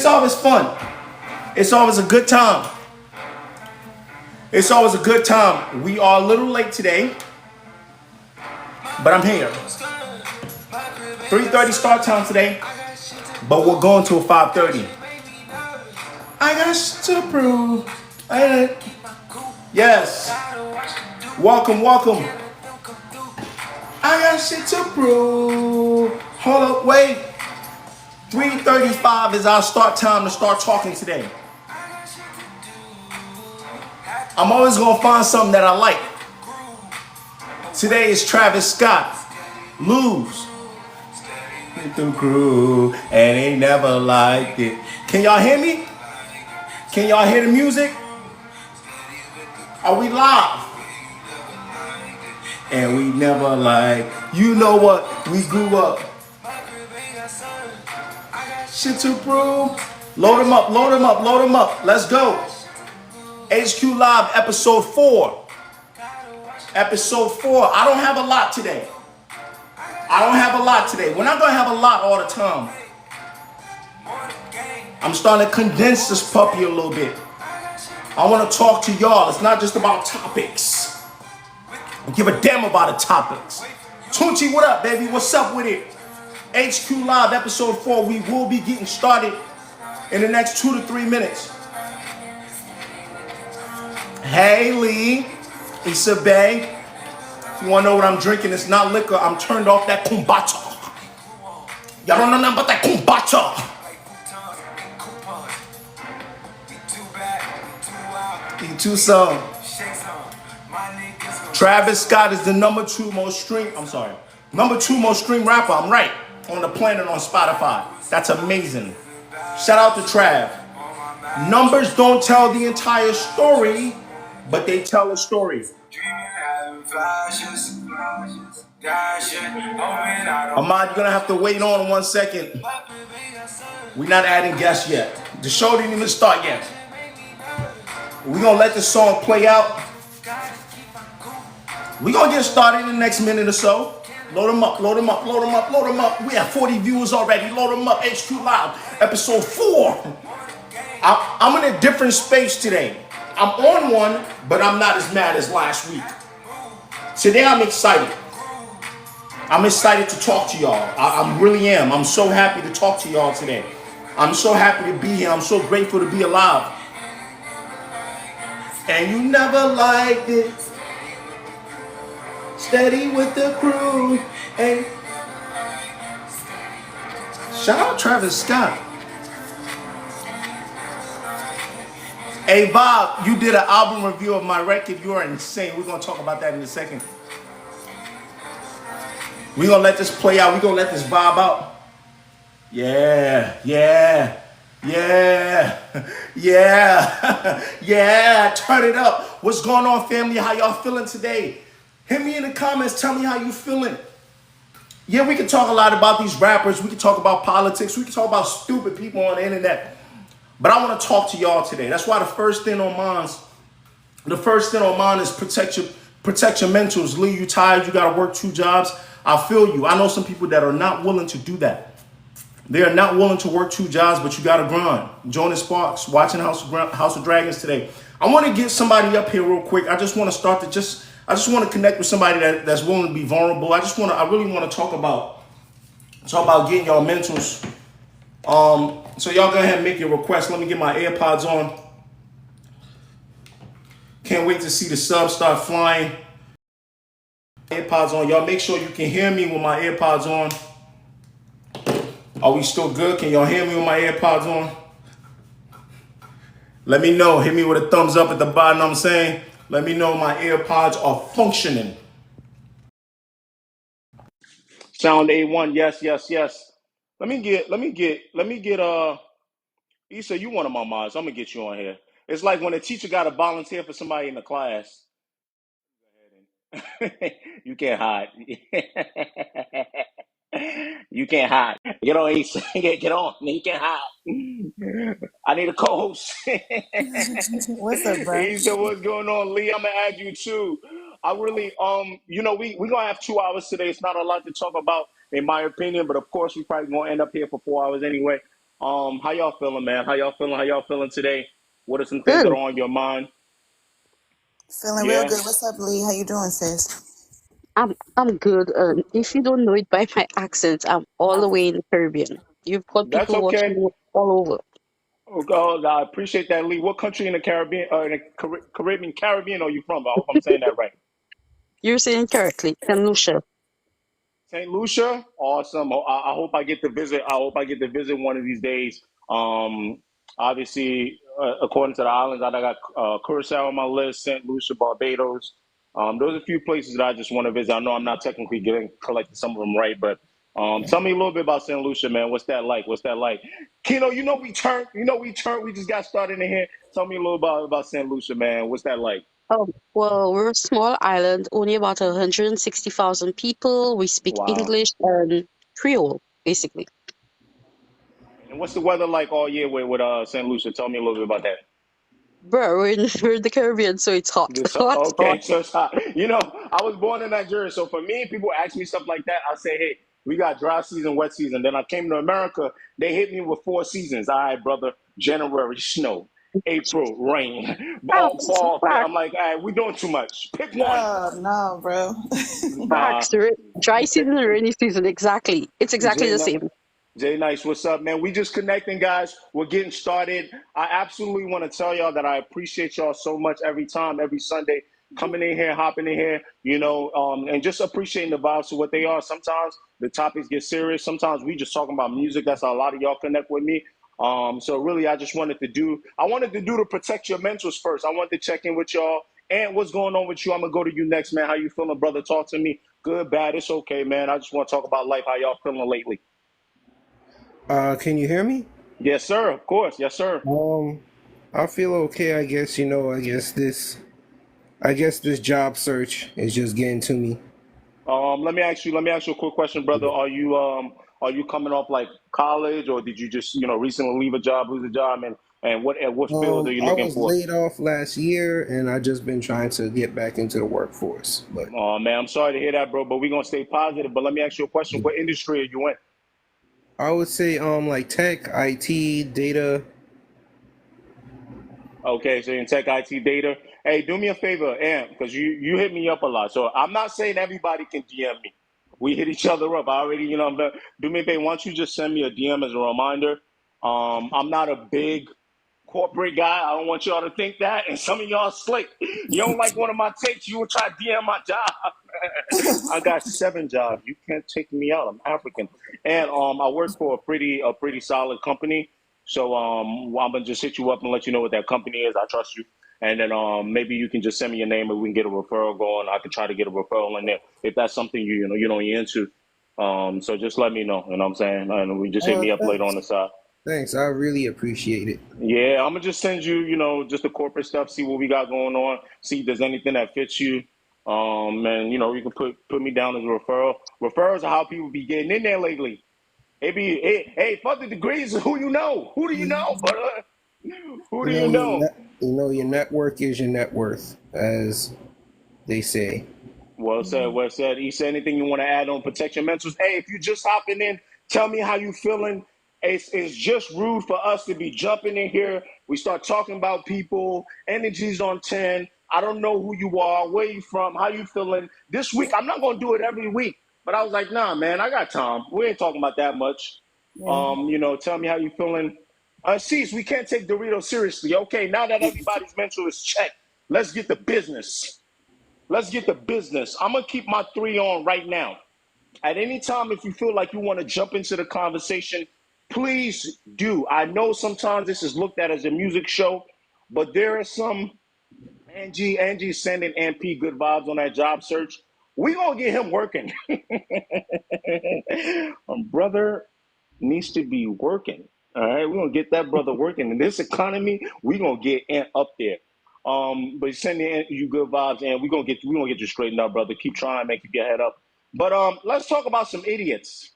it's always fun. It's always a good time. It's always a good time. We are a little late today, but I'm here. 3:30 start time today, but we're going to a 5:30. I got shit to prove. Yes. Welcome, welcome. I got shit to prove. Hold up, wait. 3:35 is our start time to start talking today. I'm always gonna find something that I like. Today is Travis Scott. Lose. Hit the groove and they never liked it. Can y'all hear me? Can y'all hear the music? Are we live? And we never like, you know what? We grew up. Shit to prove. Load them up, load them up, load them up. Let's go. HQ Live episode 4. Episode 4. I don't have a lot today. We're not going to have a lot all the time. I'm starting to condense this puppy a little bit. I want to talk to y'all. It's not just about topics. I give a damn about the topics. Tunchi, what up, baby? What's up with it? HQ Live episode 4. We will be getting started in the next 2 to 3 minutes. Hey, Lee. Issa Bay. If you want to know what I'm drinking, it's not liquor. I'm turned off that kombucha. Y'all don't know nothing about that kombucha. Tucson. Travis Scott is the number 2 most streamed rapper. I'm right. On the planet on Spotify. That's amazing. Shout out to Trav. Numbers don't tell the entire story, but they tell a story. Ahmad, you're gonna have to wait on 1 second. We're not adding guests yet. The show didn't even start yet. We're gonna let the song play out. We're gonna get started in the next minute or so. Load them up, load them up, load them up, load them up. We have 40 viewers already. Load them up. HQ Live, episode 4. I'm in a different space today. I'm on one, but I'm not as mad as last week. Today I'm excited. I'm excited to talk to y'all. I really am. I'm so happy to talk to y'all today. I'm so happy to be here. I'm so grateful to be alive. And you never liked it. Steady with the crew. Hey. Shout out Travis Scott. Hey Bob, you did an album review of my record. You are insane. We're going to talk about that in a second. We're going to let this play out. We're going to let this vibe out. Yeah. Turn it up. What's going on, family? How y'all feeling today? Hit me in the comments. Tell me how you feeling. Yeah, we can talk a lot about these rappers. We can talk about politics. We can talk about stupid people on the internet. But I want to talk to y'all today. That's why the first thing on mine is protect your mentals. Lee, you tired? You got to work 2 jobs. I feel you. I know some people that are not willing to do that. They are not willing to work 2 jobs, but you got to grind. Jonas Sparks, watching House of Dragons today. I want to get somebody up here real quick. I just want to start to I just want to connect with somebody that's willing to be vulnerable. I really want to talk about getting y'all mentals. So y'all go ahead and make your request. Let me get my AirPods on. Can't wait to see the subs start flying. AirPods on. Y'all make sure you can hear me with my AirPods on. Are we still good? Can y'all hear me with my AirPods on? Let me know. Hit me with a thumbs up at the bottom. Know what I'm saying? Let me know my AirPods are functioning. Sound A1. Yes. Let me get Issa, you one of my mods. I'm gonna get you on here. It's like when a teacher got to volunteer for somebody in the class. You can't hide. You can't hide. Get on, Issa. Get on. You can't hide. I need a co-host. What's up, bro? Issa, what's going on, Lee? I'm gonna add you too. I really, we gonna have 2 hours today. It's not a lot to talk about, in my opinion, but of course, we probably gonna end up here for 4 hours anyway. How y'all feeling, man? How y'all feeling? How y'all feeling today? What are some things that are Good. on your mind? Feeling real Yeah, good. What's up, Lee? How you doing, sis? I'm good. If you don't know it by my accent, I'm all the way in the Caribbean. You've got that's people watching okay. me all over. Oh, I appreciate that, Lee. What country in the Caribbean, in the Caribbean are you from? I hope I'm saying that right. You're saying correctly, St. Lucia. St. Lucia, awesome. I hope I get to visit. I hope I get to visit one of these days. Um, Obviously, according to the islands, I got Curacao on my list, St. Lucia, Barbados. Those are a few places that I just want to visit. I know I'm not technically getting collecting some of them right, but tell me a little bit about St. Lucia, man. What's that like? What's that like? Kino, you know we turned. You know we turned. We just got started in here. Tell me a little about St. Lucia, man. What's that like? Well, we're a small island, only about 160,000 people. We speak Wow. English and Creole, basically. And what's the weather like all year with St. Lucia? Tell me a little bit about that. Bro, we're in the Caribbean, so it's hot. This Hot, hot. okay, so it's hot. You know, I was born in Nigeria, so for me, people ask me stuff like that. I say, hey, we got dry season, wet season. Then I came to America. They hit me with four seasons. All right, brother. January snow, April rain, Facts, fall. I'm facts, like, all right, we're doing too much. Pick one. Oh no, bro. Nah, facts. Dry season and rainy season, exactly. It's exactly Jay, the same. Jay Nice, what's up, man? We just connecting, guys. We're getting started. I absolutely want to tell y'all that I appreciate y'all so much every time, every Sunday, coming in here, hopping in here, and just appreciating the vibes of what they are. Sometimes the topics get serious. Sometimes we just talking about music. That's how a lot of y'all connect with me. So really, I wanted to do to protect your mentals first. I wanted to check in with y'all. And what's going on with you? I'm gonna go to you next, man. How you feeling, brother? Talk to me. Good, bad, it's okay, man. I just want to talk about life. How y'all feeling lately? Can you hear me? Yes, sir. Of course. Yes, sir. Um, I feel okay, I guess, I guess this job search is just getting to me. Let me ask you a quick question, brother. Yeah. Are you coming off like college, or did you just recently leave a job, lose a job, and what field are you I looking was for? laid off last year and I just been trying to get back into the workforce. But Oh man, I'm sorry to hear that, bro. But we're gonna stay positive. But let me ask you a question. yeah. What industry are you in? I would say like tech, IT, data. Okay, so in tech, IT, data. Hey, do me a favor, Am, because you hit me up a lot. So I'm not saying everybody can DM me. We hit each other up. I already, but do me a favor. Why don't you just send me a DM as a reminder? I'm not a big corporate guy. I don't want y'all to think that. And some of y'all slick. You don't like one of my takes, you will try to DM my job. I got seven jobs. You can't take me out. I'm African, and I work for a pretty solid company. So I'm gonna just hit you up and let you know what that company is. I trust you, and then maybe you can just send me your name and we can get a referral going. I can try to get a referral in there if that's something you're into. So just let me know. You know what I'm saying? And we just hit me up later on Thanks. the side. Thanks. I really appreciate it. Yeah, I'm gonna just send you, just the corporate stuff. See what we got going on. See if there's anything that fits you. And you can put me down as a referral. Referrals are how people be getting in there lately. It be, hey, fuck the degrees. Who you know? Who do you know, brother? Who do you know? Your network is your net worth, as they say. Well said, well said. Issa, anything you want to add on protect your mentals? Hey, if you just hopping in, tell me how you feeling. It's just rude for us to be jumping in here. We start talking about people, energies on 10. I don't know who you are, where you from, how you feeling. This week, I'm not going to do it every week, but I was like, nah, man, I got time. We ain't talking about that much. Yeah. Tell me how you feeling. Cease, we can't take Doritos seriously. Okay, now that everybody's mental is checked, let's get the business. Let's get to business. I'm gonna keep my three on right now. At any time, if you feel like you want to jump into the conversation, please do. I know sometimes this is looked at as a music show, but there are some Angie sending MP good vibes on that job search. We gonna get him working. Brother needs to be working. All right, we're gonna get that brother working in this economy. We gonna get Ant up there. But sending you good vibes, and we gonna get you straightened up, brother. Keep trying, make you get head up. But let's talk about some idiots.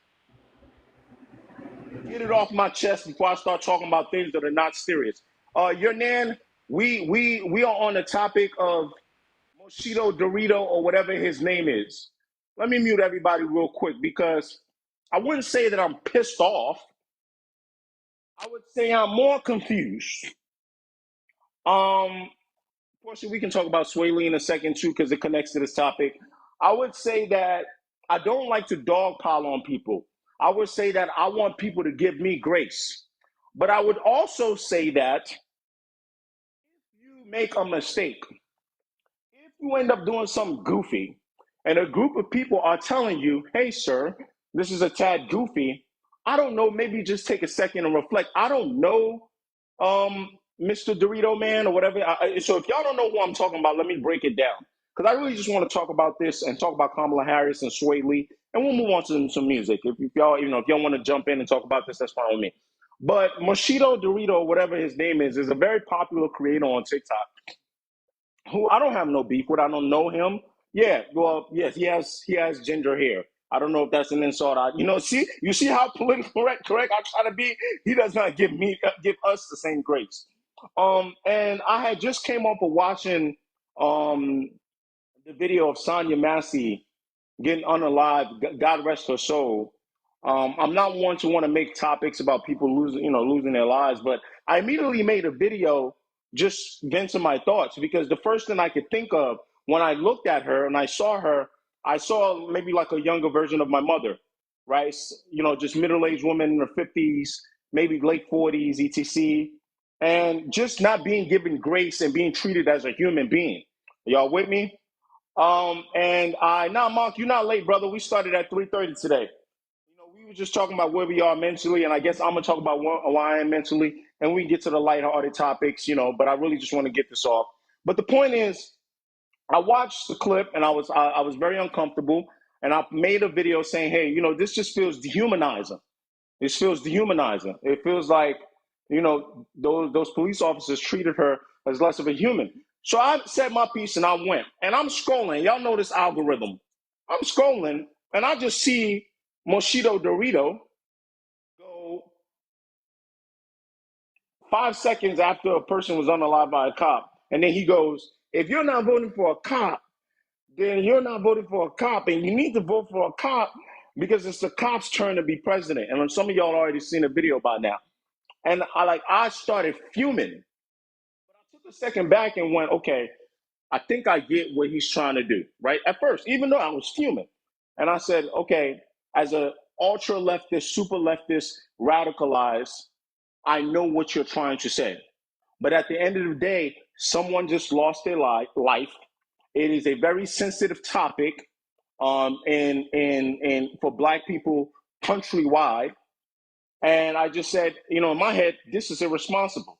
Get it off my chest before I start talking about things that are not serious. Your nan, we are on the topic of Moshito Dorito or whatever his name is. Let me mute everybody real quick because I wouldn't say that I'm pissed off. I would say I'm more confused. Of course, we can talk about Sway Lee in a second too, because it connects to this topic. I would say that I don't like to dogpile on people. I would say that I want people to give me grace. But I would also say that you make a mistake, if you end up doing something goofy, and a group of people are telling you, hey, sir, this is a tad goofy, I don't know, maybe just take a second and reflect. I don't know, Mr. Dorito Man or whatever. So if y'all don't know who I'm talking about, let me break it down. Because I really just want to talk about this and talk about Kamala Harris and Sway Lee, and we'll move on to some music. If y'all, if y'all want to jump in and talk about this, that's fine with me. But Moshito Dorito, whatever his name is a very popular creator on TikTok who I don't have no beef with. I don't know him. Yeah, well, yes, he has ginger hair. I don't know if that's an insult. See, you see how politically correct I try to be. He does not give us the same grace. And I had just came off of watching um the video of Sonya Massey getting unalive. God rest her soul. I'm not one to want to make topics about people losing their lives, but I immediately made a video just venting my thoughts because the first thing I could think of when I looked at her and I saw her, I saw maybe like a younger version of my mother, right? Just middle-aged woman in her 50s, maybe late 40s, etc. And just not being given grace and being treated as a human being. Y'all with me? And Mark, you're not late, brother. We started at 3:30 today. We were just talking about where we are mentally, and I guess I'm gonna talk about why I am mentally, and we can get to the lighthearted topics, but I really just want to get this off. But the point is, I watched the clip and I was very uncomfortable, and I made a video saying, hey, this just feels dehumanizing. This feels dehumanizing. It feels like, those police officers treated her as less of a human. So I said my piece and I went. And I'm scrolling. Y'all know this algorithm. I'm scrolling and I just see Moshito Dorito go 5 seconds after a person was unalive by a cop. And then he goes, if you're not voting for a cop, then you're not voting for a cop. And you need to vote for a cop because it's the cop's turn to be president. And some of y'all already seen a video by now. And I started fuming. But I took a second back and went, okay, I think I get what he's trying to do, right? At first, even though I was fuming. And I said, okay, as a ultra leftist, super leftist, radicalized, I know what you're trying to say. But at the end of the day, someone just lost their life. It is a very sensitive topic, and for Black people countrywide. And I just said, in my head, this is irresponsible.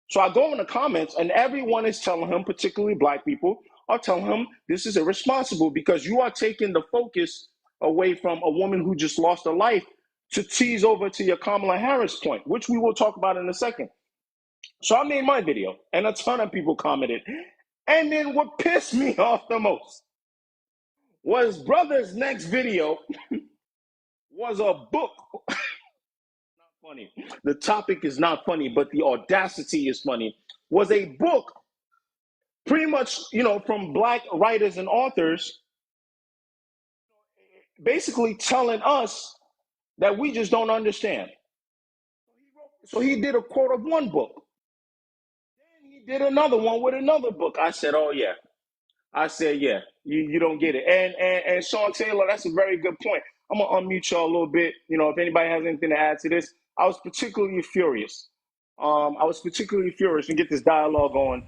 So I go in the comments, and everyone is telling him, particularly Black people, are telling him this is irresponsible because you are taking the focus away from a woman who just lost her life to tease over to your Kamala Harris point, which we will talk about in a second. So I made my video, and a ton of people commented. And then what pissed me off the most was brother's next video was a book. Funny. The topic is not funny, but the audacity is funny. Was a book pretty much, from Black writers and authors, basically telling us that we just don't understand. So he did a quote of one book. Then he did another one with another book. I said, oh, yeah. I said, yeah, you don't get it. And Sean Taylor, that's a very good point. I'm going to unmute y'all a little bit. If anybody has anything to add to this, I was particularly furious. And get this dialogue on.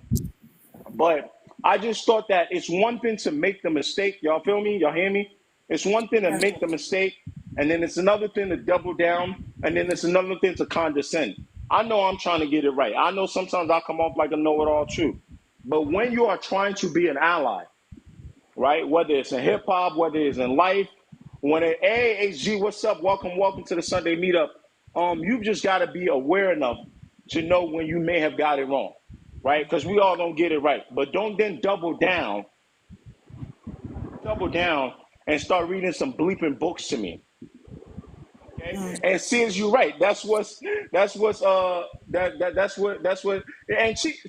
But I just thought that it's one thing to make the mistake. Y'all feel me? Y'all hear me? It's one thing to make the mistake, and then it's another thing to double down, and then it's another thing to condescend. I know I'm trying to get it right. I know sometimes I come off like a know-it-all too. But when you are trying to be an ally, right? Whether it's in hip hop, whether it's in life, hey HG, what's up? Welcome to the Sunday meetup. You've just got to be aware enough to know when you may have got it wrong, right? Because we all don't get it right. But don't then double down and start reading some bleeping books to me. Okay? And see as you right. That's what and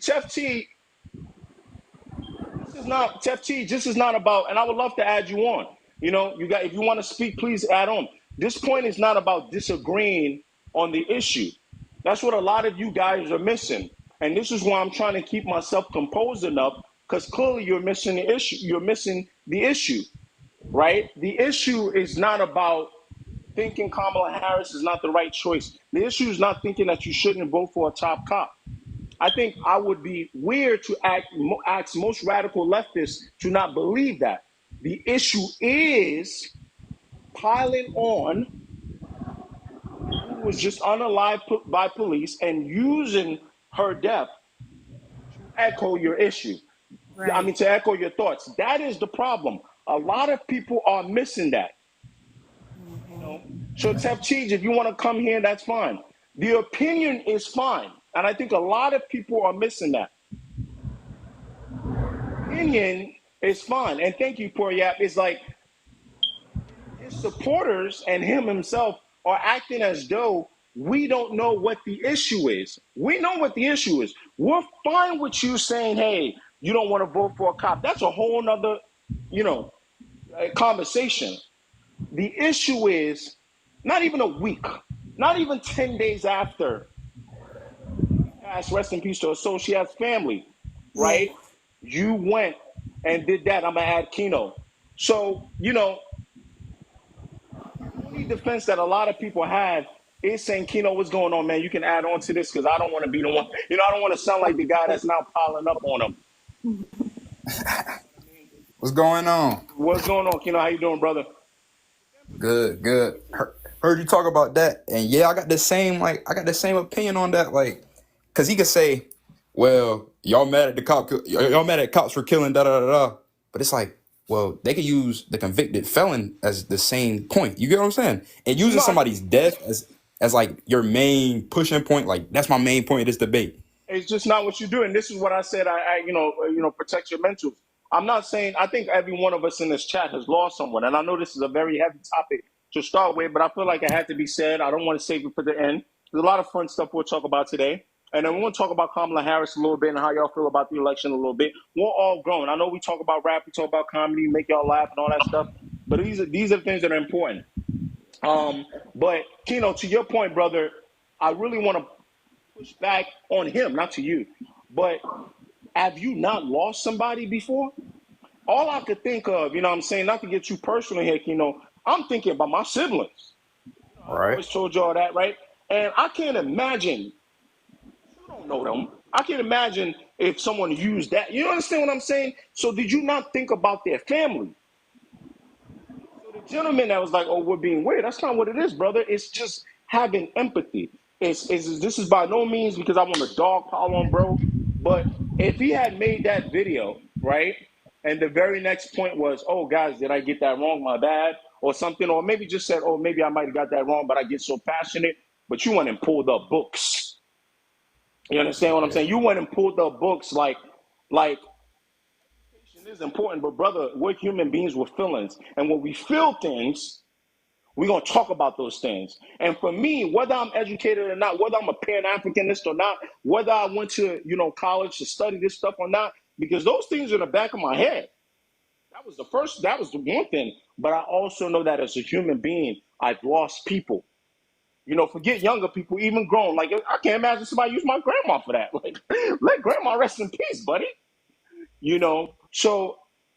Chef T, this is not about, and I would love to add you on. If you want to speak, please add on. This point is not about disagreeing on the issue. That's what a lot of you guys are missing. And this is why I'm trying to keep myself composed enough, because clearly you're missing the issue. You're missing the issue, right? The issue is not about thinking Kamala Harris is not the right choice. The issue is not thinking that you shouldn't vote for a top cop. I think I would be weird to ask most radical leftists to not believe that. The issue is piling on who was just unalived by police and using her death to echo your issue. I Right. mean, to echo your thoughts. That is the problem. A lot of people are missing that. You know, so Tef Cheege, if you want to come here, that's fine. The opinion is fine, and I think a lot of people are missing that. Opinion is fine, and thank you, Poryap. It's like his supporters and him himself are acting as though we don't know what the issue is. We know what the issue is. We're fine with you saying, hey, you don't want to vote for a cop. That's a whole nother, you know, conversation. The issue is not even a week, not even 10 days after he passed, rest in peace to Associate's family, Yeah. right? You went and did that. I'm going to add Keno. So, you know, the only defense that a lot of people have is saying, Keno, what's going on, man? You can add on to this because I don't want to be the one. You know, I don't want to sound like the guy that's now piling up on him. What's going on? What's going on, Keno? How you doing, brother? Good, good. Heard you talk about that, and yeah, I got the same opinion on that. Like, cause he could say, "Well, y'all mad at the cop, y'all mad at cops for killing da da da da," but it's like, well, they could use the convicted felon as the same point. You get what I'm saying? And using No, somebody's death as like your main pushing point, like that's my main point of this debate. it's just not what you do. And this is what I said. Protect your mentals. I'm not saying. I think every one of us in this chat has lost someone, and I know this is a very heavy topic to start with, but I feel like it had to be said. I don't want to save it for the end. There's a lot of fun stuff we'll talk about today, and then we're going to talk about Kamala Harris a little bit and how y'all feel about the election a little bit. We're all grown. I know we talk about rap, we talk about comedy, make y'all laugh and all that stuff, but these are things that are important. But Keno, to your point, brother, I really want to push back on him, not to you. But have you not lost somebody before? All I could think of, you know what I'm saying, not to get you personal here, I'm thinking about my siblings. All I've right. always told y'all that, right? And I can't imagine, you don't know them. I can't imagine if someone used that. You understand what I'm saying? So did you not think about their family? So the gentleman that was like, "Oh, we're being weird," that's not what it is, brother. It's just having empathy. This is by no means because I want to dog pile on bro, but if he had made that video, right, and the very next point was, "Oh, guys, did I get that wrong? My bad," or something, or maybe just said, "Oh, maybe I might have got that wrong, but I get so passionate." But you went and pulled up books. You understand what I'm saying? You went and pulled up books like it is important, but brother, we're human beings with feelings, and when we feel things, we're gonna talk about those things. And for me, whether I'm educated or not, whether I'm a Pan-Africanist or not, whether I went to college to study this stuff or not, because those things are in the back of my head. That was the one thing. But I also know that as a human being, I've lost people. Forget younger people, even grown. Like I can't imagine somebody use my grandma for that. Like, let grandma rest in peace, buddy. So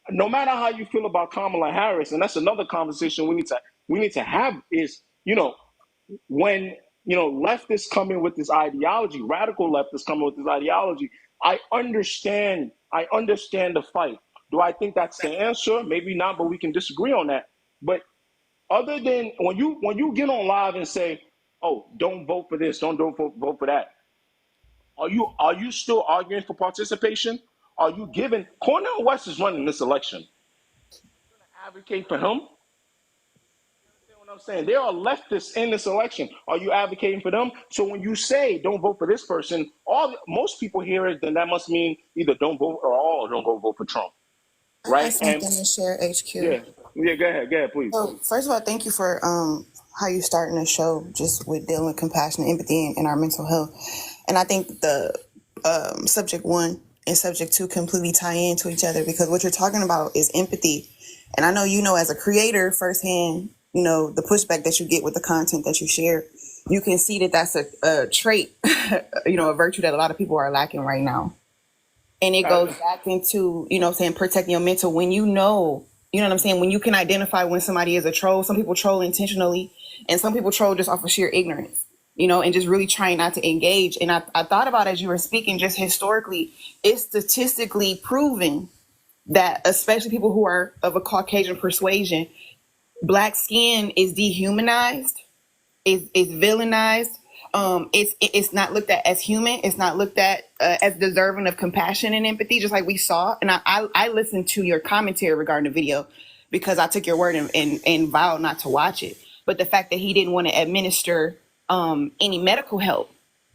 no matter how you feel about Kamala Harris, and that's another conversation we need to have is when leftists come in with this ideology, radical leftists come in with this ideology. I understand the fight. Do I think that's the answer? Maybe not, but we can disagree on that. But other than when you get on live and say, "Oh, don't vote for this, don't vote for that," are you still arguing for participation? Are you giving Cornel West is running this election? Advocate for him? You know what I'm saying? There are leftists in this election. Are you advocating for them? So when you say don't vote for this person, most people hear it, then that must mean either don't vote or all don't go vote for Trump, I got right? And something to share, HQ. yeah, yeah, go ahead, please. So first of all, thank you for how you starting the show just with dealing with compassion and empathy and our mental health. And I think the subject one and subject two completely tie into each other because what you're talking about is empathy. And I know as a creator firsthand, the pushback that you get with the content that you share. you can see that that's a trait, a virtue that a lot of people are lacking right now. And it goes back into, saying protecting your mental when you know what I'm saying? When you can identify when somebody is a troll. Some people troll intentionally and some people troll just off of sheer ignorance, and just really trying not to engage. And I thought about, as you were speaking, just historically, it's statistically proven that especially people who are of a Caucasian persuasion, black skin is dehumanized, is villainized. It's not looked at as human. It's not looked at as deserving of compassion and empathy, just like we saw. And I listened to your commentary regarding the video because I took your word and vowed not to watch it. But the fact that he didn't want to administer any medical help,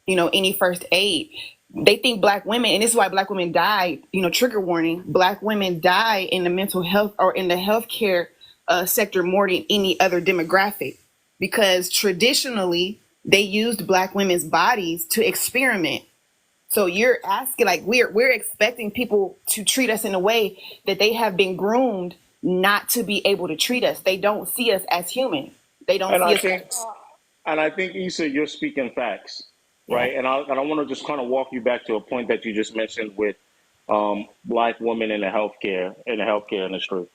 any first aid. They think black women, and this is why black women die, trigger warning, black women die in the mental health or in the healthcare sector more than any other demographic, because traditionally they used black women's bodies to experiment. So you're asking, like, we're expecting people to treat us in a way that they have been groomed not to be able to treat us. They don't see us as human. They don't And see I us think, as, Issa, you're speaking facts, yeah. right? And I want to just kind of walk you back to a point that you just mentioned with black women in the healthcare industry.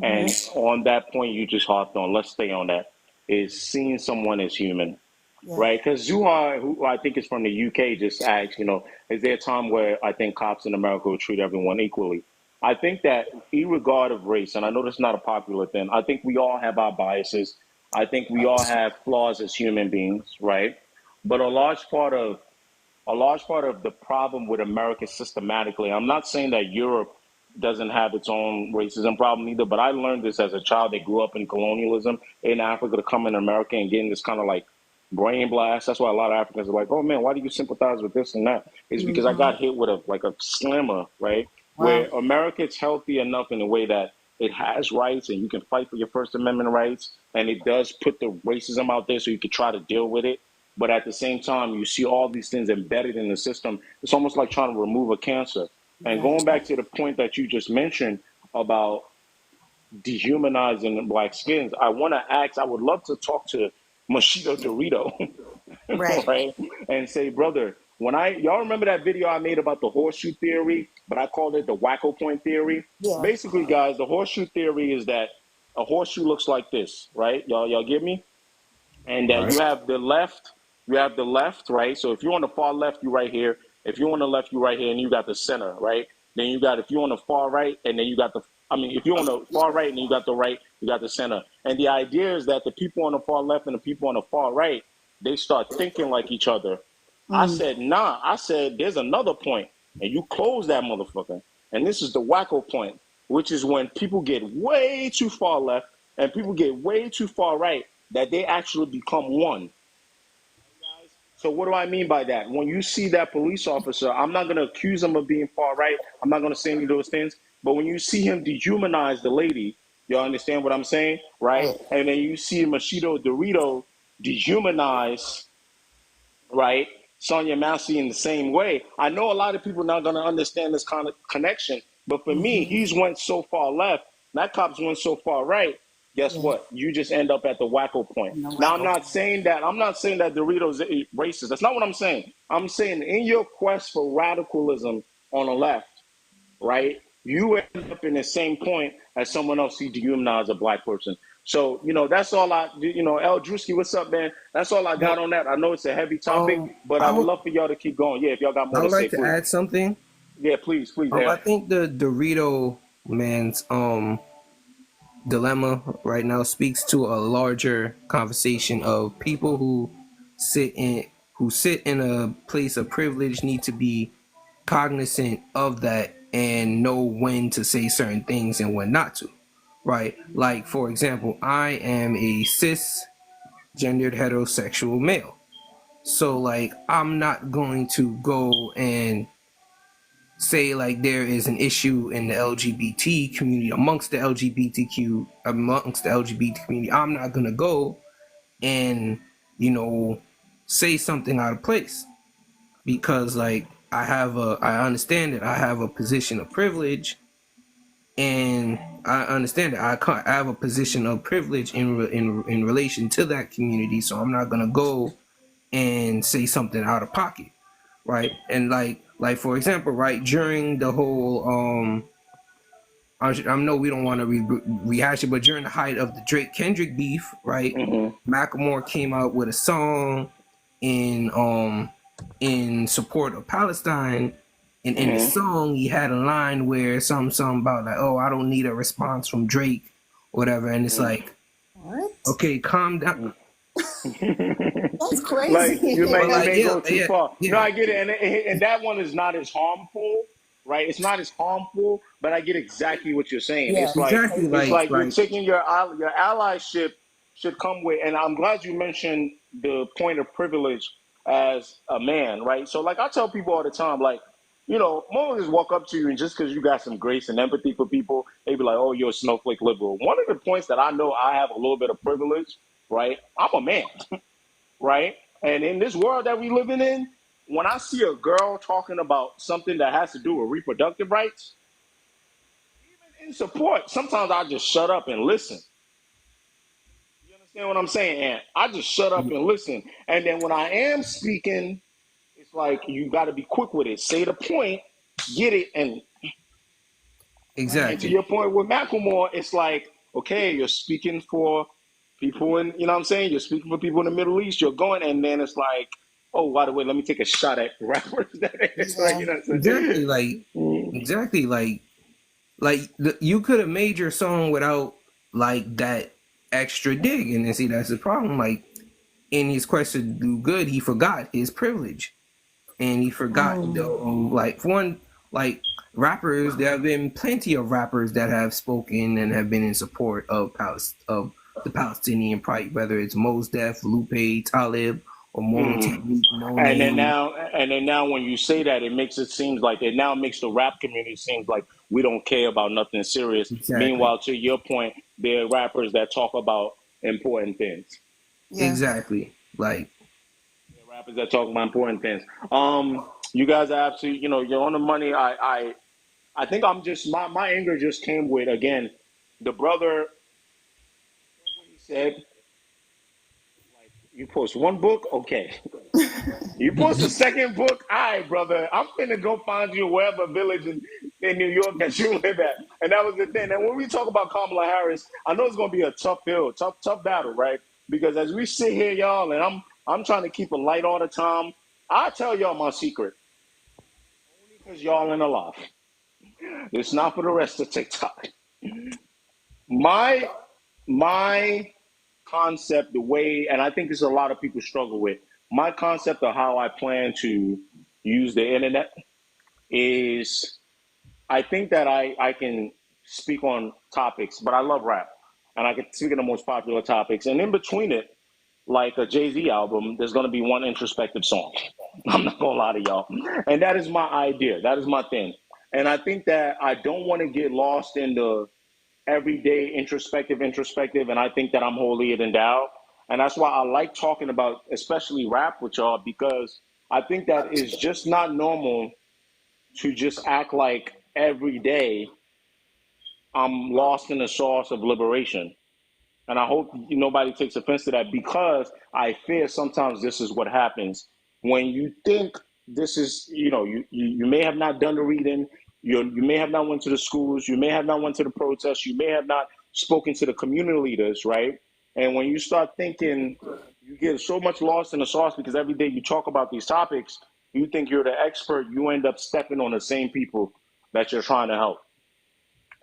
And on that point you just harped on, let's stay on that, is seeing someone as human, Yeah. right? Because Zuhar, who I think is from the UK, just asked, is there a time where I think cops in America will treat everyone equally? I think that, irregardless of race, and I know this is not a popular thing, I think we all have our biases. I think we all have flaws as human beings, right? But a large part of the problem with America systematically, I'm not saying that Europe doesn't have its own racism problem either, but I learned this as a child that grew up in colonialism in Africa, to come in America and getting this kind of like brain blast. That's why a lot of Africans are like, oh man, why do you sympathize with this and that? It's because I got hit with a slammer, right? Where Wow. America's healthy enough in a way that it has rights and you can fight for your First Amendment rights, and it does put the racism out there so you can try to deal with it. But at the same time, you see all these things embedded in the system. It's almost like trying to remove a cancer. And going back to the point that you just mentioned about dehumanizing black skins, I want to ask, I would love to talk to Machito Dorito, Right. right? And say, brother, y'all remember that video I made about the horseshoe theory, but I called it the wacko point theory? Yeah. Basically, guys, the horseshoe theory is that a horseshoe looks like this, right? Y'all get me? And All right. you have the left, right? So if you're on the far left, you're right here. If you're on the left, you're right here, and you got the center, right? Then you got, if you're on the far right, and then you got if you're on the far right and you got the right, you got the center. And the idea is that the people on the far left and the people on the far right, they start thinking like each other. I said, nah, I said, there's another point, and you close that motherfucker. And this is the wacko point, which is when people get way too far left and people get way too far right, that they actually become one. So what do I mean by that? When you see that police officer, I'm not going to accuse him of being far right. I'm not going to say any of those things. But when you see him dehumanize the lady, you understand what I'm saying, right? Right. And then you see Machito Dorito dehumanize, right, Sonia Massey in the same way. I know a lot of people not going to understand this kind of connection, but for me, he's went so far left, that cops went so far right. Guess Yeah. what? You just end up at the wacko point. No Now, wacko. I'm not saying that Doritos is racist. That's not what I'm saying. I'm saying in your quest for radicalism on the left, right, you end up in the same point as someone else who dehumanized a black person. So, that's all El Drewski, what's up, man? That's all I got Well, on that. I know it's a heavy topic, but I I would would love for y'all to keep going. Yeah, if y'all got more I to would say, like to please. add something. Yeah, please, I yeah. think the Dorito man's dilemma right now speaks to a larger conversation of people who sit in a place of privilege need to be cognizant of that and know when to say certain things and when not to, right? Like, for example, I am a cisgendered heterosexual male, so like I'm not going to go and say like there is an issue in the LGBT community amongst the LGBT community. I'm not gonna go and say something out of place because like I understand that I have a position of privilege, and I understand that I have a position of privilege in relation to that community. So I'm not gonna go and say something out of pocket, right? And like for example, right, during the whole I know we don't want to rehash it, but during the height of the Drake Kendrick beef, right, Mm-hmm. Macklemore came out with a song in support of Palestine. And in the Mm-hmm. song, he had a line where something about like, "Oh, I don't need a response from Drake, whatever." And it's like, What? okay, calm down. That's Like crazy. But you like, may yeah, go too yeah, far. No, yeah, I get it, and that one is not as harmful, right? It's not as harmful, but I get exactly what you're saying. Yeah. exactly. It's like you're Like taking your allyship should come with, and I'm glad you mentioned the point of privilege as a man, right? So like I tell people all the time, like. Motherfuckers walk up to you, and just because you got some grace and empathy for people, they be like, "Oh, you're a snowflake liberal." One of the points that I know I have a little bit of privilege, right? I'm a man, right? And in this world that we living in, when I see a girl talking about something that has to do with reproductive rights, even in support, sometimes I just shut up and listen. You understand what I'm saying, Ant? I just shut up and listen. And then when I am speaking, it's like you got to be quick with it. Say the point, get it, and right. And to exactly, your point with Macklemore, it's like, okay, you're speaking for people in, you know what I'm saying? You're speaking for people in the Middle East. You're going, and then it's like, oh, by the way, let me take a shot at rappers. It's like, Yeah. you know what I'm exactly, saying? like exactly, you could have made your song without like that extra dig, and then see that's the problem. Like in his quest to do good, he forgot his privilege, and he forgot like one like rappers. There have been plenty of rappers that have spoken and have been in support of of the Palestinian plight, whether it's Mos Def, Lupe, Talib, or Mono Technique, No Name. And then now, when you say that, it makes it seems like it now makes the rap community seems like we don't care about nothing serious. Exactly, Meanwhile, to your point, there are rappers that talk about important things. Yeah. exactly. Like There are rappers that talk about important things. You guys are absolutely, you're on the money. I think I'm just my anger just came with again the brother what he said like you post one book okay you post a second book all right brother I'm finna go find you wherever village in New York that you live at and that was the thing and when we talk about Kamala Harris I know it's gonna be a tough field tough battle right because as we sit here y'all and I'm trying to keep it light all the time I'll tell y'all my secret only because y'all in a lot it's not for the rest of TikTok my my concept, the way, and I think this is a lot of people struggle with. My concept of how I plan to use the internet is I think that I can speak on topics, but I love rap. And I can speak on the most popular topics. And in between it, like a Jay-Z album, there's gonna be one introspective song. I'm not gonna lie to y'all. And that is my idea. That is my thing. And I think that I don't want to get lost in the everyday introspective, and I think that I'm holier than thou. And that's why I like talking about, especially rap with y'all, because I think that it's just not normal to just act like every day I'm lost in the sauce of liberation. And I hope nobody takes offense to that because I fear sometimes this is what happens when you think this is, you may have not done the reading, you may have not went to the schools, you may have not went to the protests, you may have not spoken to the community leaders, right? And when you start thinking, you get so much lost in the sauce because every day you talk about these topics, you think you're the expert, you end up stepping on the same people that you're trying to help.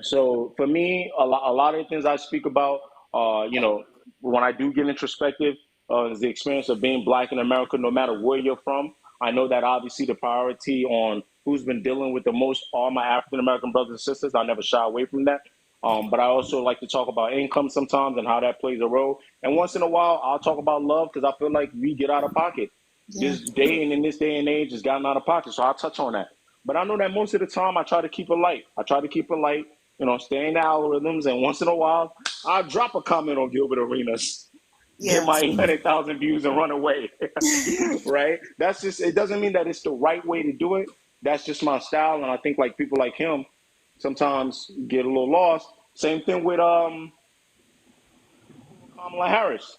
So for me, a lot of the things I speak about, when I do get introspective, is the experience of being black in America, no matter where you're from. I know that obviously the priority on who's been dealing with the most are my African American brothers and sisters. I never shy away from that. But I also like to talk about income sometimes and how that plays a role. And once in a while, I'll talk about love because I feel like we get out of pocket. Yeah. This day and in this day and age has gotten out of pocket. So I'll touch on that. But I know that most of the time I try to keep it light. I try to keep it light, stay in the algorithms. And once in a while, I'll drop a comment on Gilbert Arenas, get Yeah. my 800,000 views and run away. Right? That's just, it doesn't mean that it's the right way to do it. That's just my style. And I think like people like him sometimes get a little lost. Same thing with Kamala Harris.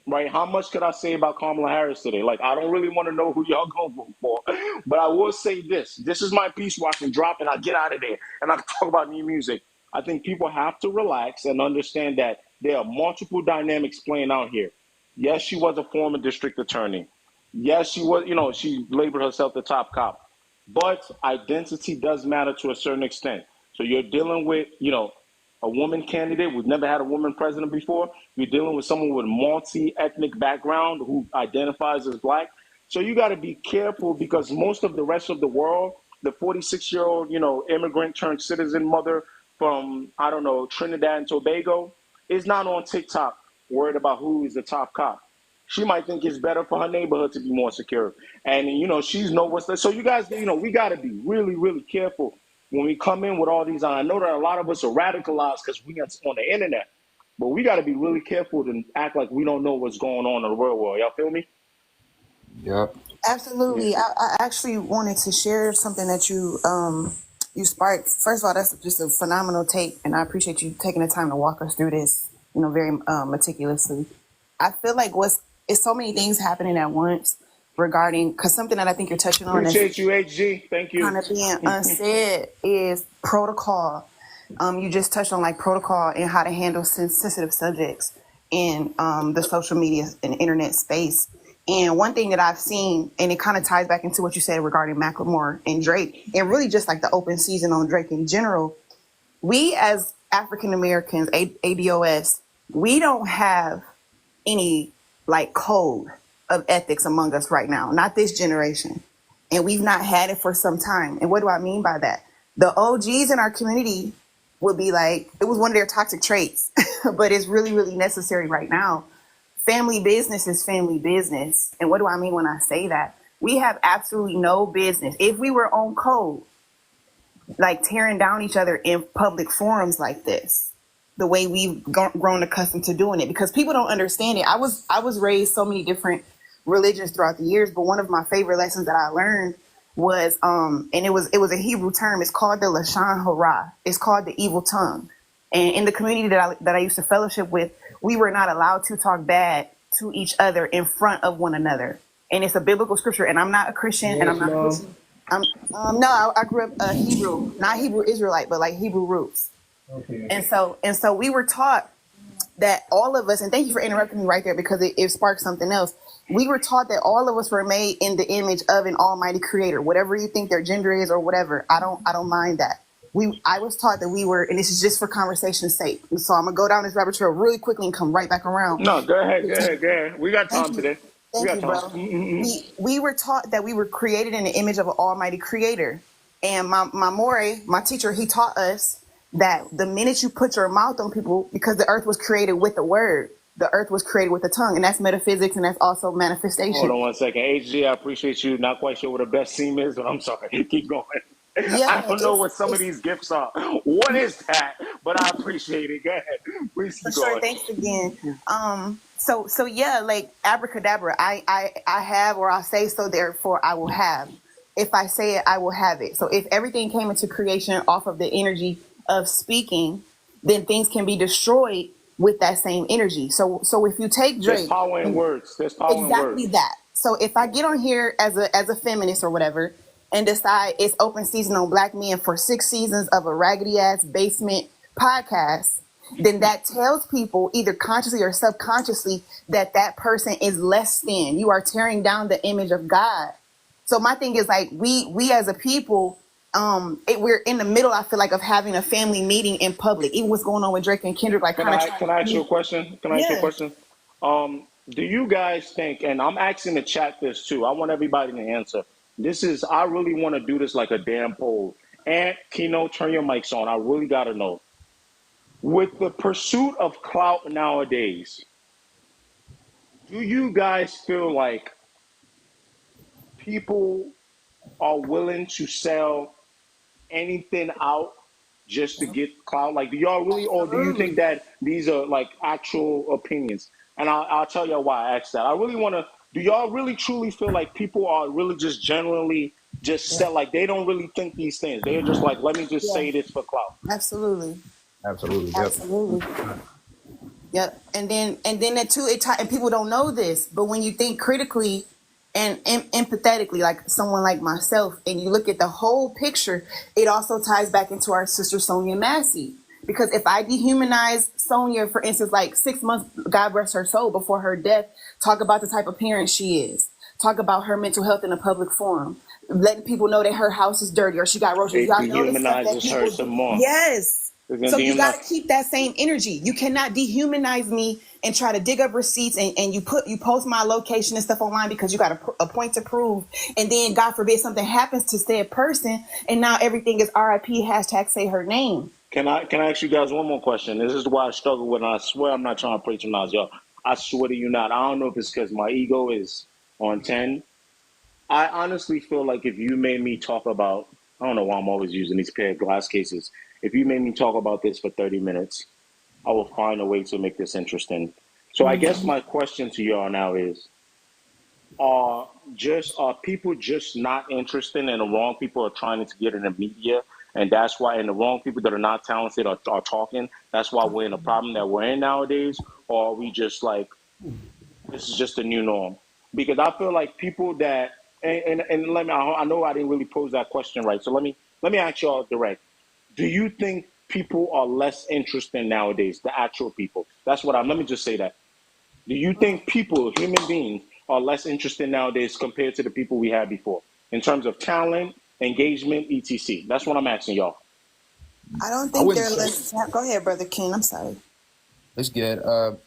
right? How much could I say about Kamala Harris today? Like, I don't really want to know who y'all gonna vote for, but I will say this. This is my piece where I can drop and I get out of there and I can talk about new music. I think people have to relax and understand that there are multiple dynamics playing out here. Yes, she was a former district attorney. Yes, she was, she labeled herself the top cop. But identity does matter to a certain extent. So you're dealing with, a woman candidate. We've never had a woman president before. You're dealing with someone with a multi-ethnic background who identifies as black. So you got to be careful because most of the rest of the world, the 46-year-old, immigrant turned citizen mother from, I don't know, Trinidad and Tobago, is not on TikTok worried about who is the top cop. She might think it's better for her neighborhood to be more secure. And, she's know what's there. So you guys, we got to be really, really careful when we come in with all these. I know that a lot of us are radicalized because we are on the internet, but we got to be really careful to act like we don't know what's going on in the real world. Y'all feel me? Yep. Yeah. Absolutely. I actually wanted to share something that you sparked. First of all, that's just a phenomenal take, and I appreciate you taking the time to walk us through this, very meticulously. I feel like it's so many things happening at once regarding because something that I think you're touching on is Appreciate you, HG. Thank you. kind of being unsaid is protocol. You just touched on like protocol and how to handle sensitive subjects in the social media and internet space. And one thing that I've seen, and it kind of ties back into what you said regarding Macklemore and Drake, and really just like the open season on Drake in general, we as African Americans, ADOS, we don't have any like code of ethics among us right now, not this generation. And we've not had it for some time. And what do I mean by that? The OGs in our community would be like, it was one of their toxic traits, but it's really, really necessary right now. Family business is family business. And what do I mean when I say that? We have absolutely no business. If we were on code, like tearing down each other in public forums like this, the way we've grown accustomed to doing it, because people don't understand it. I was raised so many different religions throughout the years, but one of my favorite lessons that I learned was and it was a Hebrew term. It's called the lashon hara. It's called the evil tongue. And in the community that I used to fellowship with, we were not allowed to talk bad to each other in front of one another. And it's a biblical scripture. And I'm not a Christian, and I'm not a Christian. No, I grew up Hebrew, not Hebrew Israelite, but like Hebrew roots. Okay. And so we were taught that all of us, and thank you for interrupting me right there because it sparked something else. We were taught that all of us were made in the image of an almighty creator, whatever you think their gender is or whatever. I don't mind that. I was taught that we were, and this is just for conversation's sake. So I'm gonna go down this rabbit trail really quickly and come right back around. No, go ahead. We got time today. We Thank got you, time. bro. We were taught that we were created in the image of an almighty creator. And my teacher, he taught us that the minute you put your mouth on people, because the earth was created with the word, the earth was created with the tongue, and that's metaphysics and that's also manifestation. Hold on one second. HG, I appreciate you. Not quite sure what the best seam is, but I'm sorry. Keep going. Yeah, I don't know what some of these gifts are. What is that? But I appreciate it. Go ahead. Please for keep sure. going. Thanks again. So yeah, like abracadabra. I have, or I'll say so. Therefore, I will have. If I say it, I will have it. So if everything came into creation off of the energy of speaking, then things can be destroyed with that same energy. So if you take There's Drake, power in words. There's power in exactly words. that. So if I get on here as a feminist or whatever and decide it's open season on black men for 6 seasons of a raggedy ass basement podcast, then that tells people either consciously or subconsciously that that person is less than. You are tearing down the image of God. So my thing is like we as a people, we're in the middle. I feel like of having a family meeting in public. Even what's going on with Drake and Kendrick, like Can kind of I trying can I ask you a to. question? Can I ask you a Yeah. question? Do you guys think, and I'm asking the chat this too, I want everybody to answer. I really want to do this like a damn poll. And Kino, turn your mics on. I really got to know. With the pursuit of clout nowadays, do you guys feel like people are willing to sell anything out just to get clout? Like, do y'all really, or do you think Absolutely. that these are like actual opinions? And I'll tell y'all why I asked that. I really want to. Do y'all really truly feel like people are really just generally just sell, like they don't really think these things? They're just like, let me just Yeah. say this for clout. Absolutely. Absolutely. Yep. Absolutely. Yep. And then that too, and people don't know this, but when you think critically and empathetically, like someone like myself, and you look at the whole picture, it also ties back into our sister Sonia Massey. Because if I dehumanize Sonia, for instance, like 6 months, God rest her soul, before her death, talk about the type of parent she is, talk about her mental health in a public forum, letting people know that her house is dirty or she got roaches. It Y'all know the stuff that dehumanizes her people do. some more. Yes. It's gonna So you got dehumanize. to keep that same energy. You cannot dehumanize me and try to dig up receipts and you post my location and stuff online because you got a point to prove. And then God forbid something happens to said person and now everything is RIP hashtag say her name. Can I ask you guys one more question? This is why I struggle with, and I swear I'm not trying to patronize y'all. I swear to you not. I don't know if it's because my ego is on 10. I honestly feel like if you made me talk about, I don't know why I'm always using these pair of glass cases. If you made me talk about this for 30 minutes, I will find a way to make this interesting. So I guess my question to y'all now is, are people just not interested and the wrong people are trying to get in the media, and that's why, and the wrong people that are not talented are talking, that's why we're in the problem that we're in nowadays? Or are we just like, this is just the new norm? Because I feel like people that, and let me, I know I didn't really pose that question right, so let me ask y'all direct. Do you think people are less interested nowadays, the actual people? That's what I'm, let me just say that. Do you think people, human beings, are less interested nowadays compared to the people we had before in terms of talent, engagement, etc.? That's what I'm asking y'all. I don't I think wouldn't they're say less. Go ahead, brother Ken. I'm sorry. it's good.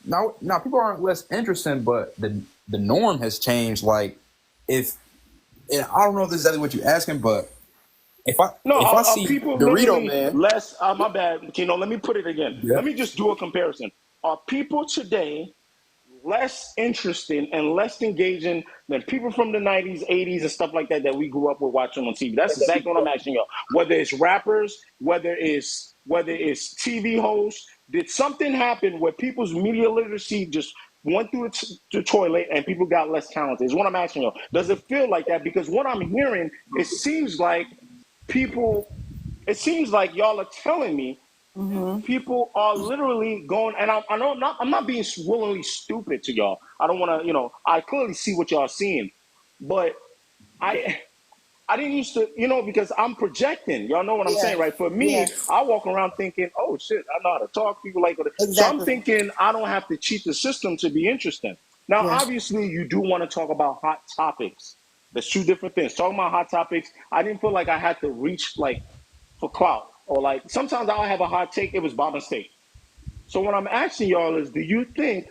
Now people aren't less interesting, but the norm has changed. Like, if and I don't know if this is exactly what you're asking, but No, if I are see people Dorito literally Man, less? My bad, Kino. Let me put it again. yeah, Let me just do a comparison. Are people today less interesting and less engaging than people from the 90s, 80s, and stuff like that that we grew up with watching on TV? That's exactly what I'm asking y'all. Whether it's rappers, whether it's TV hosts, did something happen where people's media literacy just went through the toilet and people got less talented? Is what I'm asking y'all. Does it feel like that? Because what I'm hearing, it seems like people, it seems like y'all are telling me that Mm-hmm. people are literally going, and I know I'm not being willingly stupid to y'all. I don't want to, I clearly see what y'all are seeing, but I I didn't used to, because I'm projecting. Y'all know what I'm Yeah. saying, right? For Yeah. me, I walk around thinking, oh shit, I know how to talk. People like it. So I'm Exactly. thinking I don't have to cheat the system to be interesting. Now, Yeah. obviously, you do want to talk about hot topics. There's two different things. Talking about hot topics, I didn't feel like I had to reach like for clout, or like sometimes I'll have a hot take. It was by mistake. So what I'm asking y'all is, do you think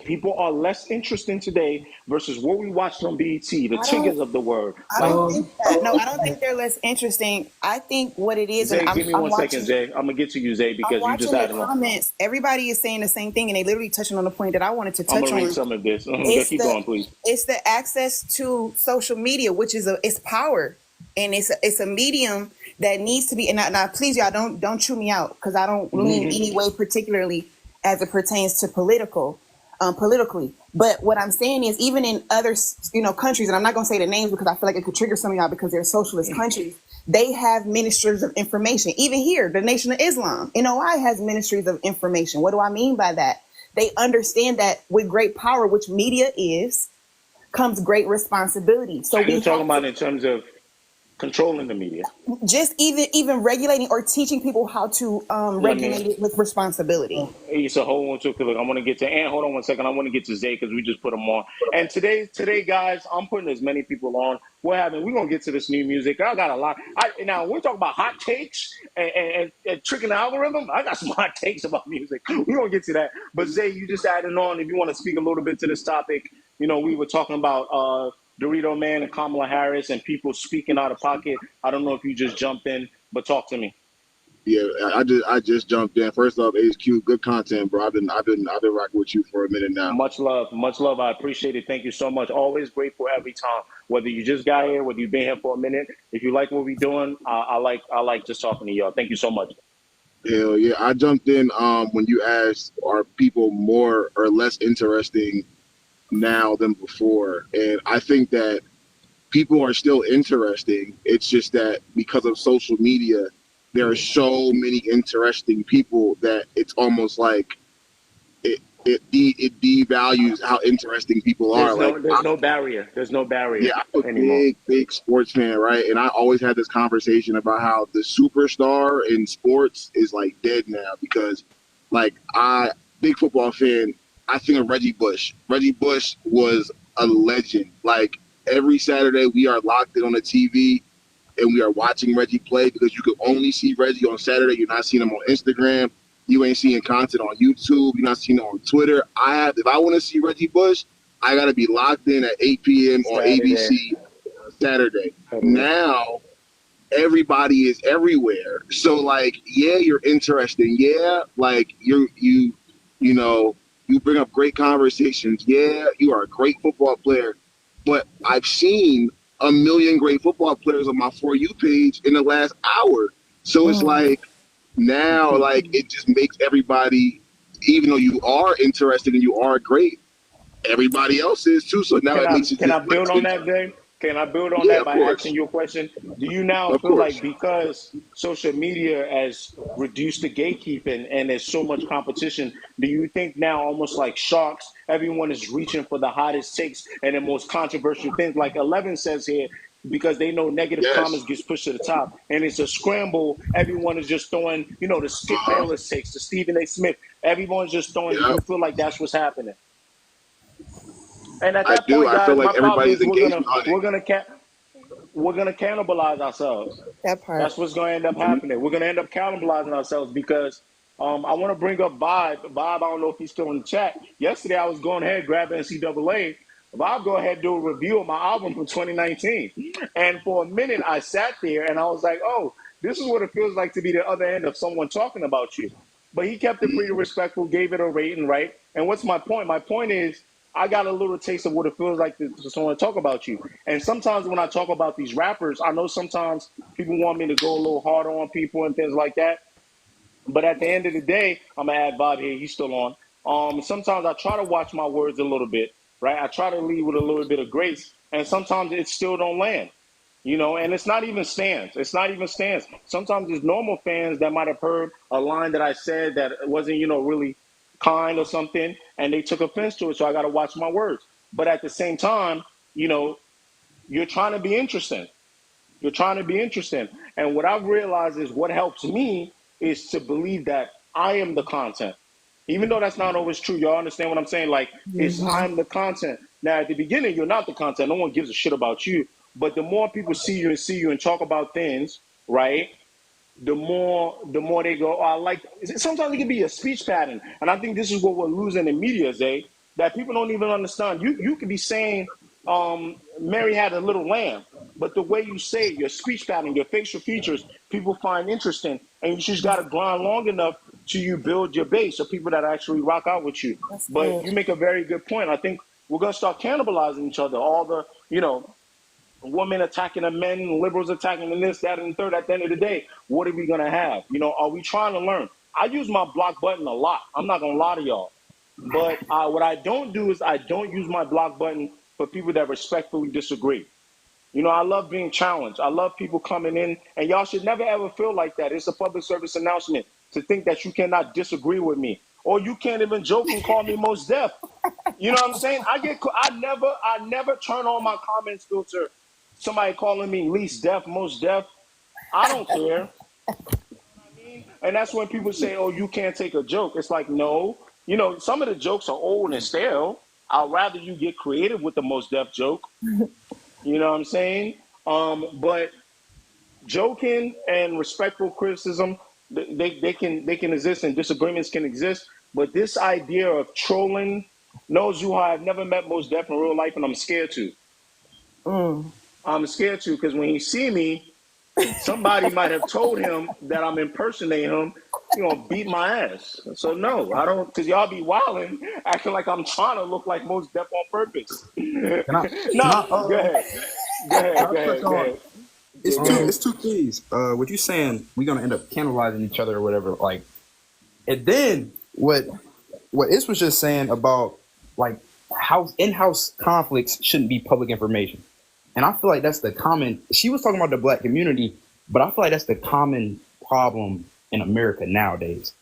people are less interesting today versus what we watched on BET, the I don't. Tiggers of the world? I Like, don't think that. No, I don't think they're less interesting. I think what it is, and Zay, I'm give me I'm 1 second, watching. Zay. I'm gonna get to you, Zay, I'm because you just watching the added on. comments. Everybody is saying the same thing, and they literally touching on the point that I wanted to I'm touch gonna read on. some of this. It's Keep the going, please. it's the access to social media, which is it's power, and it's a medium that needs to be. And now, please, y'all, don't chew me out because I don't lean any way particularly as it pertains to politically. But what I'm saying is, even in other countries, and I'm not gonna say the names because I feel like it could trigger some of y'all because they're socialist countries. They have ministries of information. Even here, the Nation of Islam, NOI has ministries of information. What do I mean by that? They understand that with great power, which media is, comes great responsibility. So You're we talking have to about in terms of controlling the media. just even regulating or teaching people how to Let regulate me. it with responsibility. So hold on to it. I want to get to, and hold on 1 second. I want to get to Zay because we just put him on. And today, guys, I'm putting as many people on. We're gonna get to this new music. I got a lot. Now we're talking about hot takes and tricking the algorithm. I got some hot takes about music. We're gonna get to that. But Zay, you just added on. If you want to speak a little bit to this topic, we were talking about Dorito Man and Kamala Harris and people speaking out of pocket. I don't know if you just jumped in, but talk to me. Yeah, I just jumped in. First off, HQ, good content, bro. I've been rocking with you for a minute now. Much love, much love. I appreciate it. Thank you so much. Always grateful every time. Whether you just got here, whether you've been here for a minute. If you like what we're doing, I like just talking to y'all. Thank you so much. Hell yeah, I jumped in when you asked are people more or less interesting now than before, and I think that people are still interesting. It's just that because of social media, there are so many interesting people that it's almost like it devalues how interesting people are. Like, There's no barrier. There's no yeah, barrier I'm a anymore. big sports fan, right? And I always had this conversation about how the superstar in sports is like dead now because, like, big football fan. I think of Reggie Bush. Reggie Bush was a legend. Like every Saturday, we are locked in on the TV and we are watching Reggie play because you could only see Reggie on Saturday. You're not seeing him on Instagram. You ain't seeing content on YouTube. You're not seeing it on Twitter. If I want to see Reggie Bush, I got to be locked in at 8 p.m. on Saturday. ABC Saturday. Now everybody is everywhere. So like, yeah, you're interesting. Yeah, like you know, you bring up great conversations. Yeah, you are a great football player. But I've seen a million great football players on my For You page in the last hour. So it's like now, like it just makes everybody, even though you are interesting and you are great, everybody else is too. So now it makes it Can I just build less on that, interesting. Dave? Can I build on Yeah, that of by course. asking you a question? Do you now Of feel like course. because social media has reduced the gatekeeping and there's so much competition, do you think now almost like sharks, everyone is reaching for the hottest takes and the most controversial things? Like 11 says here, because they know negative comments Yes. gets pushed to the top and it's a scramble. Everyone is just throwing, the Skip Uh-huh. Bayless takes, the Stephen A. Smith. Everyone's just throwing. Do Yeah, you feel like that's what's happening? And at I that do. point, I feel guys, like my problem everybody's is engagement hunting. we're gonna cannibalize ourselves. That part. That's what's going to end up happening. We're going to end up cannibalizing ourselves because I want to bring up Bob. Bob, I don't know if he's still in the chat. Yesterday, I was going ahead grabbing NCAA. Bob, go ahead and do a review of my album from 2019. And for a minute, I sat there and I was like, oh, this is what it feels like to be the other end of someone talking about you. But he kept it pretty respectful, gave it a rating, right? And what's my point? My point is, I got a little taste of what it feels like to someone talk about you. And sometimes when I talk about these rappers, I know sometimes people want me to go a little harder on people and things like that. But at the end of the day, I'm gonna add Bob here. He's still on. Sometimes I try to watch my words a little bit, right? I try to lead with a little bit of grace, and sometimes it still don't land. And it's not even stands. It's not even stands. Sometimes it's normal fans that might have heard a line that I said that wasn't, really kind or something, and they took offense to it. So I got to watch my words. But at the same time, you know, you're trying to be interesting. You're trying to be interesting. And what I've realized is what helps me is to believe that I am the content. Even though that's not always true, y'all understand what I'm saying? Like, it's I'm the content. Now, at the beginning, you're not the content. No one gives a shit about you. But the more people see you and talk about things, right? The more they go, oh, I like. Sometimes it can be a speech pattern, and I think this is what we're losing in media, Zay. That people don't even understand. You could be saying, Mary had a little lamb, but the way you say it, your speech pattern, your facial features, people find interesting, and you just got to grind long enough to you build your base of people that actually rock out with you. That's But good. you make a very good point. I think we're gonna start cannibalizing each other. All the women attacking the men, liberals attacking the this, that, and the third. At the end of the day, what are we gonna have? Are we trying to learn? I use my block button a lot. I'm not gonna lie to y'all. But what I don't do is I don't use my block button for people that respectfully disagree. I love being challenged. I love people coming in, and y'all should never ever feel like that. It's a public service announcement to think that you cannot disagree with me, or you can't even joke and call me most deaf. You know what I'm saying? I never turn on my comments filter. Somebody calling me least deaf, most deaf. I don't care. I mean, and that's when people say, "Oh, you can't take a joke." It's like, no. Some of the jokes are old and stale. I'd rather you get creative with the most deaf joke. You know what I'm saying? But joking and respectful criticism, they can exist and disagreements can exist. But this idea of trolling, knows you I've never met Most Def in real life, and I'm scared to. I'm scared to because when he see me, somebody might have told him that I'm impersonating him. Beat my ass. So no, I don't, because y'all be wilding, acting like I'm trying to look like Most Def on purpose. Can I can I No, go uh ahead. Go can ahead. I Go touch ahead. Go on ahead. it's Yeah, go two ahead. it's two things. What you saying we're gonna end up cannibalizing each other or whatever, like, and then what Is was just saying about like how in-house conflicts shouldn't be public information. And I feel like that's the common, she was talking about the black community, but I feel like that's the common problem in America nowadays.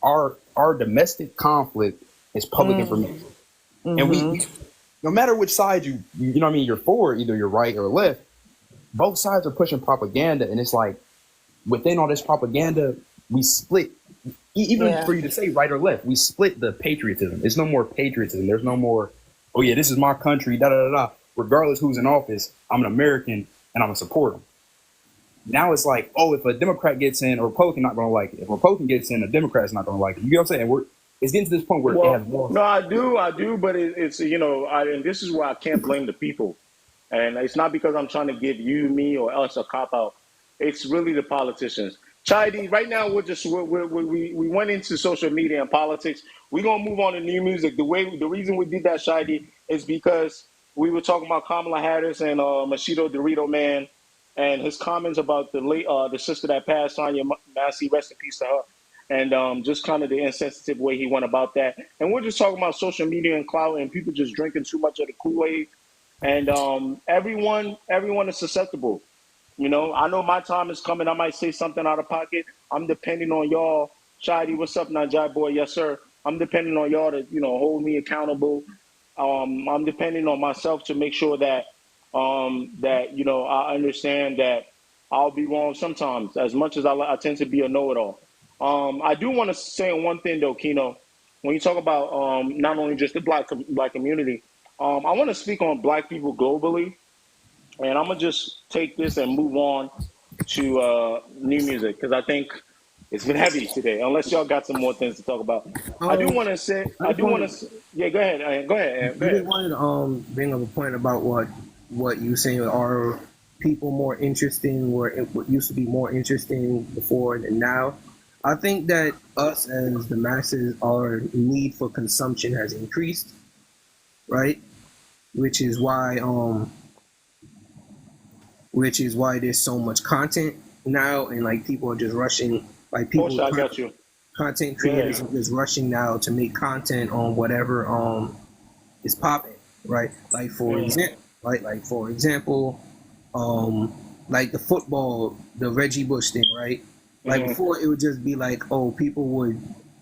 Our domestic conflict It's public information. And we no matter which side you know what I mean, you're for, either you're right or left, both sides are pushing propaganda. And it's like, within all this propaganda, we split. Even Yeah. for you to say right or left, we split the patriotism. It's no more patriotism. There's no more, oh yeah, this is my country, da da da da. Regardless who's in office, I'm an American and I'm gonna support them. Now it's like, oh, if a Democrat gets in, a Republican not gonna like it. If a Republican gets in, a Democrat's not gonna like it. You know what I'm saying? It's getting to this point where it has Well, more. no, I do, but it's and this is why I can't blame the people, and it's not because I'm trying to give you, me, or us a cop out. It's really the politicians. Chidi, right now we went into social media and politics. We're gonna move on to new music. The reason we did that, Chidi, is because we were talking about Kamala Harris and Machito Dorito Man, and his comments about the sister that passed, Sonya Massey, rest in peace to her, and just kind of the insensitive way he went about that. And we're just talking about social media and clout and people just drinking too much of the Kool-Aid. And everyone is susceptible. I know my time is coming. I might say something out of pocket. I'm depending on y'all. Shadi, what's up, Najai boy? Yes, sir. I'm depending on y'all to, hold me accountable. I'm depending on myself to make sure that I understand that I'll be wrong sometimes. As much as I tend to be a know-it-all. I do want to say one thing though, Kino. When you talk about not only just the black community, I want to speak on black people globally, and I'm gonna just take this and move on to new music because I think it's been heavy today. Unless y'all got some more things to talk about, I do Um, want to say, I just wanted, yeah, go ahead, go ahead, go I just ahead. wanted to bring up a point about what you saying. Are people more interesting, or what used to be more interesting before than now? I think that us as the masses, our need for consumption has increased, right? Which is why there's so much content now, and like people are just rushing, like Portia, I got you. content Go ahead. creators are just rushing now to make content on whatever is popping, right? Like for Mm, example, um, like the football, the Reggie Bush thing, right? Like mm, before, it would just be like, oh, people would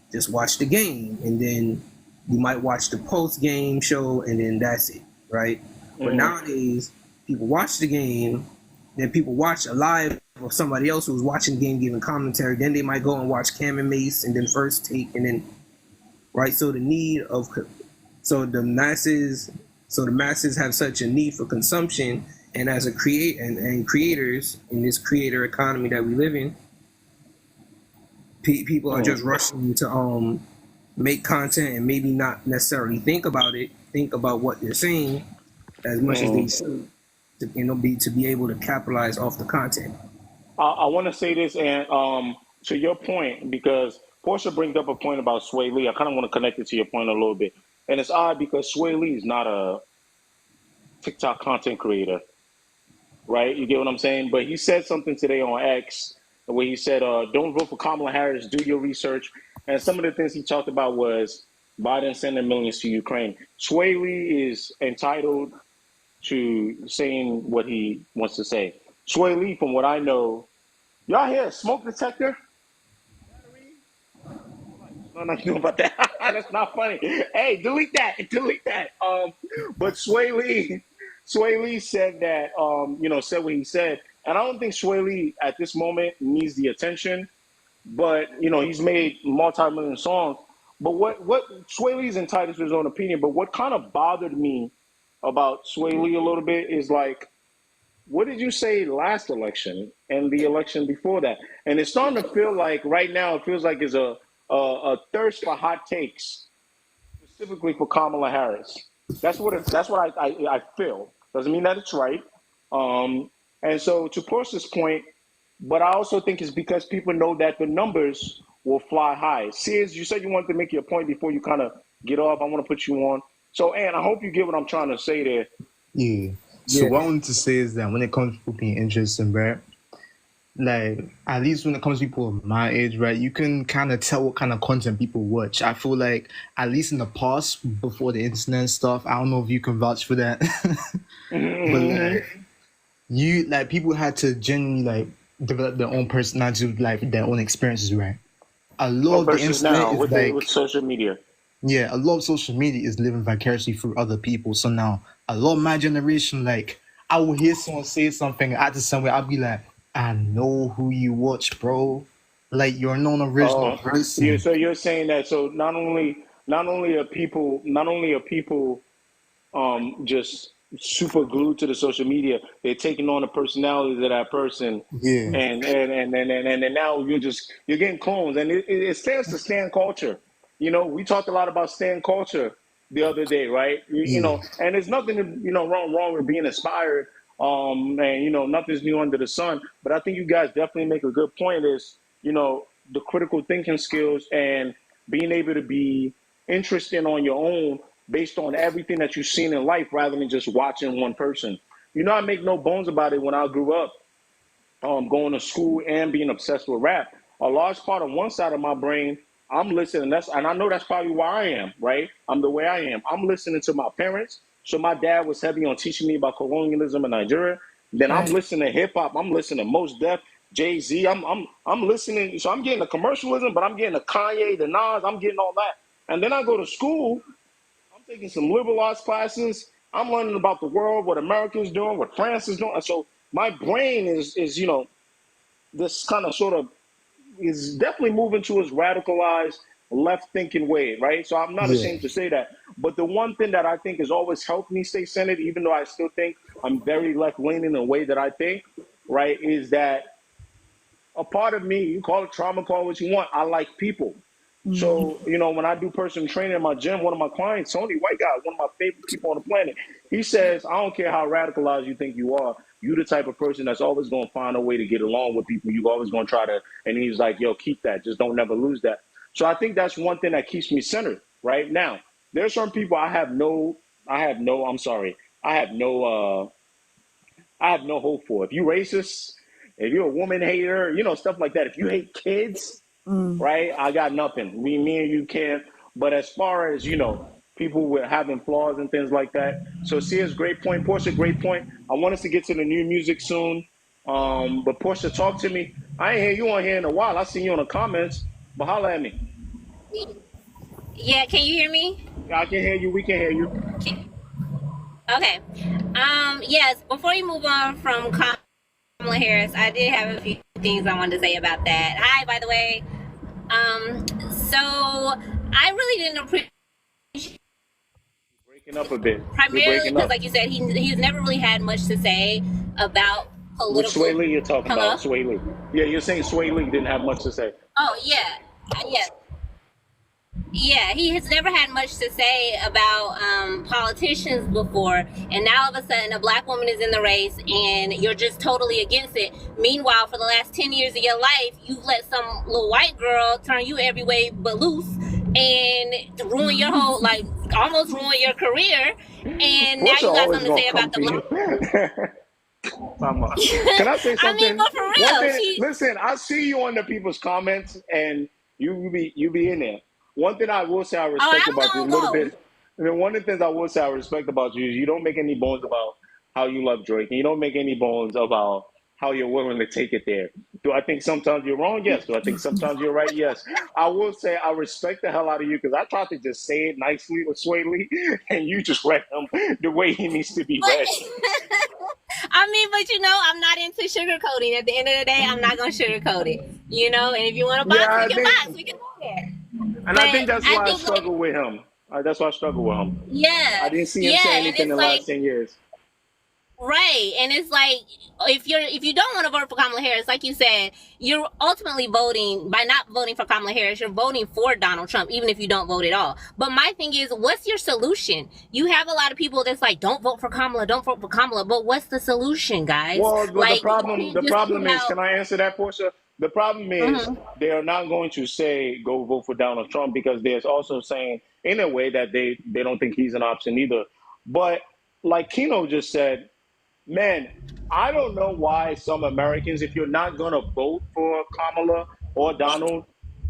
just watch the game, and then you might watch the post game show, and then that's it, right? But mm, nowadays, people watch the game, then people watch a live of somebody else who's watching the game giving commentary. Then they might go and watch Cam and Mace, and then First Take, and then right. So the masses have such a need for consumption, and as a and creators in this creator economy that we live in, people are just mm, rushing to make content and maybe not necessarily think about what they're saying as much as they mm. should, to be able to capitalize off the content. I want to say this, and to your point, because Portia brings up a point about Sway Lee. I kind of want to connect it to your point a little bit, and it's odd because Sway Lee is not a TikTok content creator, right? You get what I'm saying? But he said something today on X where he said, "Don't vote for Kamala Harris. Do your research." And some of the things he talked about was Biden sending millions to Ukraine. Sway Lee is entitled to saying what he wants to say. Sway Lee, from what I know, y'all hear a smoke detector? No, nothing know about that. That's not funny. Hey, delete that. Delete that. But Sway Lee said that, said what he said. And I don't think Sway Lee at this moment needs the attention, but, he's made multi-million songs. But what Sway Lee's entitled to his own opinion, but what kind of bothered me about Sway Lee a little bit is like, what did you say last election and the election before that? And it's starting to feel like right now it feels like it's a thirst for hot takes, specifically for Kamala Harris. That's what I feel. Doesn't mean that it's right. Um, and so to Portia's point, but I also think it's because people know that the numbers will fly high. Sears, you said you wanted to make your point before you kind of get off. I want to put you on. So, Ann, I hope you get what I'm trying to say there. Yeah. So Yeah, what I wanted to say is that when it comes to people being interested, right? Like at least when it comes to people of my age, right, you can kind of tell what kind of content people watch. I feel like at least in the past, before the internet stuff, I don't know if you can vouch for that, but like people had to genuinely like develop their own personality, like their own experiences, right? A lot of the Versus internet now is with like with social media. Yeah, a lot of social media is living vicariously through other people. So now, a lot of my generation, like, I will hear someone say something, add to somewhere, I'll be like, I know who you watch, bro. Like, you're not an original Yeah, person. so you're saying that so not only are people just super glued to the social media. They're taking on the personalities of that person, Yeah, and now you're getting clones, and it stands to stand culture. We talked a lot about stand culture the other day, right? yeah, And there's nothing wrong with being inspired, and nothing's new under the sun. But I think you guys definitely make a good point. Is the critical thinking skills and being able to be interested on your own based on everything that you've seen in life rather than just watching one person. I make no bones about it. When I grew up, going to school and being obsessed with rap, a large part of one side of my brain, I'm listening. And I know that's probably why I am, right? I'm the way I am. I'm listening to my parents. So my dad was heavy on teaching me about colonialism in Nigeria. Then I'm Right. listening to hip hop. I'm listening to Mos Def, Jay Z. I'm listening. So I'm getting the commercialism, but I'm getting the Kanye, the Nas. I'm getting all that. And then I go to school. I'm taking some liberal arts classes. I'm learning about the world, what America's doing, what France is doing. And so my brain is this kind of sort of is definitely moving to its radicalized left thinking way, right? So I'm not yeah, ashamed to say that. But the one thing that I think has always helped me stay centered, even though I still think I'm very left leaning in the way that I think, right, is that a part of me, you call it trauma, call it what you want, I like people. So, when I do personal training in my gym, one of my clients, Tony White guy, one of my favorite people on the planet, he says, I don't care how radicalized you think you are, you the type of person that's always going to find a way to get along with people. You always going to try to, and he's like, yo, keep that. Just don't never lose that. So I think that's one thing that keeps me centered right now. There's some people I'm sorry, I have no, I have no hope for. If you racist, if you're a woman hater, stuff like that. If you hate kids, right? I got nothing. Me and you can't. But as far as people with having flaws and things like that. So Sia's great point, Portia, great point. I want us to get to the new music soon. But Portia, talk to me. I ain't hear you on here in a while. I seen you in the comments, but holla at me. Yeah, can you hear me? I can hear you. We can hear you. Okay. Yes, before you move on from Kamala Harris, I did have a few things I wanted to say about that. Hi, by the way. So I really didn't appreciate, Breaking up a bit. You're primarily breaking because, up. like you said, he's never really had much to say about Which Sway political. Lee you're talking Hello? about? Sway Lee. Yeah, you're saying Sway Lee didn't have much to say. Oh, yeah. Yes. Yeah, he has never had much to say about politicians before, and now all of a sudden a black woman is in the race, and you're just totally against it. Meanwhile, for the last 10 years of your life, you've let some little white girl turn you every way but loose, and ruin your whole, like, almost ruin your career. And now Portia you got always something to gonna say come about the for you. black. Can I say I mean, something? but for One real, thing, listen, I see you on the people's comments, and you be in there. One thing I will say I respect I'm about you a gonna little go. bit, and then one of the things I will say I respect about you is you don't make any bones about how you love Drake, and you don't make any bones about how you're willing to take it there. Do I think sometimes you're wrong? Yes. Do I think sometimes you're right? Yes. I will say I respect the hell out of you because I tried to just say it nicely with Sway Lee, and you just read him the way he needs to be But read. I mean, but I'm not into sugarcoating. At the end of the day, I'm not gonna sugarcoat it. And if you want to box, Yeah, we I can think. box. We can do that. And I think But that's I why I think, like, struggle with him. That's why I struggle with him. I yeah, didn't see him say yeah, and anything in it's the like, last 10 years. right, and it's like, if you don't want to vote for Kamala Harris, like you said, you're ultimately voting by not voting for Kamala Harris. You're voting for Donald Trump, even if you don't vote at all. But my thing is, what's your solution? You have a lot of people that's like, don't vote for Kamala, don't vote for Kamala. But what's the solution, guys? Well, the Like, you problem can't the just put problem is, out. can I answer that, Portia? The problem is Mhm. they are not going to say go vote for Donald Trump because there's also saying in a way that they don't think he's an option either. But like Kino just said, man, I don't know why some Americans, if you're not going to vote for Kamala or Donald,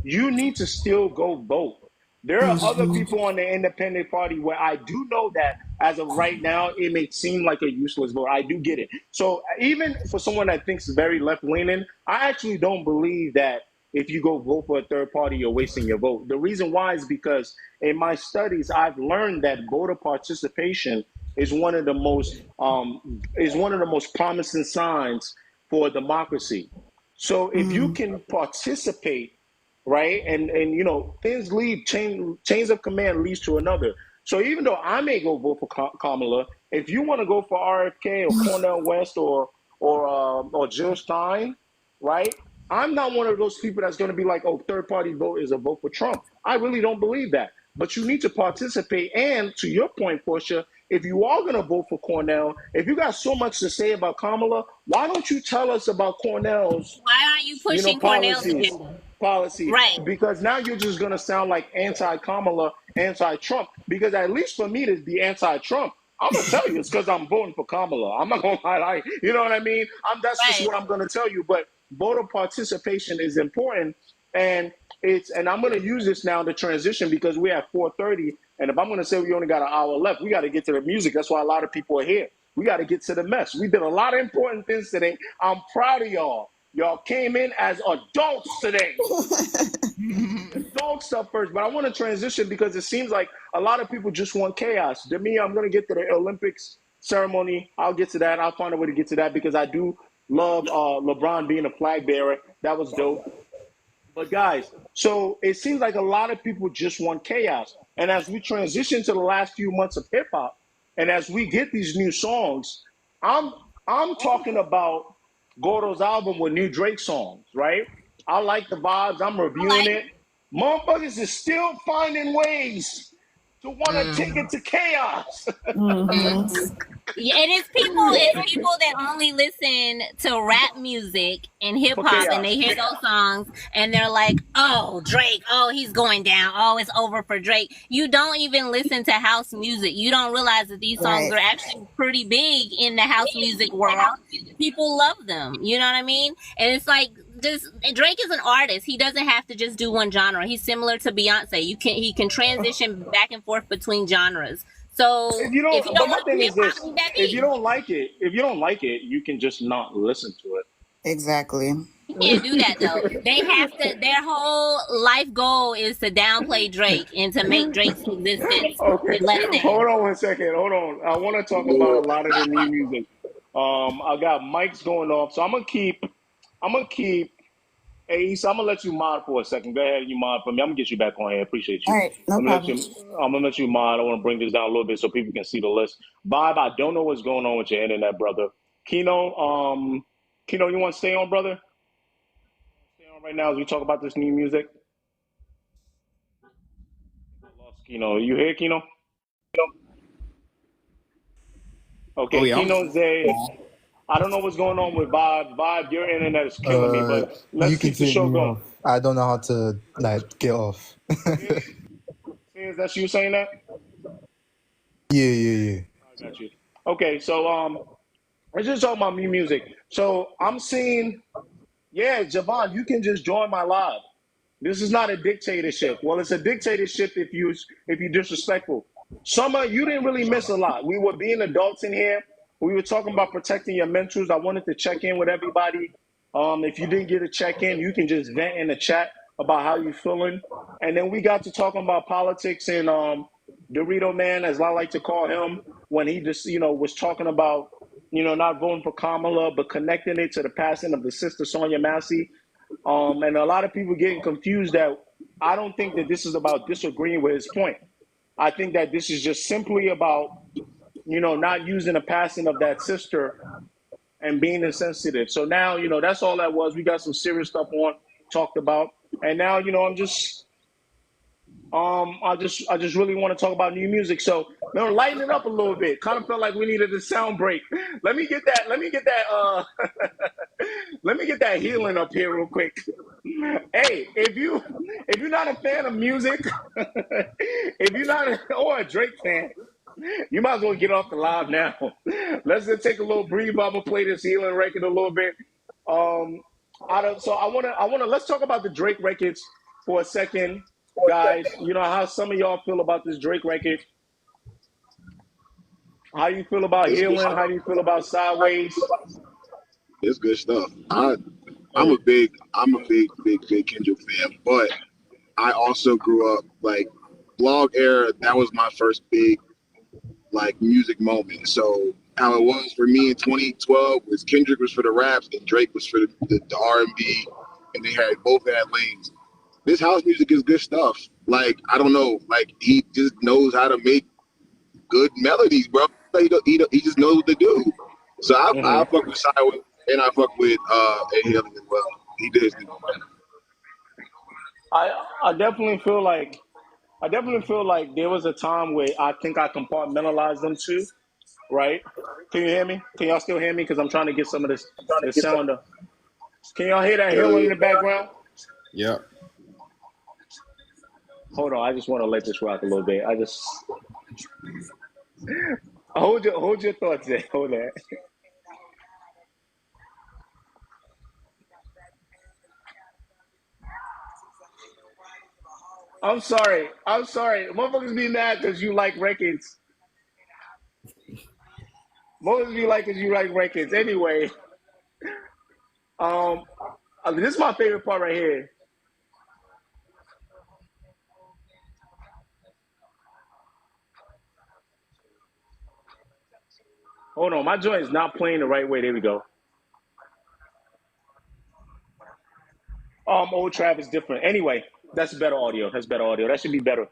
you need to still go vote. There are other people on the independent party where I do know that as of right now, it may seem like a useless vote. I do get it. So even for someone that thinks very left leaning, I actually don't believe that if you go vote for a third party, you're wasting your vote. The reason why is because in my studies, I've learned that voter participation is one of the most promising signs for democracy. So if you can participate, right, and things lead chains of command leads to another. So even though I may go vote for Kamala, if you want to go for RFK or Cornel West or Jill Stein, right? I'm not one of those people that's going to be like, oh, third party vote is a vote for Trump. I really don't believe that. But you need to participate. And to your point, Portia, if you are going to vote for Cornell, if you got so much to say about Kamala, why don't you tell us about Cornell's, Why aren't you pushing Cornell's policies? agenda? Policies, Right, because now you're just going to sound like anti-Kamala, anti-Trump. Because at least for me to be anti-Trump, I'm gonna tell you it's because I'm voting for Kamala. I'm not gonna lie, you know what I mean. That's just right. what I'm gonna tell you. But voter participation is important, and I'm gonna use this now to transition because we're at 4:30, and if I'm gonna say we only got an hour left, we got to get to the music. That's why a lot of people are here. We got to get to the mess. We did a lot of important things today. I'm proud of y'all. Y'all came in as adults today. Dog stuff first, but I want to transition because it seems like a lot of people just want chaos. To me, I'm going to get to the Olympics ceremony. I'll get to that. I'll find a way to get to that because I do love LeBron being a flag bearer. That was dope. But guys, so it seems like a lot of people just want chaos. And as we transition to the last few months of hip hop, and as we get these new songs, I'm I'm talking about Gordo's album with new Drake songs, right? I like the vibes. I'm I reviewing like it. Motherfuckers is still finding ways to want to take it to chaos. Yeah, and it's people that only listen to rap music and hip For hop, and they chaos. hear those songs, and they're like, "Oh, Drake! Oh, he's going down! Oh, it's over for Drake." You don't even listen to house music. You don't realize that these songs Right. are actually pretty big in the house music world. People love them. You know what I mean? And it's like just Drake is an artist. He doesn't have to just do one genre. He's similar to Beyonce. He can transition back and forth between genres. So If you if you don't, but don't my like thing hip is hop, this: leave that if you don't like it, you can just not listen to it. Exactly. You can't do that though. They have to. Their whole life goal is to downplay Drake and to make Drake's existence Okay, less than. hold on one second. Hold on. I want to talk about a lot of the new music. I got mics going off, so I'm gonna keep. I'm gonna keep. Hey, Issa, I'm gonna let you mod for a second. Go ahead, you mod for me. I'm gonna get you back on here. Appreciate All you. right, no problem. I'm gonna let you mod. I want to bring this down a little bit so people can see the list. Bob, I don't know what's going on with your internet, brother. Kino, you want to stay on, brother? Stay on right now as we talk about this new music. I lost Kino. You here, Kino? Oh Okay, yeah, Kino's there. I don't know what's going on with Bob. Bob, your internet is killing me, but let's You can keep the take show me going. off. I don't know how to like get off. Is that you saying that? Yeah. I got you. Okay, so let's just talk about new music. So I'm seeing, yeah, Javon, you can just join my live. This is not a dictatorship. Well, it's a dictatorship if you disrespectful. Summer, you didn't really miss a lot. We were being adults in here. We were talking about protecting your mentals. I wanted to check in with everybody. If you didn't get a check in, you can just vent in the chat about how you feeling. And then we got to talking about politics and Dorito Man, as I like to call him, when he just was talking about not voting for Kamala, but connecting it to the passing of the sister Sonia Massey. And a lot of people getting confused that I don't think that this is about disagreeing with his point. I think that this is just simply about, not using the passing of that sister and being insensitive. So now, that's all that was. We got some serious stuff on, talked about. And now, I just really want to talk about new music. So, lighten it up a little bit. Kind of felt like we needed a sound break. Let me get that let me get that healing up here real quick. Hey, if you're not a fan of music, if you're not or a Drake fan, you might as well get off the live now. Let's just take a little breathe. I'm gonna play this healing record a little bit. Um, so I wanna let's talk about the Drake records for a second, guys. You know how some of y'all feel about this Drake record. How you feel about It's good healing? How stuff. do you feel about sideways? It's good stuff. I'm a big Kendrick fan, but I also grew up like blog era. That was my first big like music moment. So how it was for me in 2012 was Kendrick was for the raps and Drake was for the R&B, and they had both had lanes. This house music is good stuff. Like I don't know, like he just knows how to make good melodies, bro. Like, he just knows what to do. So I fuck with Sideways and I fuck with Ed Healing as well. He did his thing. I definitely feel like there was a time where I think I compartmentalized them too. Right? Can you hear me? Can y'all still hear me? Because I'm trying to get some of this the sound. Can y'all hear that Hell healing in yeah. the background? Yeah. Hold on, I just want to let this rock a little bit. I just hold your thoughts there. Hold that. I'm sorry. I'm sorry. Motherfuckers be mad because you like records. Motherfuckers be like because you like records. Anyway, um, this is my favorite part right here. Hold on, my joint is not playing the right way. There we go. Old trap is different. Anyway, that's better audio. That's better audio. That should be better.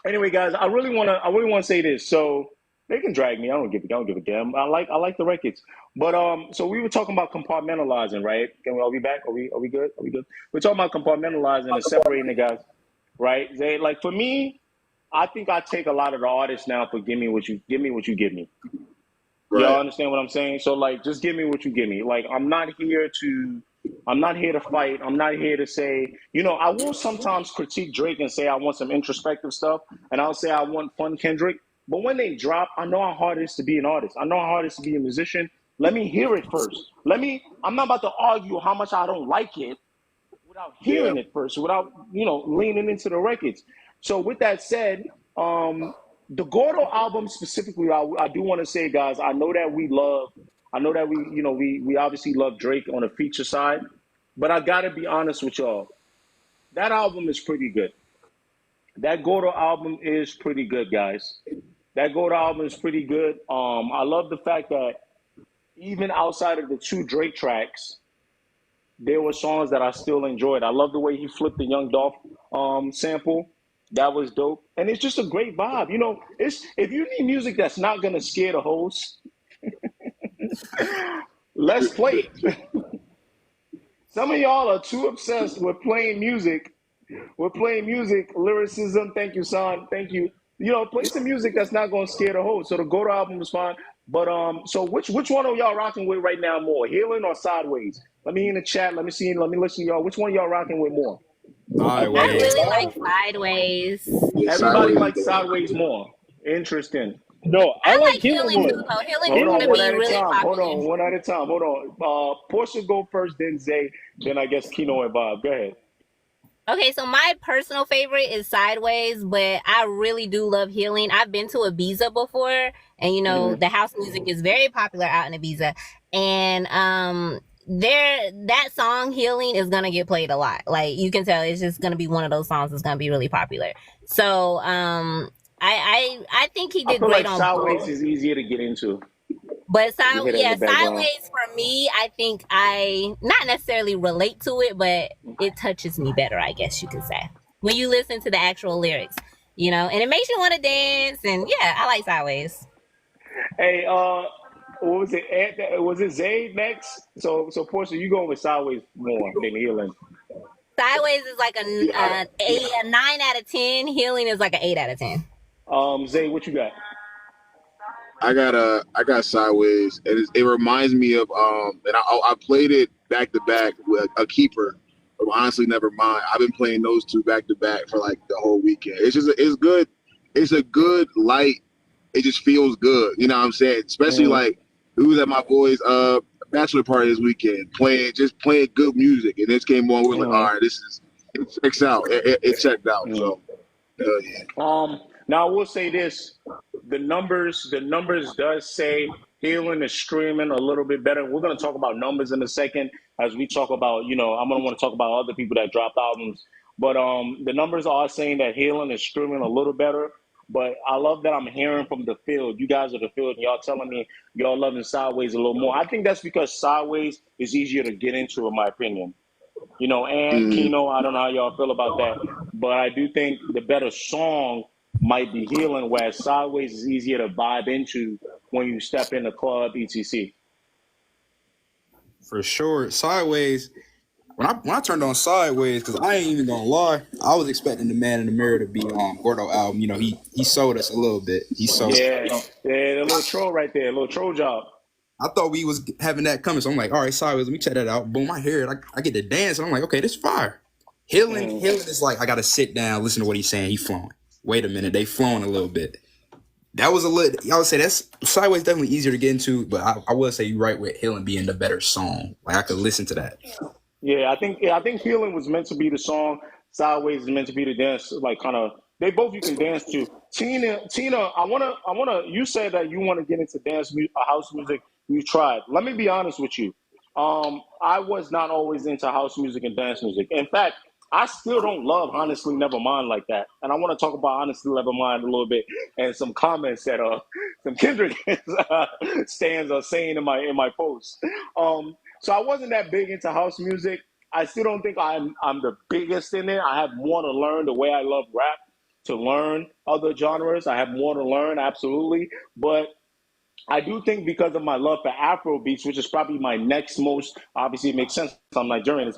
Anyway, guys, I really wanna say this. So they can drag me. I don't give a damn. I like the records. But so we were talking about compartmentalizing, right? Are we back? Are we good? Are we good? We're talking about compartmentalizing and separating the guys, right? They like for me, I think I take a lot of the artists now for give me what you give me. Y'all Right. understand what I'm saying? So like, just give me what you give me. Like, I'm not here to fight. I'm not here to say, I will sometimes critique Drake and say I want some introspective stuff, and I'll say I want fun Kendrick. But when they drop, I know how hard it is to be an artist. I know how hard it is to be a musician. Let me hear it first. I'm not about to argue how much I don't like it without Yeah. hearing it first, without leaning into the records. So with that said, the Gordo album specifically, I do want to say, guys, I know that we obviously love Drake on the feature side, but I gotta be honest with y'all, that album is pretty good. That Gordo album is pretty good, guys. That Gordo album is pretty good. I love the fact that even outside of the two Drake tracks, there were songs that I still enjoyed. I love the way he flipped the Young Dolph sample. That was dope, and it's just a great vibe. It's if you need music that's not gonna scare the host, let's play it. Some of y'all are too obsessed with playing music. We're playing music, lyricism. Thank you, son. Thank you. Play some music that's not gonna scare the host. So the Go to album is fine. But so which one are y'all rocking with right now more? Healing or Sideways? Let me in the chat. Let me see. Let me listen to y'all. Which one y'all rocking with more? I Sideways. really like Sideways. Yeah, Everybody Sideways is likes the one. Sideways more. Interesting. No, I I like like Healing Healing more. too, though. Healing is Hold gonna on, Healing one was at be a really time. Hold popular. on, one at a time. Hold on. Portia go first, then Zay, then I guess Kino and Bob. Go ahead. Okay, so my personal favorite is Sideways, but I really do love Healing. I've been to Ibiza before, and the house music is very popular out in Ibiza. And there that song Healing is gonna get played a lot. Like you can tell it's just gonna be one of those songs that's gonna be really popular. So I think he I did feel great like on Sideways both. is easier to get into. But You hear that in the background. Sideways for me, I think I not necessarily relate to it, but it touches me better, I guess you could say. When you listen to the actual lyrics, and it makes you want to dance. And yeah, I like Sideways. Hey, what was it? Was it Zay next? So Portia, you going with Sideways more than Healing. Sideways is like Yeah, a 9 out of 10. Healing is like an 8 out of 10. Zay, what you got? I got Sideways, and it reminds me of and I played it back to back with a keeper. But honestly, never mind. I've been playing those two back to back for like the whole weekend. It's good. It's a good light. It just feels good. You know what I'm saying? Especially Mm, like we was at my boy's bachelor party this weekend, playing good music, and this came on. We're like, all mm, right, it checks out. It checked out. mm. So hell yeah. Now I will say this: the numbers does say Healing is streaming a little bit better. We're going to talk about numbers in a second as we talk about, I'm going to want to talk about other people that dropped albums. But the numbers are saying that Healing is streaming a little better. But I love that I'm hearing from the field. You guys are the field, and y'all telling me y'all loving Sideways a little more. I think that's because Sideways is easier to get into, in my opinion. And Mm. Keno, I don't know how y'all feel about that, but I do think the better song might be Healing, whereas Sideways is easier to vibe into when you step in the club, etc. For sure. Sideways. When I turned on Sideways, because I ain't even gonna lie, I was expecting the Man in the Mirror to be on Gordo album. He sold us a little bit. He sold. Yeah, yeah, a little troll right there, a little troll job. I thought we was having that coming, so I'm like, all right, Sideways, let me check that out. Boom, I hear it. I get to dance, and I'm like, okay, this fire. Healing is like I gotta sit down, listen to what he's saying. He flowing. Wait a minute, they flowing a little bit. That was a little. I would say that's Sideways definitely easier to get into, but I will say you're right with Healing being the better song. Like I could listen to that. Yeah, I think Healing was meant to be the song. Sideways is meant to be the dance, like kind of. They both you can dance to. Tina, I wanna. You said that you want to get into house music. You tried. Let me be honest with you. I was not always into house music and dance music. In fact, I still don't love Honestly Nevermind like that. And I want to talk about Honestly Nevermind a little bit and some comments that some Kendrick stands are saying in my post. So I wasn't that big into house music. I still don't think I'm the biggest in it. I have more to learn the way I love rap to learn other genres. I have more to learn, absolutely. But I do think because of my love for Afro beats, which is probably my next most, obviously it makes sense. I'm Nigerian. It's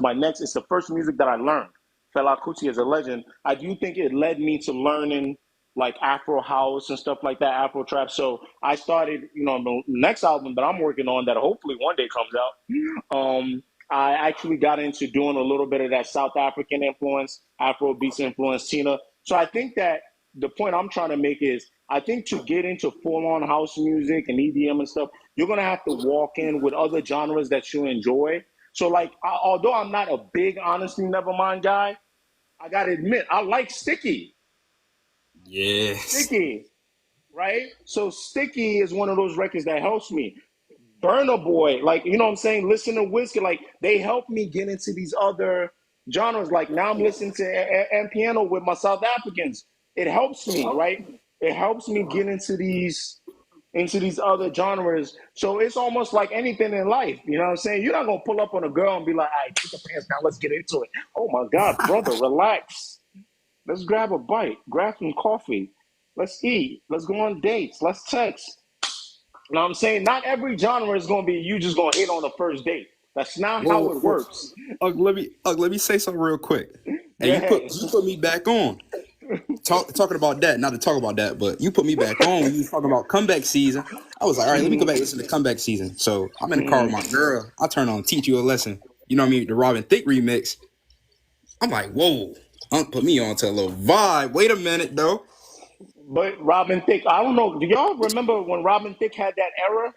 the first music that I learned. Fela Kuti is a legend. I do think it led me to learning like Afro house and stuff like that, Afro trap. So I started, the next album that I'm working on that hopefully one day comes out. I actually got into doing a little bit of that South African influence, Afro beats influence, Tina. So I think that the point I'm trying to make is I think to get into full on house music and EDM and stuff, you're gonna have to walk in with other genres that you enjoy. So like, although I'm not a big Honestly Nevermind guy, I gotta admit I like Yes. Sticky, right? So Sticky is one of those records that helps me. Burner Boy, like you know what I'm saying. Listen to Whiskey, like they help me get into these other genres. Like now I'm listening to and piano with my South Africans. It helps me, right? It helps me get into these other genres. So it's almost like anything in life. You know what I'm saying? You're not gonna pull up on a girl and be like, "All right, take the pants down, let's get into it." Oh my God, brother, relax. Let's grab a bite, grab some coffee. Let's eat. Let's go on dates. Let's text. You know what I'm saying? Not every genre is gonna be you just gonna hit on the first date. That's not how it Whoa. works. Let me say something real quick. Go And ahead. you put me back on. Talking about that, not to talk about that, but you put me back on when you was talking about comeback season. I was like, all right, let me go back and listen to comeback season. So I'm in the car with my girl. I turn on Teach You a Lesson. You know what I mean? The Robin Thicke remix. I'm like, whoa. Put me on to a little vibe. Wait a minute though. But Robin Thicke, I don't know. Do y'all remember when Robin Thicke had that era?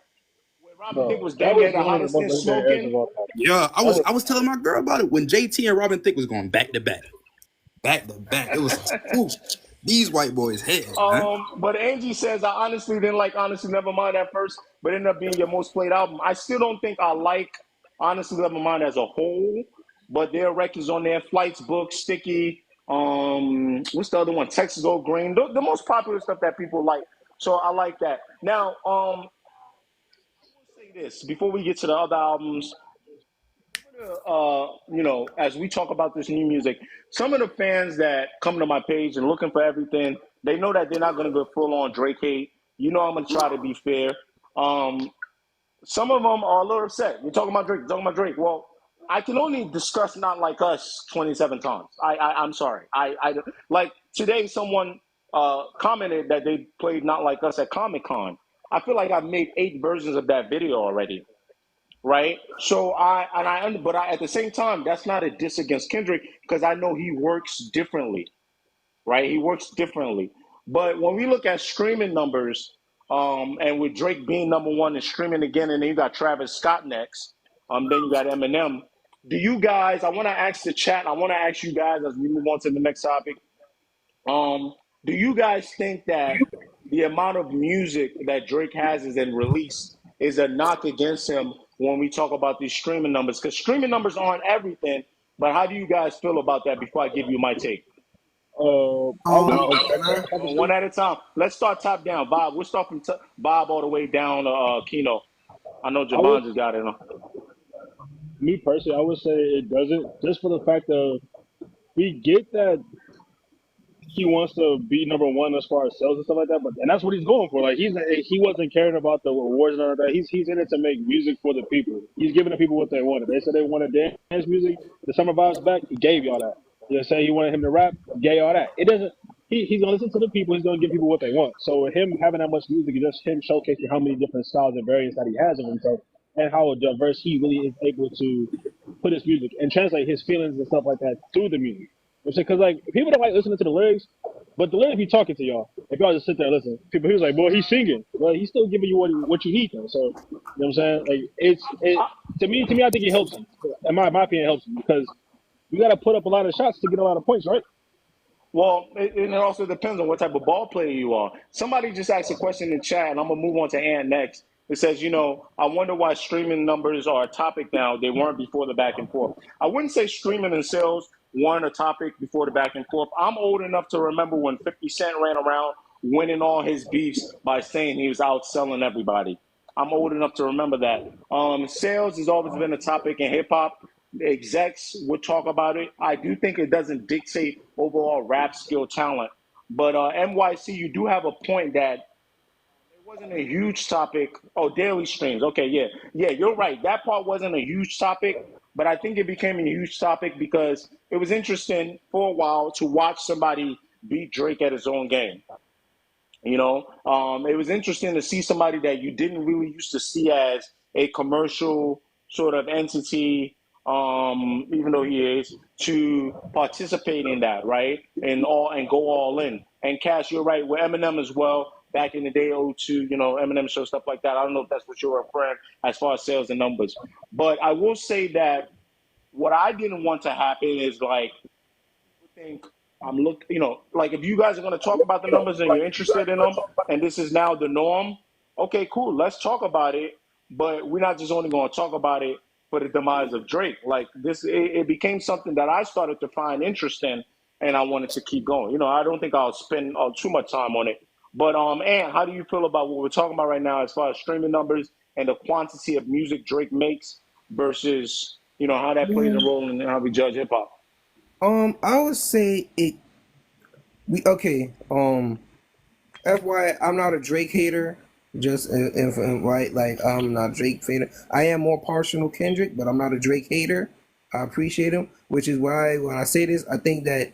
When Robin Thicke Bro, was that damn near was the one of the hottest most thing legendary eras of smoking. all time. Yeah, I That was was I was telling my girl about it when JT and Robin Thicke was going back to back. Back to back. It was like, ooh, these white boys hitting, man. But Angie says I honestly didn't like Honestly Nevermind at first, but ended up being your most played album. I still don't think I like Honestly Nevermind as a whole, but there are records on there: Flights, Books, Sticky. What's the other one? Texas Go Green. The most popular stuff that people like. So I like that. Now, say this before we get to the other albums. As we talk about this new music, some of the fans that come to my page and looking for everything, they know that they're not going to go full on Drake hate. I'm going to try to be fair. Um, some of them are a little upset. You're talking about Drake. You're talking about Drake. Well, I can only discuss Not Like Us 27 times. I'm sorry. I like today. Someone commented that they played Not Like Us at Comic Con. I feel like I've made 8 versions of that video already, right? So but at the same time, that's not a diss against Kendrick because I know he works differently, right? He works differently. But when we look at streaming numbers, and with Drake being number one and streaming again, and then you got Travis Scott next, then you got Eminem. Do you guys? I want to ask the chat. I want to ask you guys as we move on to the next topic. Do you guys think that the amount of music that Drake has is in release is a knock against him when we talk about these streaming numbers? Because streaming numbers aren't everything. But how do you guys feel about that before I give you my take? I would Can I? I can One speak. at a time. Let's start top down. Bob, we'll start from Bob all the way down to Keno. I know I would Javon just got it. Me personally, I would say it doesn't, just for the fact of we get that he wants to be number one as far as sales and stuff like that. But and that's what he's going for. Like he wasn't caring about the awards and all that. He's in it to make music for the people. He's giving the people what they wanted. They said they wanted dance music. The summer vibes back. He gave y'all that. You know, say he wanted him to rap. He gave y'all that. It doesn't. He's gonna listen to the people. He's gonna give people what they want. So him having that much music is just him showcasing how many different styles and variants that he has of himself and how diverse he really is able to put his music and translate his feelings and stuff like that through the music. Because like people don't like listening to the lyrics, but the lyrics be talking to y'all. If y'all just sit there and listen, people he's like, "Boy, he's singing." Well, he's still giving you what you need though. So you know what I'm saying? Like to me, I think it helps him. In my opinion, it helps him because you got to put up a lot of shots to get a lot of points, right? Well, it also depends on what type of ball player you are. Somebody just asked a question in chat, and I'm gonna move on to Ant next. It says, I wonder why streaming numbers are a topic now. They weren't before the back and forth. I wouldn't say streaming and sales weren't a topic before the back and forth. I'm old enough to remember when 50 Cent ran around winning all his beefs by saying he was outselling everybody. I'm old enough to remember that. Sales has always been a topic in hip hop. Execs would talk about it. I do think it doesn't dictate overall rap skill talent. But NYC, you do have a point that it wasn't a huge topic. Oh, daily streams. Okay, yeah. Yeah, you're right. That part wasn't a huge topic, but I think it became a huge topic because it was interesting for a while to watch somebody beat Drake at his own game. It was interesting to see somebody that you didn't really used to see as a commercial sort of entity, even though he is, to participate in that, right? And go all in. And Cash, you're right, with Eminem as well. Back in the day, '02, Eminem show stuff like that. I don't know if that's what you're referring as far as sales and numbers, but I will say that what I didn't want to happen is like think like if you guys are going to talk about the numbers and you're interested in them, and this is now the norm, okay, cool, let's talk about it. But we're not just only going to talk about it for the demise of Drake. Like this, it became something that I started to find interesting, and I wanted to keep going. I don't think I'll spend too much time on it. But Ann, how do you feel about what we're talking about right now as far as streaming numbers and the quantity of music Drake makes versus how that plays a role in how we judge hip hop? I would say it. We okay. FYI, I'm not a Drake hater. Just right, like I'm not a Drake hater. I am more partial to Kendrick, but I'm not a Drake hater. I appreciate him, which is why when I say this, I think that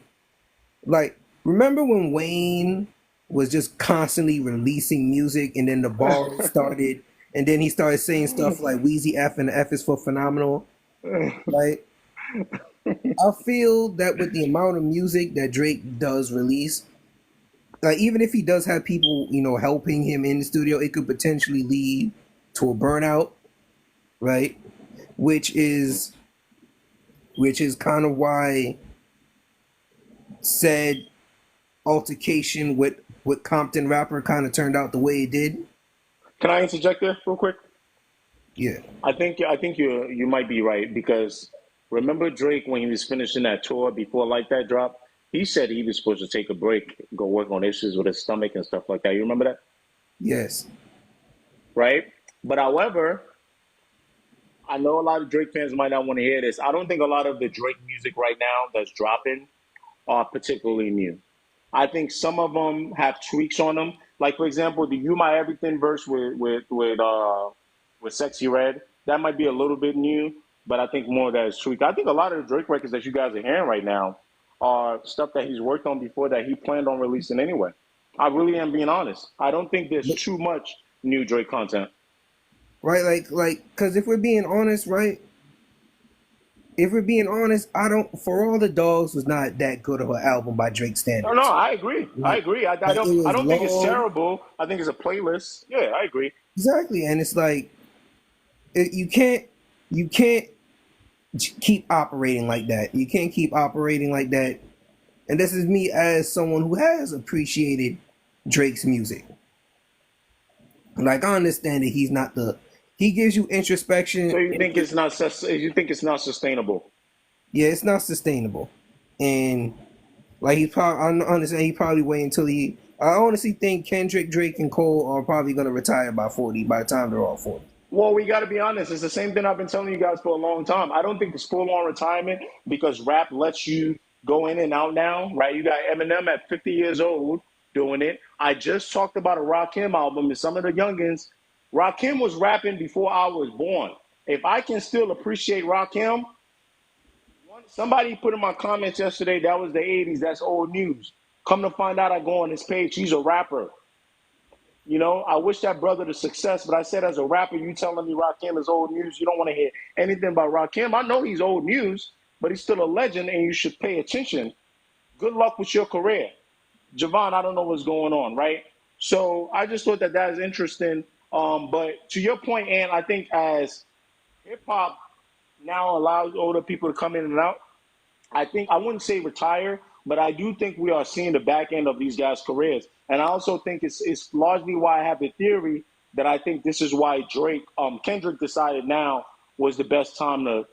like remember when Wayne was just constantly releasing music, and then the ball started, and then he started saying stuff like Wheezy F and the F is for phenomenal. Like I feel that with the amount of music that Drake does release, like even if he does have people, helping him in the studio, it could potentially lead to a burnout, right? Which is kind of why said altercation with Compton rapper kind of turned out the way it did. Can I interject there real quick? Yeah. I think you might be right because remember Drake when he was finishing that tour before Like That dropped, he said he was supposed to take a break, go work on issues with his stomach and stuff like that. You remember that, Yes. right? But however, I know a lot of Drake fans might not want to hear this. I don't think a lot of the Drake music right now that's dropping are particularly new. I think some of them have tweaks on them. Like for example, the "You My Everything" verse with Sexy Red. That might be a little bit new, but I think more of that is tweaked. I think a lot of the Drake records that you guys are hearing right now are stuff that he's worked on before that he planned on releasing anyway. I really am being honest. I don't think there's But, too much new Drake content. right, because if we're being honest, right? If we're being honest, I don't. For All the Dogs was not that good of an album by Drake No, no, standards. I agree. I Like, agree. I like don't. it I was don't think it's long. terrible. I think it's a playlist. Yeah, I agree. Exactly, and it's like you can't keep operating like that. You can't keep operating like that. And this is me as someone who has appreciated Drake's music. Like I understand that he gives you introspection. So you think it's not sustainable? Yeah, it's not sustainable, and like he's probably, I understand he probably wait until he. I honestly think Kendrick, Drake, and Cole are probably gonna retire by 40. By the time they're all 40. Well, we got to be honest. It's the same thing I've been telling you guys for a long time. I don't think it's full on retirement because rap lets you go in and out now, right? You got Eminem at 50 years old doing it. I just talked about a Rakim album and some of the youngins. Rakim was rapping before I was born. If I can still appreciate Rakim, somebody put in my comments yesterday that was the 80s. That's old news. Come to find out, I go on his page. He's a rapper. You know, I wish that brother the success, but I said as a rapper, you telling me Rakim is old news. You don't want to hear anything about Rakim. I know he's old news, but he's still a legend, and you should pay attention. Good luck with your career, Javon. I don't know what's going on, right? So I just thought that that is interesting. But to your point, Ann, I think as hip hop now allows older people to come in and out, I think I wouldn't say retire, but I do think we are seeing the back end of these guys' careers, and I also think it's largely why I have the theory that I think this is why Kendrick decided now was the best time to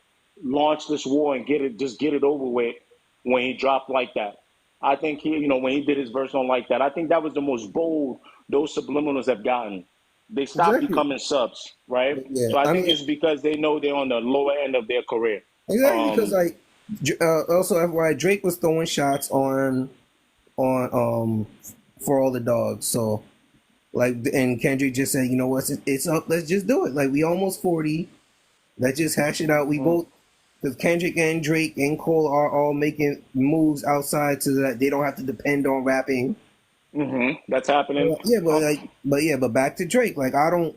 launch this war and get it over with when he dropped like that. I think when he did his verse on like that, I think that was the most bold those subliminals have gotten. They stopped Exactly. becoming subs, right? Yeah, So I I think mean, it's because they know they're on the lower end of their career. exactly because Um, like also FYI, Drake was throwing shots on for all the dogs. So like, and Kendrick just said, you know what, it's up. Let's just do it. Like we almost 40. Let's just hash it out. We both because Kendrick and Drake and Cole are all making moves outside so that they don't have to depend on rapping. that's happening. Yeah, but Um, but back to Drake. Like I don't.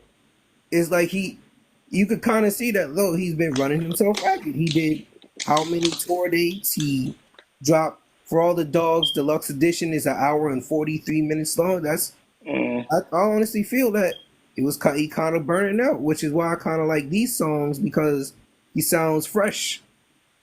It's like you could kind of see that. Look, he's been running himself ragged. He did how many tour dates? He dropped for all the dogs. Deluxe edition is an hour and 43 minutes long. I honestly feel that he kind of burning out, which is why I kind of like these songs because he sounds fresh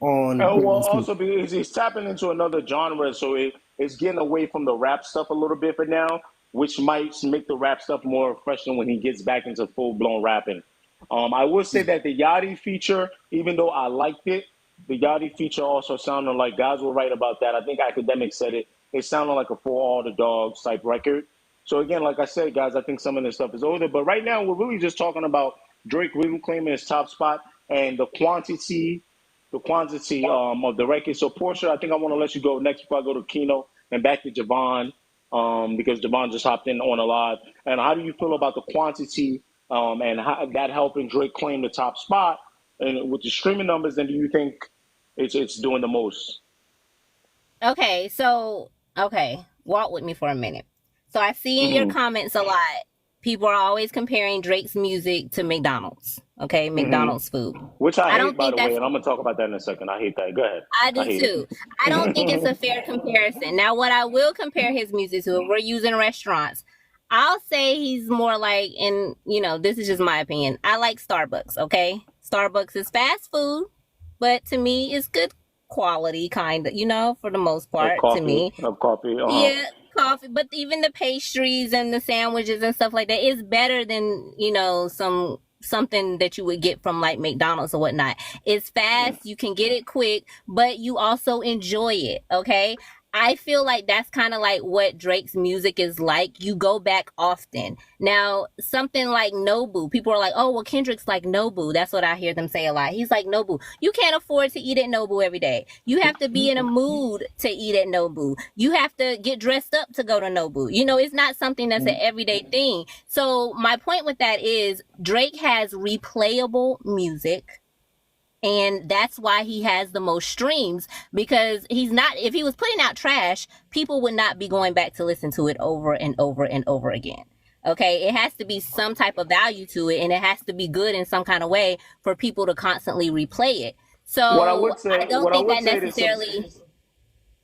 on Oh, well, Greatest Hits. also because he's tapping into another genre, so it's getting away from the rap stuff a little bit for now, which might make the rap stuff more refreshing when he gets back into full blown rapping. I would say that the Yachty feature, even though I liked it, the Yachty feature also sounded like guys were right about that. I think Academic said it. It sounded like a For All the Dogs type record. So again, like I said, guys, I think some of this stuff is older. But right now, we're really just talking about Drake reclaiming his top spot and the quantity of the record. So Portia, I think I want to let you go next before I go to Kino and back to Javon because Javon just hopped in on a live. And how do you feel about the quantity and how, that helping Drake claim the top spot and with the streaming numbers? And do you think it's doing the most? Okay, walk with me for a minute. So I see in your Hmm. comments a lot. People are always comparing Drake's music to McDonald's. Okay, McDonald's food. Which I I hate, don't by think the way, that's and I'm gonna talk about that in a second. I hate that. Go ahead. I I do hate too. I don't think it's a it. fair comparison. Now, what I will compare his music to, if we're using restaurants, I'll say he's more like, and this is just my opinion. I like Starbucks, okay? Starbucks is fast food, but to me, it's good quality, kind of, for the most Of part, to coffee, me. of coffee. Yeah, coffee, but even the pastries and the sandwiches and stuff like that is better than, something that you would get from like McDonald's or whatnot. It's fast, you can get it quick, but you also enjoy it, okay? I feel like that's kind of like what Drake's music is like. You go back often. Now, something like Nobu, people are like, oh, well, Kendrick's like Nobu. That's what I hear them say a lot. He's like Nobu. You can't afford to eat at Nobu every day. You have to be in a mood to eat at Nobu. You have to get dressed up to go to Nobu. It's not something that's an everyday thing. So my point with that is Drake has replayable music. And that's why he has the most streams because if he was putting out trash, people would not be going back to listen to it over and over and over again. Okay. It has to be some type of value to it and it has to be good in some kind of way for people to constantly replay it. What I So would say, what I would say to some,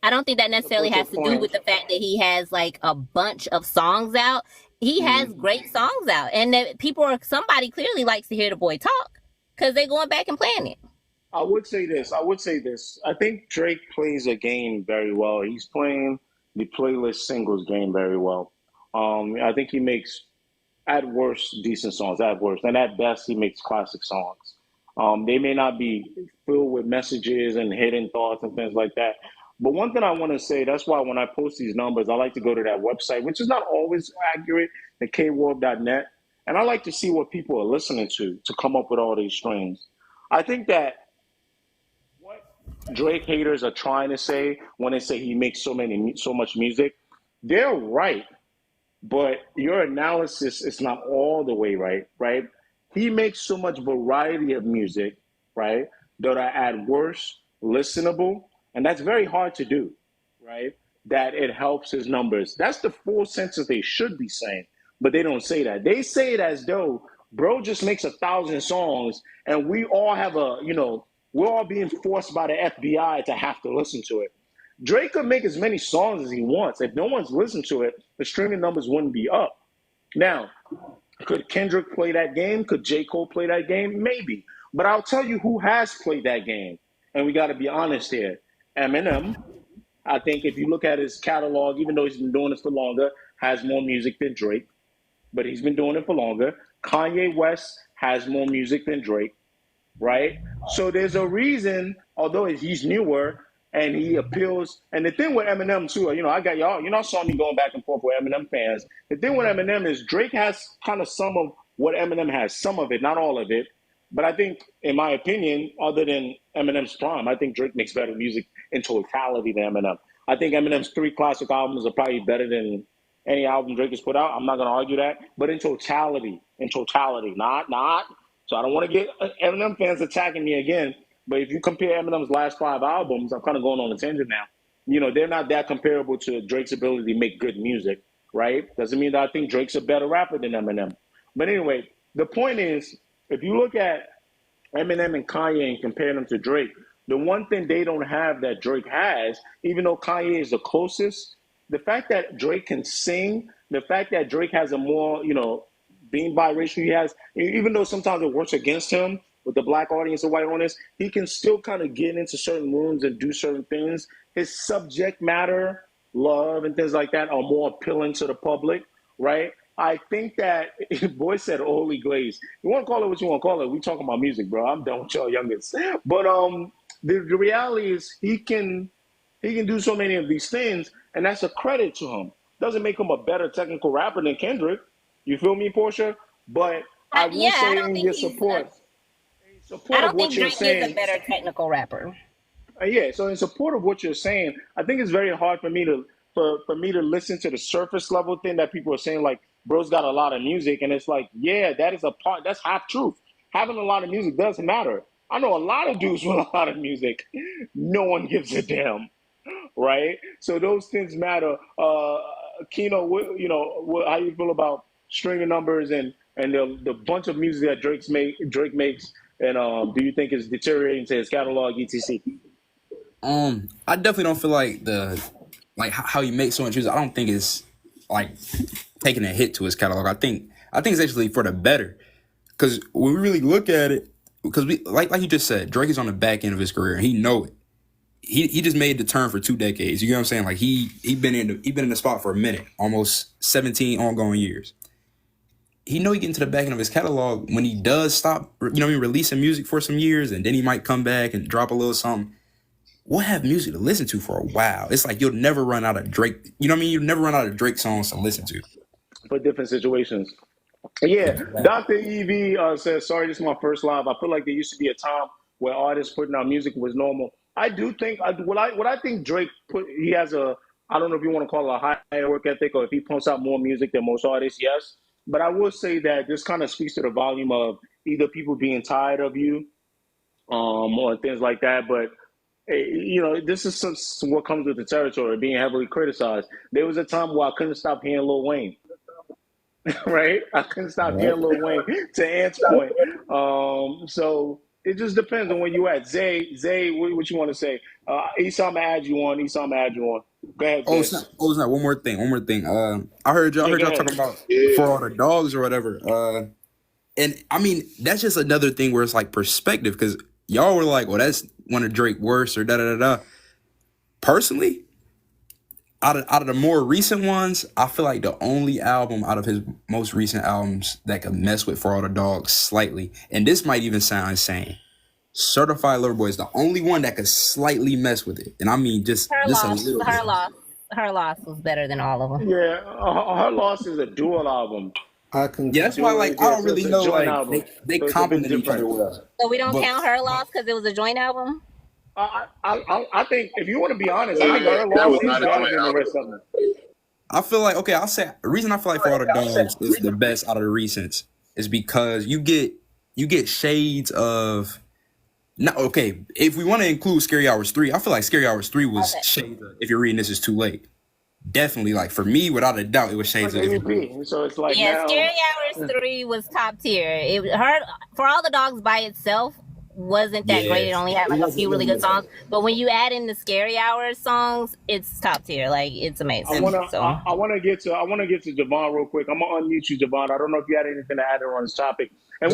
I don't think that necessarily support your has to do with point. the fact that he has like a bunch of songs out. He has great songs out and that somebody clearly likes to hear the boy talk because they're going back and playing it. I would say this. I would say this. I think Drake plays a game very well. He's playing the playlist singles game very well. I think he makes at worst decent songs, at worst, and at best he makes classic songs. They may not be filled with messages and hidden thoughts and things like that. But one thing I want to say, that's why when I post these numbers, I like to go to that website, which is not always accurate, the kwarb.net, and I like to see what people are listening to come up with all these streams. I think that what Drake haters are trying to say when they say he makes so much music, they're right, but your analysis is not all the way right, right? He makes so much variety of music, right, that are at worst listenable, and that's very hard to do, right? That it helps his numbers. That's the full sentence they should be saying, but they don't say that. They say it as though bro just makes 1,000 songs, and we all have we're all being forced by the FBI to have to listen to it. Drake could make as many songs as he wants. If no one's listened to it, the streaming numbers wouldn't be up. Now, could Kendrick play that game? Could J. Cole play that game? Maybe. But I'll tell you who has played that game. And we got to be honest here. Eminem, I think if you look at his catalog, even though he's been doing this for longer, has more music than Drake, but he's been doing it for longer. Kanye West has more music than Drake, right? So there's a reason, although he's newer and he appeals. And the thing with Eminem too, I got y'all, saw me going back and forth with Eminem fans. The thing with Eminem is Drake has kind of some of what Eminem has, some of it, not all of it. But I think, in my opinion, other than Eminem's prime, I think Drake makes better music in totality than Eminem. I think Eminem's 3 classic albums are probably better than any album Drake has put out. I'm not going to argue that. But in totality, not. So I don't want to get Eminem fans attacking me again. But if you compare Eminem's last 5 albums, I'm kind of going on a tangent now. They're not that comparable to Drake's ability to make good music, right? Doesn't mean that I think Drake's a better rapper than Eminem. But anyway, the point is, if you look at Eminem and Kanye and compare them to Drake, the one thing they don't have that Drake has, even though Kanye is the closest, the fact that Drake can sing, the fact that Drake has a more, being biracial, he has, even though sometimes it works against him with the black audience and white audience, he can still kind of get into certain rooms and do certain things. His subject matter, love, and things like that are more appealing to the public, right? I think that boy said Holy Glaze. You want to call it what you want to call it. We talking about music, bro. I'm done with y'all youngest. But the reality is he can do so many of these things, and that's a credit to him. Doesn't make him a better technical rapper than Kendrick. You feel me, Portia? But I will Yeah, I say don't in think your he's. support I of don't what think you're Drake is a saying. better technical rapper. Yeah, so in support of what you're saying, I think it's very hard for me to listen to the surface level thing that people are saying, like, bro's got a lot of music, and it's like, yeah, that is a part, that's half truth. Having a lot of music doesn't matter. I know a lot of dudes with a lot of music. No one gives a damn, right? So those things matter. Kino, how you feel about stringing numbers and the bunch of music that Drake makes, and do you think it's deteriorating to his catalog, etc.? I definitely don't feel like how he makes so much music. I don't think it's like taking a hit to his catalog. I think it's actually for the better. Because when we really look at it, because we like you just said, Drake is on the back end of his career and he know it. He just made the turn for 2 decades. You know what I'm saying? Like he been in the spot for a minute, almost 17 ongoing years. He know he get into the back end of his catalog when he does stop, releasing music for some years, and then he might come back and drop a little something. We'll have music to listen to for a while. It's like you'll never run out of Drake. You know what I mean? You'll never run out of Drake songs to listen to. For different situations. Yeah, Dr. Ev says, sorry, this is my first live. I feel like there used to be a time where artists putting out music was normal. I do think, what I think Drake he has I don't know if you want to call it a higher work ethic or if he pumps out more music than most artists, yes. But I will say that this kind of speaks to the volume of either people being tired of you or things like that. But this is what comes with the territory, being heavily criticized. There was a time where I couldn't stop hearing Lil Wayne, right? I couldn't stop hearing Lil Wayne, to Ant's point. So it just depends on where you at. Zay, what you want to say? Esau, I'm gonna add you on. Go ahead, Zay. It's not. One more thing. I heard Yeah, y'all go ahead. talking about Yeah. For All the Dogs or whatever. And I mean, that's just another thing where it's like perspective, because y'all were like, well, that's one of Drake's worst or da da da da. Personally, out of the more recent ones, I feel like the only album out of his most recent albums that could mess with For All the Dogs slightly, and this might even sound insane. Certified Lover Boy is the only one that could slightly mess with it, and I mean Her just a loss, little bit. her loss was better than all of them. Yeah, her loss is a dual album. I Yeah, concur. that's why like I don't So it's really a know joint like album. they So it's a bit complement each other different. well. So we don't But count her loss because it was a joint album. I think if you want to be honest, I think Uh, her that loss was is not a better joint than the rest album. of them. I feel like okay, I'll say the reason I feel like For All the Dogs is the best out of the recents is because you get shades of no okay. If we want to include Scary Hours 3, I feel like Scary Hours 3 was Okay. shades of If You're Reading This Is Too Late. Definitely, like for me, without a doubt, it was shades Like of If You're Reading. AUP. So it's like Yeah, now. Scary Hours 3 was top tier. Her For All the Dogs by itself wasn't that Yeah, great. It only had like a few really good songs. But when you add in the Scary Hours songs, it's top tier. Like it's I amazing. wanna So I wanna get to Javon real quick. I'm gonna unmute you, Javon. I don't know if you had anything to add on this topic. And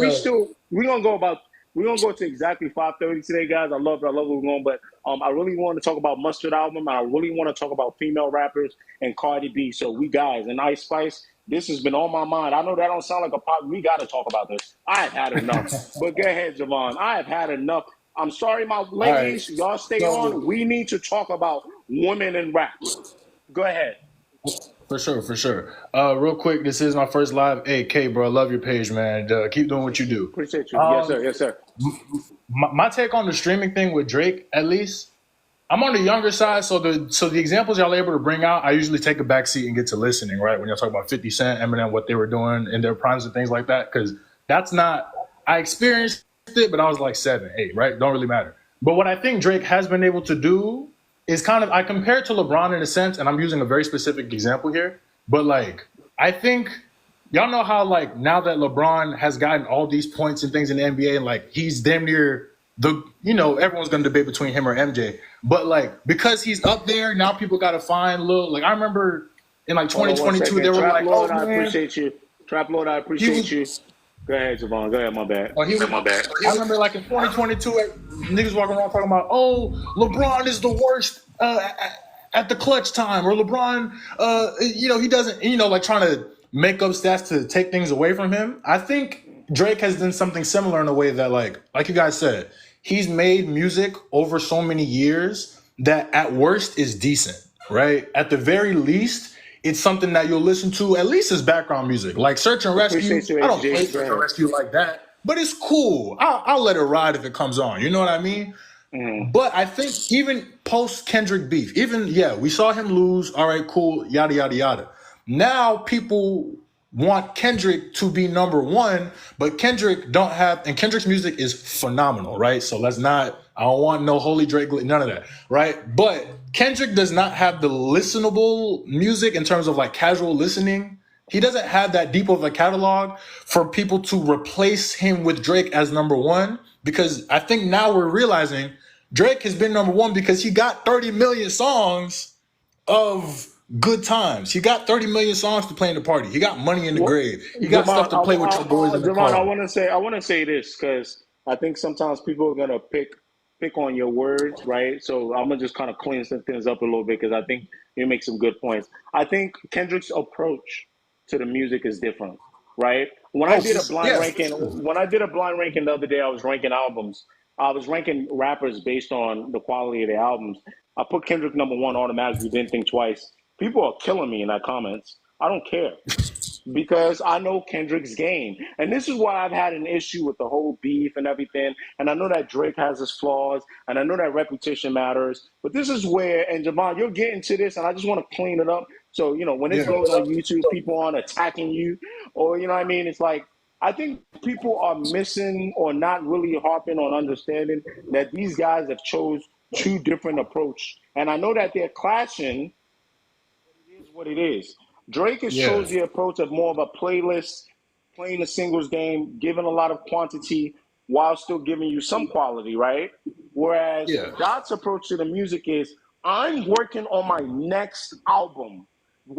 we're gonna go to exactly 5:30 today, guys. I love where we're going, but I really want to talk about Mustard album. I really want to talk about female rappers and Cardi B. So we guys and Ice Spice, this has been on my mind. I know that don't sound like a pop. We got to talk about this. I have had enough. But go ahead, Javon. I have had enough. I'm sorry, my All right. ladies. Y'all stay So on. We need to talk about women in rap. Go ahead. for sure. Real quick, this is my first live. Hey, K, bro, I love your page, man. Keep doing what you do. Appreciate you. Yes, Um, sir. Yes, sir. my take on the streaming thing with Drake, at least, I'm on the younger side, so the examples y'all are able to bring out, I usually take a backseat and get to listening, right? When y'all talk about 50 Cent, Eminem, what they were doing in their primes and things like that, because that's not, I experienced it, but I was like 7, 8, right? Don't really matter. But what I think Drake has been able to do is kind of, I compare it to LeBron in a sense, and I'm using a very specific example here, but like, I think y'all know how like now that LeBron has gotten all these points and things in the NBA, and like he's damn near everyone's gonna debate between him or MJ, but like because he's up there now, people gotta find little like I remember in like Hold on one 2022 they second. were Trap like, Lord, oh I man, appreciate you. Trap Lord, I he appreciate you. was. Go ahead, Javon. Go ahead. My bad. He was. I remember like in 2022, niggas walking around talking about, oh, LeBron is the worst at the clutch time, or LeBron, he doesn't, like trying to make up stats to take things away from him. I think Drake has done something similar in a way that, like you guys said, he's made music over so many years that at worst is decent, right? At the very least, it's something that you'll listen to at least as background music. Like Search and Rescue, Appreciate you, I don't play HG. Go Search and ahead. Rescue like that, but it's cool. I'll let it ride if it comes on. You know what I mean? Mm. But I think even post Kendrick beef, we saw him lose. All right, cool, yada yada yada. Now people want Kendrick to be number one, but Kendrick's music is phenomenal, right? So I don't want no Holy Drake, none of that, right? But Kendrick does not have the listenable music in terms of like casual listening. He doesn't have that deep of a catalog for people to replace him with Drake as number one, because I think now we're realizing Drake has been number one because he got 30 million songs of good times. He got 30 million songs to play in the party. He got Money in the Well, Grave. He got stuff to play with your boys in the Javon, car. I want to say this because I think sometimes people are gonna pick on your words, right? So I'm gonna just kind of clean some things up a little bit because I think you make some good points. I think Kendrick's approach to the music is different, right? Oh, yeah, for sure. When I did a blind ranking the other day, I was ranking albums. I was ranking rappers based on the quality of their albums. I put Kendrick number one automatically, didn't think twice. People are killing me in that comments. I don't care because I know Kendrick's game. And this is why I've had an issue with the whole beef and everything. And I know that Drake has his flaws, and I know that repetition matters. But this is where, and Javon, you're getting to this, and I just want to clean it up. So, when this Yeah. goes on YouTube, people aren't attacking you, or, you know what I mean? It's like, I think people are missing or not really harping on understanding that these guys have chose two different approach. And I know that they're clashing, is what it is. Drake has Yeah. chose the approach of more of a playlist, playing a singles game, giving a lot of quantity while still giving you some quality, right? Whereas Yeah. Dot's approach to the music is, I'm working on my next album.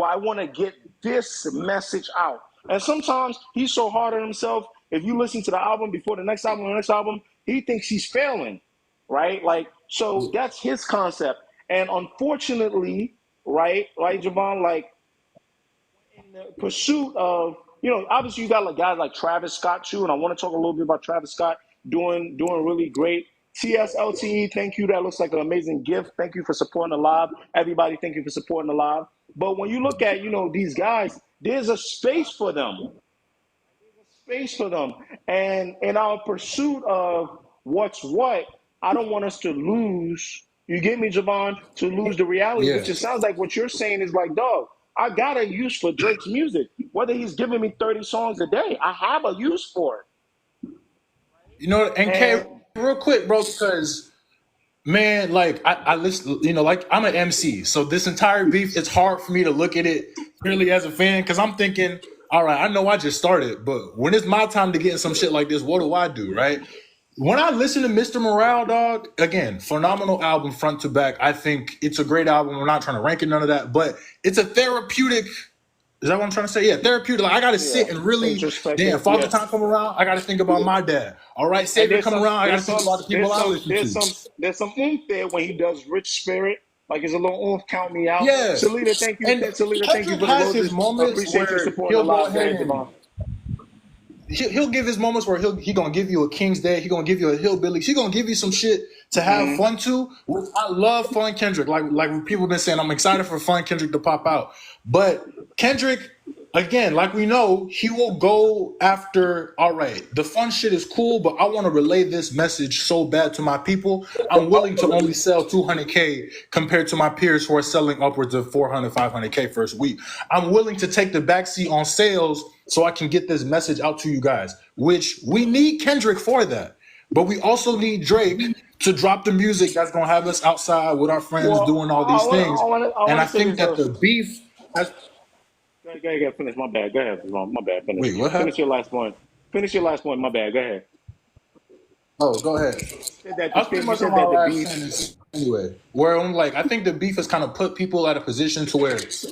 I want to get this message out. And sometimes he's so hard on himself. If you listen to the album before the next album, he thinks he's failing, right? Like, so that's his concept. And unfortunately, right, Javon? Like in the pursuit of, obviously you got like guys like Travis Scott too, and I want to talk a little bit about Travis Scott doing really great. TSLTE, thank you. That looks like an amazing gift. Thank you for supporting the live. Everybody, thank you for supporting the live. But when you look at, these guys, there's a space for them. Space for them. And in our pursuit of what's what, I don't want us to lose, you get me, Javon, to lose the reality, Yeah. which it sounds like what you're saying is like, dog, I got a use for Drake's music. Whether he's giving me 30 songs a day, I have a use for it. You know, and K, And real quick, bro, because man, like I listen, like I'm an MC, so this entire beef, it's hard for me to look at it purely as a fan because I'm thinking, all right, I know I just started, but when it's my time to get in some shit like this, what do I do, right? When I listen to Mr. Morale, dog, again, phenomenal album front to back. I think it's a great album. I'm not trying to rank it, none of that, but it's a therapeutic. Is that what I'm trying to say? Yeah, therapeutic. Like I got to yeah, sit and really, damn. introspective, Father yeah. Time come around, I got to think about my dad. All right, And Savior come around, I got to think about the people I listen there's to. some there's some oomph there when he does Rich Spirit. Like it's a little oomph, count me out. Yeah, Salita, thank you. and Salita, thank you Kendrick for the has his roses. moments Appreciate you where supporting the he'll go live. Go ahead ahead, and Javon. he'll give his moments where he gonna give you a King's Day, he gonna give you a Hillbilly, he gonna give you some shit to have fun to. I love Fun Kendrick. Like people been saying, I'm excited for Fun Kendrick to pop out. But Kendrick, again, like we know, he will go after, all right, the fun shit is cool, but I want to relay this message so bad to my people. I'm willing to only sell 200K compared to my peers who are selling upwards of 400, 500K first week. I'm willing to take the backseat on sales so I can get this message out to you guys, which we need Kendrick for that. But we also need Drake to drop the music that's going to have us outside with our friends Well, doing all these things. I And want I to say think this that though. the beef has. Go ahead, finish. My bad. Go ahead, Javon. My bad. Finish. Wait, what Finish happened? your last point. Finish your last point. My bad. Go ahead. Oh, go ahead. Said that I was pretty you much on said my that the last beef. sentence anyway. Where I'm like, I think the beef has kind of put people at a position to where. Say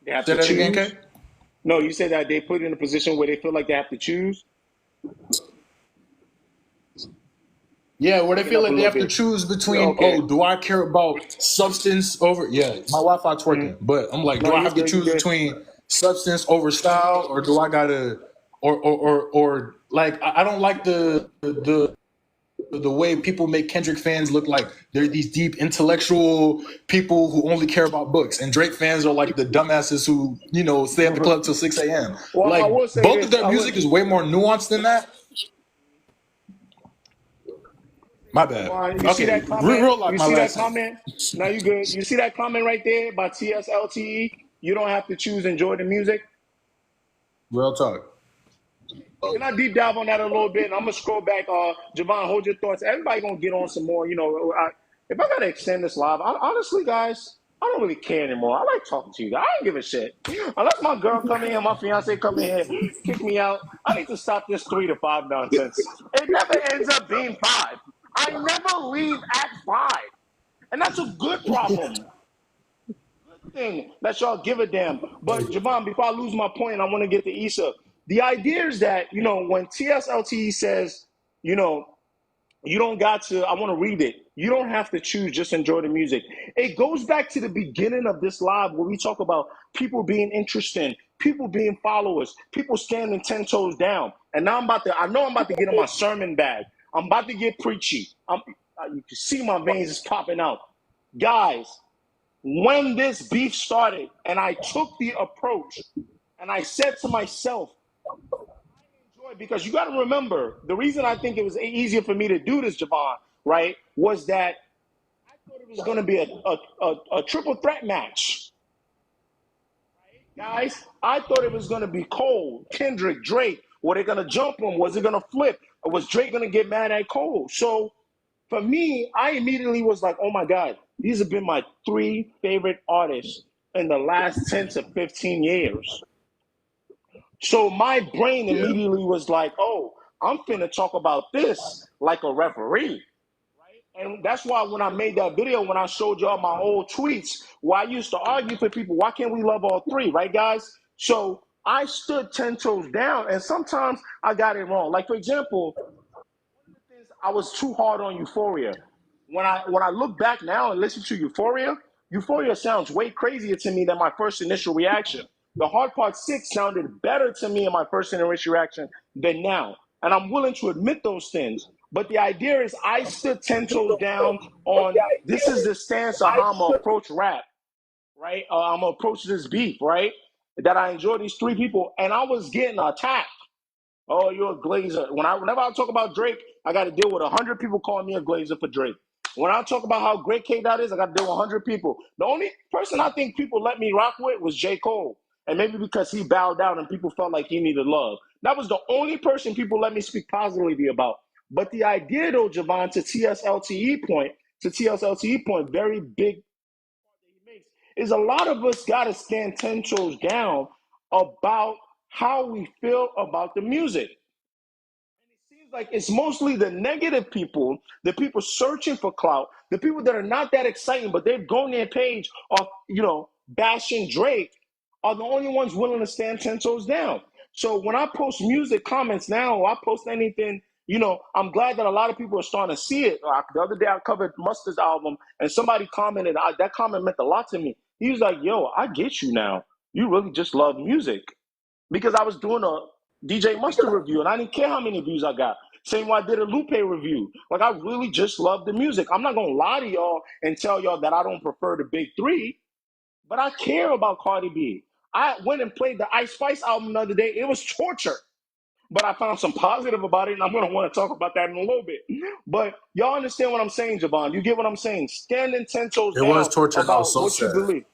They have to that again, K? choose. No, you said that they put in a position where they feel like they have to choose. Yeah, where they Breaking feel up a like they little have to bit. choose between, Okay. oh, do I care about substance over? Yeah, my Wi-Fi Mm. twerking, but I'm like, No, do I you have to good. You choose good. between substance over style, or do I gotta, or like I don't like the way people make Kendrick fans look like they're these deep intellectual people who only care about books, and Drake fans are like the dumbasses who stay at the club till 6 a.m. Well, I Like will say both of this. their music is way more nuanced than that. My bad. Javon, you see Okay, that comment? real like You my see that last sentence. comment? Now you good. You see that comment right there by TSLTE? You don't have to choose. Enjoy the music. Real talk. Can I deep dive on that a little bit? And I'm gonna scroll back. Javon, hold your thoughts. Everybody gonna get on some more. If I gotta extend this live, honestly, guys, I don't really care anymore. I like talking to you guys. I don't give a shit. Unless my girl come in here, my fiance come in here, kick me out. I need to stop this 3 to 5 nonsense. It never ends up being 5. I never leave at 5, and that's a good problem thing that y'all give a damn. But Javon, before I lose my point, I want to get to Issa. The idea is that, when TSLT says, you know, you don't got to, I want to read it. You don't have to choose, just enjoy the music. It goes back to the beginning of this live where we talk about people being interesting, people being followers, people standing 10 toes down. And now I know I'm about to get in my sermon bag. I'm about to get preachy. You can see my veins is popping out. Guys, when this beef started and I took the approach and I said to myself, enjoy, because you got to remember, the reason I think it was easier for me to do this, Javon, right, was that I thought it was going to be a triple threat match. Right, guys, I thought it was going to be Cole, Kendrick, Drake. Were they going to jump him? Was it going to flip? Or was Drake going to get mad at Cole? So for me, I immediately was like, oh my God, these have been my 3 favorite artists in the last 10 to 15 years. So my brain Yeah. immediately was like, oh, I'm finna talk about this like a referee. And that's why when I made that video, when I showed y'all my old tweets, where I used to argue for people, why can't we love all 3, right, guys? So I stood 10 toes down, and sometimes I got it wrong. Like, for example, I was too hard on Euphoria. When I look back now and listen to Euphoria, Euphoria sounds way crazier to me than my first initial reaction. The Hard Part 6 sounded better to me in my first initial reaction than now. And I'm willing to admit those things. But the idea is I stood 10 toes down on this is the stance of how I'm going to approach rap, right? I'm going to approach this beef, right? That I enjoy these three people. And I was getting attacked. Oh, you're a glazer. Whenever I talk about Drake, I got to deal with 100 people calling me a glazer for Drake. When I talk about how great K Dot is, I got to deal with 100 people. The only person I think people let me rock with was J. Cole. And maybe because he bowed down and people felt like he needed love. That was the only person people let me speak positively about. But the idea, though, Javon, to TSLTE point, very big is a lot of us got to stand 10 toes down about how we feel about the music. Seems like it's mostly the negative people, the people searching for clout, the people that are not that exciting, but they've gone their page of, bashing Drake, are the only ones willing to stand 10 toes down. So when I post music comments now, or I post anything, I'm glad that a lot of people are starting to see it. Like the other day, I covered Mustard's album, and somebody commented, that comment meant a lot to me. He was like, yo, I get you now. You really just love music. Because I was doing a DJ Mustard review and I didn't care how many views I got. Same way I did a Lupe review. Like I really just love the music. I'm not gonna lie to y'all and tell y'all that I don't prefer the big three, but I care about Cardi B. I went and played the Ice Spice album the other day. It was torture. But I found some positive about it, and I'm gonna want to talk about that in a little bit. But y'all understand what I'm saying, Javon? You get what I'm saying? Standing 10 toes It was down torture and I was about so what you sad. believe.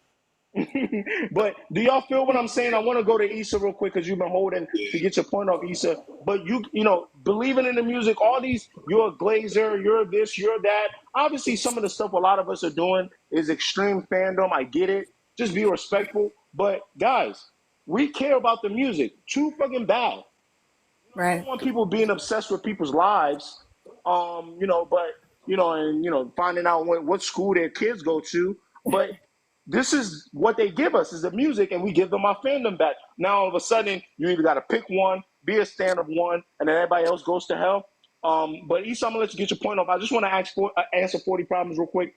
But do y'all feel what I'm saying? I want to go to Issa real quick because you've been holding to get your point off, Issa. But believing in the music, all these, you're a glazer, you're this, you're that. Obviously, some of the stuff a lot of us are doing is extreme fandom. I get it. Just be respectful. But guys, we care about the music. Too fucking bad. I don't Right. want people being obsessed with people's lives. Finding out what school their kids go to. But this is what they give us is the music, and we give them our fandom back. Now all of a sudden, you either got to pick one, be a stand of one, and then everybody else goes to hell. But Issa, I'm gonna let you get your point off. I just want to answer 40 problems real quick.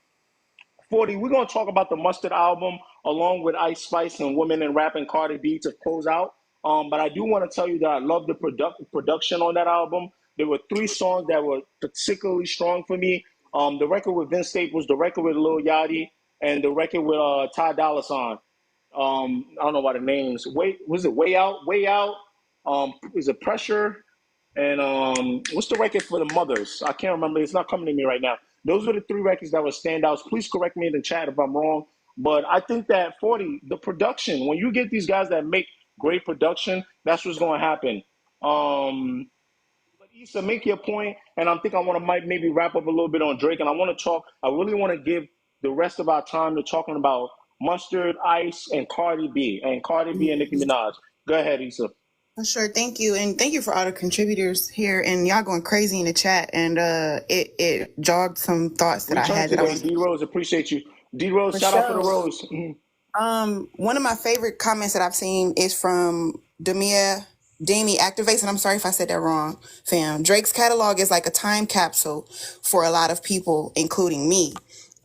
40, we're going to talk about the Mustard album along with Ice Spice and Women in Rap and Cardi B to close out. But I do want to tell you that I love the production on that album. There were three songs that were particularly strong for me. The record with Vince Staples, the record with Lil Yachty, and the record with Ty Dolla $ign. I don't know what the names. Was it Way Out? Way Out. Is it Pressure? And what's the record for the mothers? I can't remember. It's not coming to me right now. Those were the three records that were standouts. Please correct me in the chat if I'm wrong. But I think that 40, the production, when you get these guys that make great production, that's what's going to happen. But Issa, make your point, and I think I want to maybe wrap up a little bit on Drake. And I really want to give the rest of our time to talking about Mustard, Ice, and Cardi B, and Nicki Minaj. Go ahead, Issa. Sure, thank you, and thank you for all the contributors here, and y'all going crazy in the chat, and it jogged some thoughts that I Return had that I today, was D Rose. Appreciate you. D Rose, for shout out for the sure. Rose. One of my favorite comments that I've seen is from Damie Activates, and I'm sorry if I said that wrong, fam. Drake's catalog is like a time capsule for a lot of people, including me.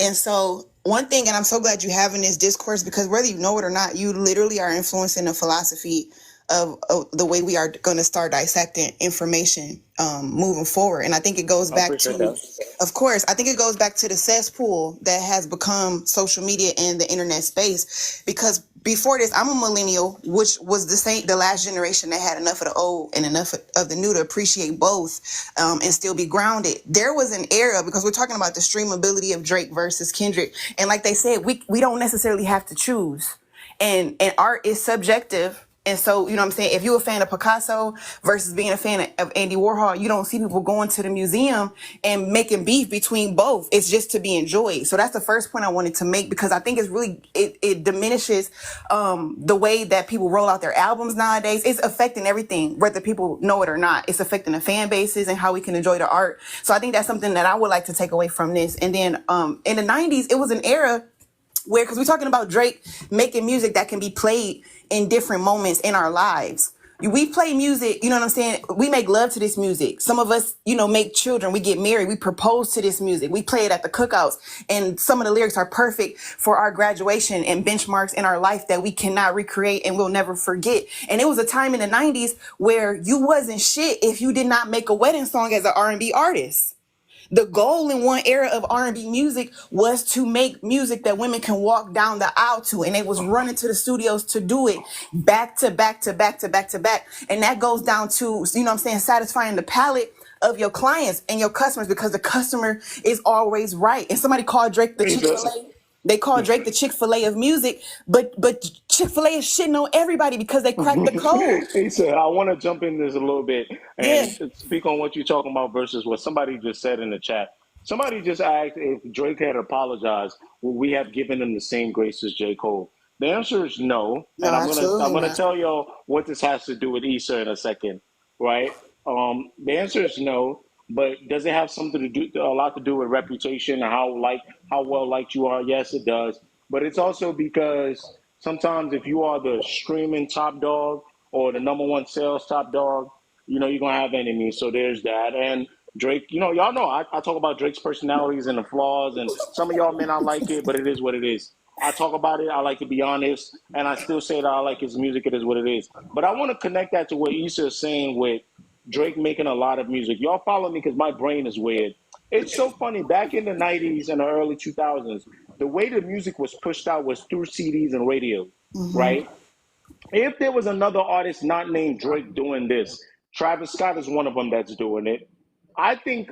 And so one thing, and I'm so glad you're having this discourse, because whether you know it or not, you literally are influencing the philosophy of the way we are going to start dissecting information moving forward. And I think it goes I back appreciate to, that. of course, I think it goes back to the cesspool that has become social media and the internet space. Because before this, I'm a millennial, which was the last generation that had enough of the old and enough of the new to appreciate both and still be grounded. There was an era, because we're talking about the streamability of Drake versus Kendrick. And like they said, we don't necessarily have to choose. And art is subjective. And so, you know what I'm saying? If you're a fan of Picasso versus being a fan of Andy Warhol, you don't see people going to the museum and making beef between both. It's just to be enjoyed. So that's the first point I wanted to make, because I think it's really, it diminishes the way that people roll out their albums nowadays. It's affecting everything, whether people know it or not. It's affecting the fan bases and how we can enjoy the art. So I think that's something that I would like to take away from this. And then in the 90s, it was an era because we're talking about Drake making music that can be played in different moments in our lives. We play music, you know what I'm saying? We make love to this music. Some of us, make children. We get married. We propose to this music. We play it at the cookouts. And some of the lyrics are perfect for our graduation and benchmarks in our life that we cannot recreate and we'll never forget. And it was a time in the 90s where you wasn't shit if you did not make a wedding song as an R&B artist. The goal in one era of R&B music was to make music that women can walk down the aisle to, and they was running to the studios to do it back to back to back to back to back. And that goes down to, satisfying the palate of your clients and your customers, because the customer is always right. And somebody called Drake the Chick-fil-A. They call Drake the Chick-fil-A of music, but Chick-fil-A is shitting on everybody because they cracked the code. He said, I want to jump in this a little bit Yeah. and speak on what you're talking about versus what somebody just said in the chat. Somebody just asked if Drake had apologized, would we have given him the same grace as J. Cole? The answer is no. No, And I'm absolutely gonna not. tell y'all what this has to do with Issa in a second, right? The answer is no, but does it have something to do a lot to do with reputation and how well liked you are? Yes, it does. But it's also because sometimes if you are the streaming top dog or the number one sales top dog, you're gonna have enemies. So there's that. And Drake, y'all know I talk about Drake's personalities and the flaws, and some of y'all may not like it, but it is what it is. I talk about it. I like to be honest, and I still say that I like his music. It is what it is. But I want to connect that to what Issa is saying with Drake making a lot of music. Y'all follow me because my brain is weird. It's so funny. Back in the 90s and the early 2000s, the way the music was pushed out was through CDs and radio, right? If there was another artist not named Drake doing this, Travis Scott is one of them that's doing it. I think,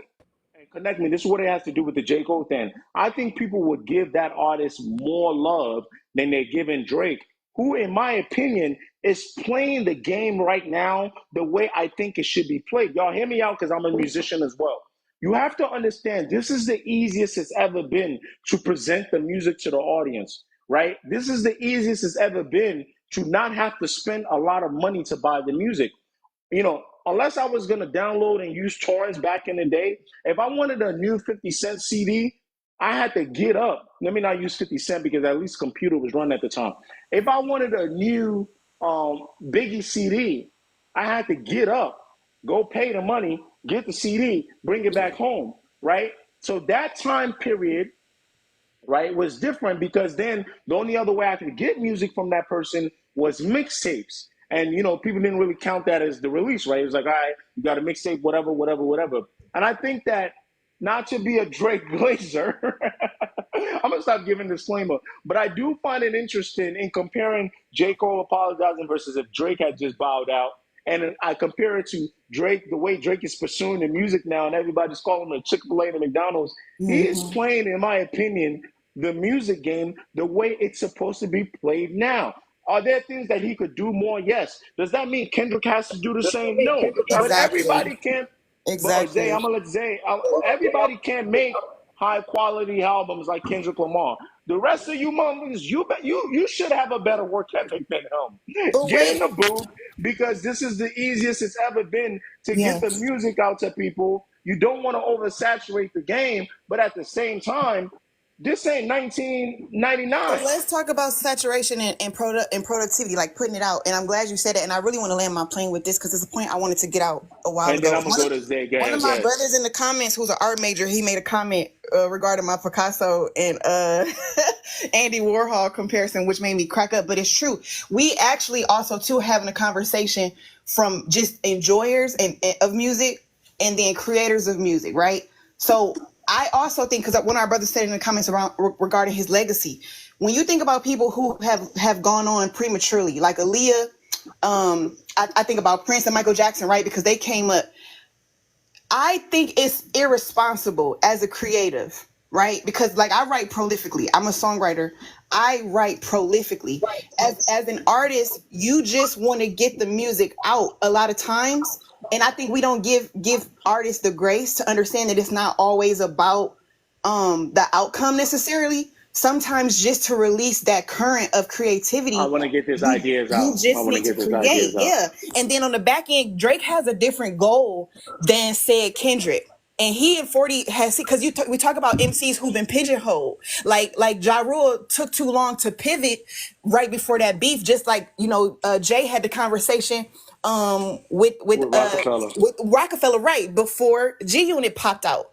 and connect me, this is what it has to do with the J. Cole thing. I think people would give that artist more love than they're giving Drake, who, in my opinion, is playing the game right now the way I think it should be played. Y'all hear me out because I'm a musician as well. You have to understand this is the easiest it's ever been to present the music to the audience, right? This is the easiest it's ever been to not have to spend a lot of money to buy the music. Unless I was going to download and use torrents back in the day, if I wanted a new 50 Cent CD, I had to get up. Let me not use 50 Cent because at least computer was running at the time. If I wanted a new Biggie CD, I had to get up, go pay the money, get the CD, bring it back home, right? So that time period, right, was different because then the only other way I could get music from that person was mixtapes. And people didn't really count that as the release, right? It was like, all right, you got a mixtape, whatever, whatever, whatever. And I think that not to be a Drake Glazer, I'm gonna stop giving disclaimer, but I do find it interesting in comparing J. Cole apologizing versus if Drake had just bowed out. And I compare it to Drake, the way Drake is pursuing the music now, and everybody's calling him Chick-fil-A and McDonald's. He is playing, in my opinion, the music game the way it's supposed to be played now. Are there things that he could do more? Yes. Does that mean Kendrick has to do the same? No. But Exactly. everybody can't. But Zay, Exactly. I'm gonna let Zay. Everybody can't make high quality albums like Kendrick Lamar. The rest of you motherfuckers, you should have a better work ethic than him. But Get wait, in the booth because this is the easiest it's ever been to get the yes. music out to people. You don't want to oversaturate the game, but at the same time, this ain't So 1999. let's talk about saturation and productivity, like putting it out. And I'm glad you said it. And I really want to land my plane with this because it's a point I wanted to get out a while And then ago. I'm gonna go to Zay. Go One of ahead, go my ahead. brothers in the comments, who's an art major, he made a comment regarding my Picasso and Andy Warhol comparison, which made me crack up. But it's true. We actually also too having a conversation from just enjoyers and of music and then creators of music, right? So I also think, because one of our brothers said in the comments around regarding his legacy, when you think about people who have gone on prematurely, like Aaliyah, I think about Prince and Michael Jackson, right? Because they came up. I think it's irresponsible as a creative, right? Because like I write prolifically. I'm a songwriter. I write prolifically. As an artist, you just want to get the music out a lot of times. And I think we don't give artists the grace to understand that it's not always about the outcome necessarily. Sometimes just to release that current of I creativity, want to get these you, ideas you out. I just want to need to get these create, ideas out. yeah. And then on the back end, Drake has a different goal than said Kendrick. And he and 40 has, because we talk about MCs who've been pigeonholed. Like Ja Rule took too long to pivot right before that beef, just like Jay had the conversation with Rockefeller. with Rockefeller, right before G Unit popped out.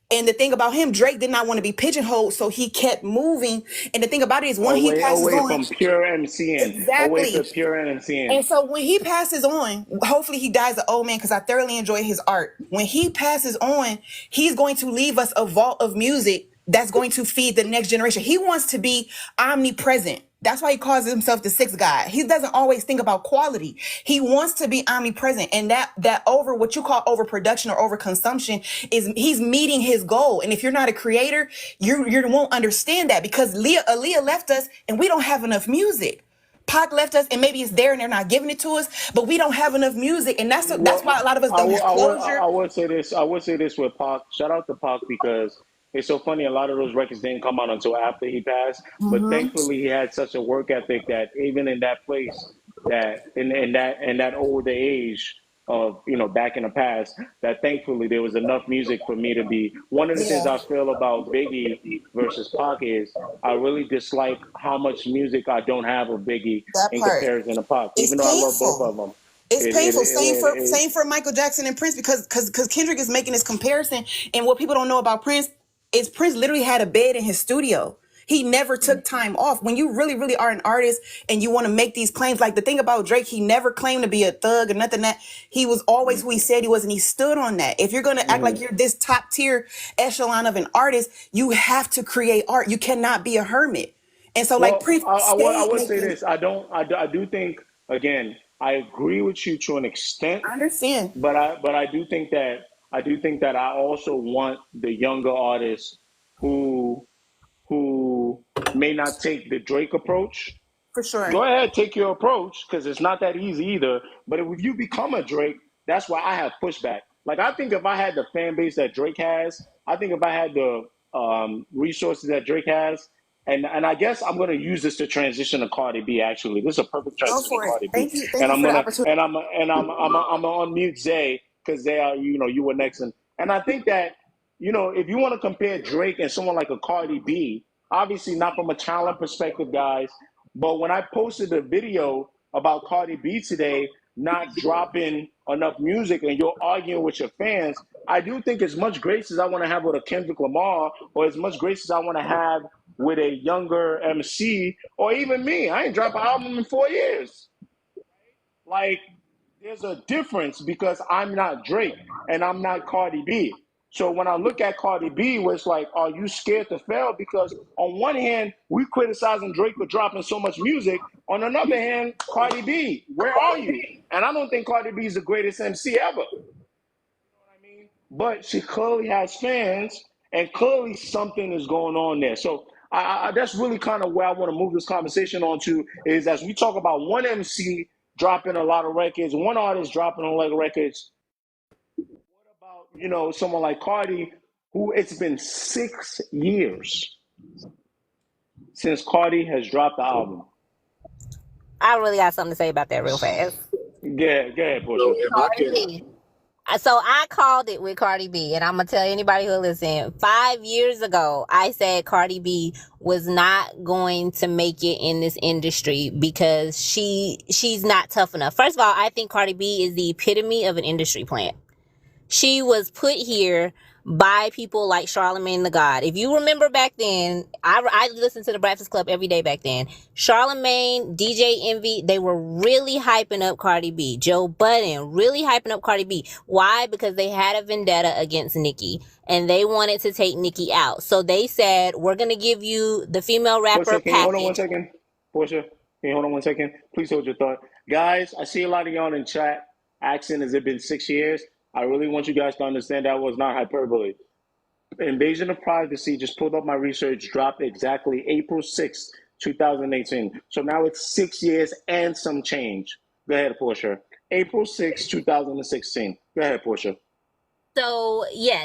And the thing about him, Drake did not want to be pigeonholed, so he kept moving. And the thing about it is, when he passes Away on, from pure MCing. Away exactly. from pure MCing. And so when he passes on, hopefully he dies an old man, because I thoroughly enjoy his art. When he passes on, he's going to leave us a vault of music that's going to feed the next generation. He wants to be omnipresent. That's why he calls himself the sixth god. He doesn't always think about quality. He wants to be omnipresent. And that over what you call overproduction or overconsumption is he's meeting his goal. And if you're not a creator, you won't understand that, because Aaliyah left us and we don't have enough music. Pac left us, and maybe it's there and they're not giving it to us, but we don't have enough music, and that's why a lot of us don't have closure. I would say this. I would say this with Pac. Shout out to Pac, because it's so funny. A lot of those records didn't come out until after he passed, but thankfully he had such a work ethic that even in that place, that in that older age of, back in the past, that thankfully there was enough music for me to be. One of the things Yeah, I feel about Biggie versus Pac is I really dislike how much music I don't have of Biggie that in part. comparison to Pac, It's even though I love both painful. of them. It's It, it, painful. it, Same for Michael Jackson and Prince, because Kendrick is making this comparison, and what people don't know about Prince is Prince literally had a bed in his studio. He never took time off. When you really, really are an artist and you want to make these claims, like the thing about Drake, he never claimed to be a thug or nothing. That he was always who he said he was, and he stood on that. If you're gonna act like you're this top tier echelon of an artist, you have to create art. You cannot be a hermit. And so, like Well, Prince I stayed would say making. this. I do think, again, I agree with you to an extent, I understand but I do think that I also want the younger artists who who may not take the Drake approach. for Go sure. ahead, take your approach, because it's not that easy either. But if you become a Drake, that's why I have pushback. Like, I think if I had the fan base that Drake has, I think if I had the resources that Drake has, and I guess I'm gonna use this to transition to Cardi B. Actually, this is a perfect Go transition to for it. Cardi B. Thank And you I'm for the gonna opportunity. I'm gonna unmute Zay, because they are, you were next, and I think that, if you want to compare Drake and someone like a Cardi B, obviously not from a talent perspective, guys, but when I posted a video about Cardi B today not dropping enough music and you're arguing with your fans, I do think as much grace as I want to have with a Kendrick Lamar, or as much grace as I want to have with a younger MC, or even me, I ain't dropped an album in 4 years. Like, there's a difference, because I'm not Drake and I'm not Cardi B. So when I look at Cardi B, where it's like, are you scared to fail? Because on one hand, we criticizing Drake for dropping so much music. On another hand, Cardi B, where are you? And I don't think Cardi B is the greatest MC ever. I mean, but she clearly has fans, and clearly something is going on there. So that's really kind of where I want to move this conversation on to, is as we talk about one MC dropping a lot of records, one artist dropping a lot of records. What about, someone like Cardi, who it's been 6 years since Cardi has dropped the album? I really got something to say about that real fast. Go ahead, So Portia. if I Cardi can, B. So I called it with Cardi B, and I'm gonna tell anybody who listen. 5 years ago, I said Cardi B was not going to make it in this industry because she's not tough enough. First of all, I think Cardi B is the epitome of an industry plant. She was put here by people like Charlemagne the God. If you remember back then, I listened to the Breakfast Club every day back then. Charlemagne, DJ Envy, they were really hyping up Cardi B. Joe Budden, really hyping up Cardi B. Why? Because they had a vendetta against Nicki, and they wanted to take Nicki out. So they said, we're going to give you the female rapper Portia, can you hold on one package. second? Portia, can you hold on one second? Please hold your thought. Guys, I see a lot of y'all in chat asking, has it been 6 years? I really want you guys to understand that was not hyperbole. Invasion of Privacy just pulled up my research, dropped exactly April 6th, 2018. So now it's 6 years and some change. Go ahead, Portia. April 2016. Go ahead, Portia.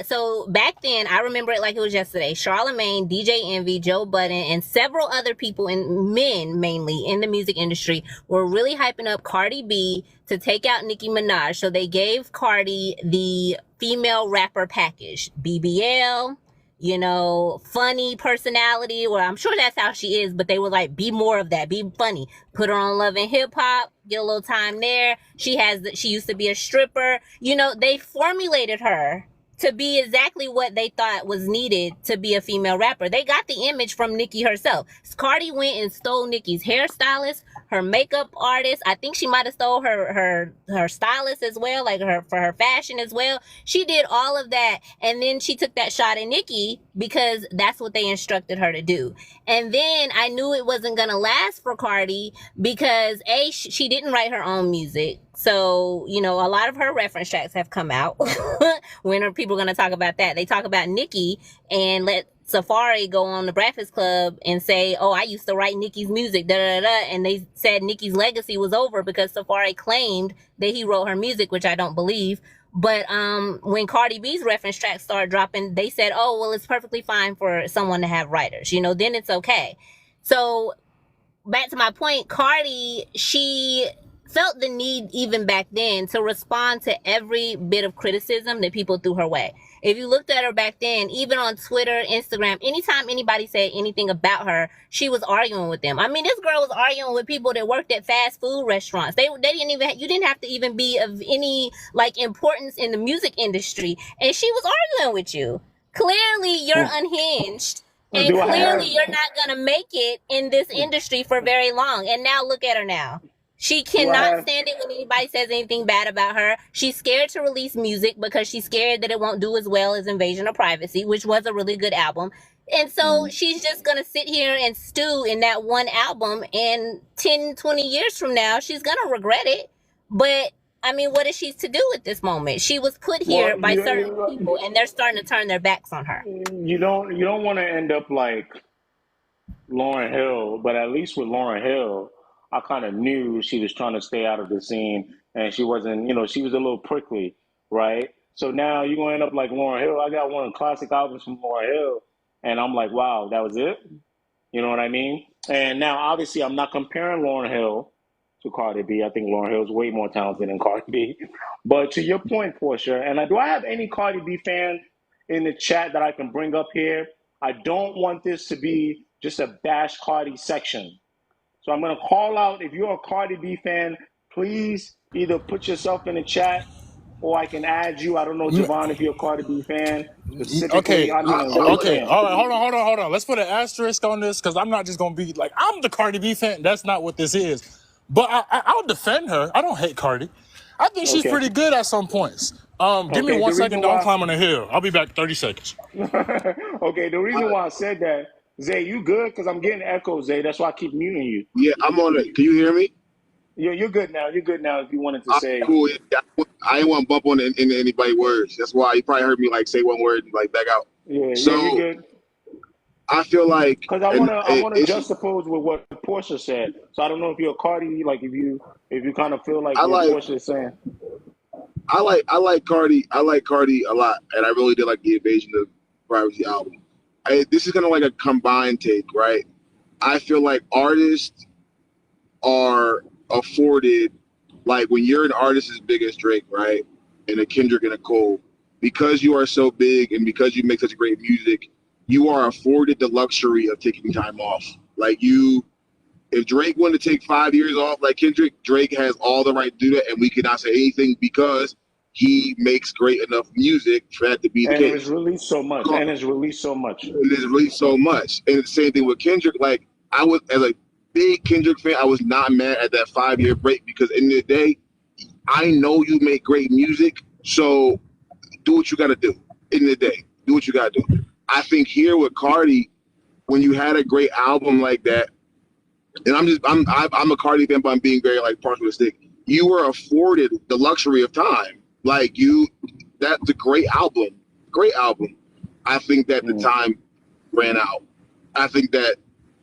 So back then, I remember it like it was yesterday. Charlemagne, DJ Envy, Joe Budden, and several other people, and men mainly in the music industry, were really hyping up Cardi B to take out Nicki Minaj. So they gave Cardi the female rapper package: BBL, you know, funny personality, or I'm sure that's how she is, but they were like, be more of that, be funny. Put her on Love and Hip Hop, get a little time there. She used to be a stripper. You know, they formulated her to be exactly what they thought was needed to be a female rapper. They got the image from Nicki herself. Cardi went and stole Nicki's hairstylist, her makeup artist. I think she might have stole her stylist as well, like her for her fashion as well. She did all of that, and then she took that shot at Nicki because that's what they instructed her to do. And then I knew it wasn't gonna last for Cardi because she didn't write her own music. So, you know, a lot of her reference tracks have come out. When are people going to talk about that? They talk about Nicki and let Safari go on the Breakfast Club and say, oh, I used to write Nicki's music, da da da. And they said Nicki's legacy was over because Safari claimed that he wrote her music, which I don't believe. But when Cardi B's reference tracks started dropping, they said, oh, well, it's perfectly fine for someone to have writers. You know, then it's okay. So back to my point, Cardi, she felt the need even back then to respond to every bit of criticism that people threw her way. If you looked at her back then, even on Twitter, Instagram, anytime anybody said anything about her, she was arguing with them. I mean, this girl was arguing with people that worked at fast food restaurants. They didn't even, you didn't have to even be of any like importance in the music industry, and she was arguing with you. Clearly, you're unhinged. And clearly you're not going to make it in this industry for very long. And now look at her now. She cannot stand it when anybody says anything bad about her. She's scared to release music because she's scared that it won't do as well as Invasion of Privacy, which was a really good album. And so she's just going to sit here and stew in that one album. And 10, 20 years from now, she's going to regret it. But I mean, what is she to do at this moment? She was put here by certain people, and they're starting to turn their backs on her. You don't want to end up like Lauren Hill, but at least with Lauren Hill, I kind of knew she was trying to stay out of the scene, and she wasn't. You know, she was a little prickly, right? So now you're gonna end up like Lauren Hill. I got one of the classic albums from Lauren Hill, and I'm like, wow, that was it. You know what I mean? And now, obviously, I'm not comparing Lauren Hill to Cardi B. I think Lauren Hill is way more talented than Cardi B. But to your point, Portia, and do I have any Cardi B fan in the chat that I can bring up here? I don't want this to be just a bash Cardi section. So I'm going to call out, if you're a Cardi B fan, please either put yourself in the chat or I can add you. I don't know, Javon, if you're a Cardi B fan specifically. Okay, I mean, a real okay, fan. all right, hold on. Let's put an asterisk on this because I'm not just gonna be like I'm the Cardi B fan. That's not what this is. But I'll defend her. I don't hate Cardi. I think she's Okay. pretty good at some points. Give me Okay, 1 the second. reason Don't why. climb on a hill. I'll be back 30 seconds. Okay, the reason why I said that, Zay, you good? Because I'm getting echoes, Zay. That's why I keep muting you. Yeah, I'm on it. Can you hear me? You're good now. You're good now. If you wanted to say, Cool. Yeah, I didn't want to bump on anybody's words. That's why you probably heard me like say one word and like back out. yeah, So you're good. I feel like, Because I and wanna it's juxtapose with what Portia said. So I don't know if you're a Cardi, like if you kind of feel like I what like Portia is saying. I like Cardi. I like Cardi a lot, and I really did like the Invasion of Privacy album. This is kind of like a combined take, right? I feel like artists are afforded, like when you're an artist as big as Drake, right, and a Kendrick and a Cole, because you are so big and because you make such great music, you are afforded the luxury of taking time off. Like you, if Drake wanted to take 5 years off like Kendrick, Drake has all the right to do that, and we cannot say anything because he makes great enough music for that to be the And it's case. released so much. And it's released so much. And there's really so much. And the same thing with Kendrick. Like I was, as a big Kendrick fan, I was not mad at that 5 year break because in the day, I know you make great music, so do what you got to do. In the day, do what you got to do. I think here with Cardi, when you had a great album like that, and I'm a Cardi fan, but I'm being very like partial to stick. You were afforded the luxury of time. Like that's a great album. Great album. I think that the time ran out. I think that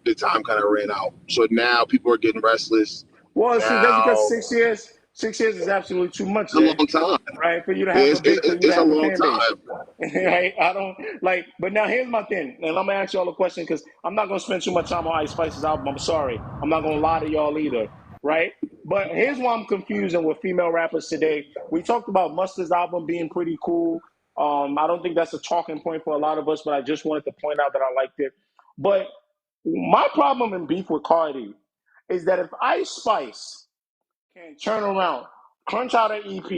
the time kind of ran out. So now people are getting restless. Well, see, that's Now because 6 years. 6 years is absolutely too much, it's a Zay. long time. Right? For you to have It's a a long fan base. time. Right? I don't like, but now here's my thing, and I'm gonna ask y'all a question because I'm not gonna spend too much time on Ice Spice's album. I'm sorry, I'm not gonna lie to y'all either, right? But here's why I'm confusing with female rappers today. We talked about Mustard's album being pretty cool. I don't think that's a talking point for a lot of us, but I just wanted to point out that I liked it. But my problem and beef with Cardi is that if Ice Spice can turn around, crunch out an EP, put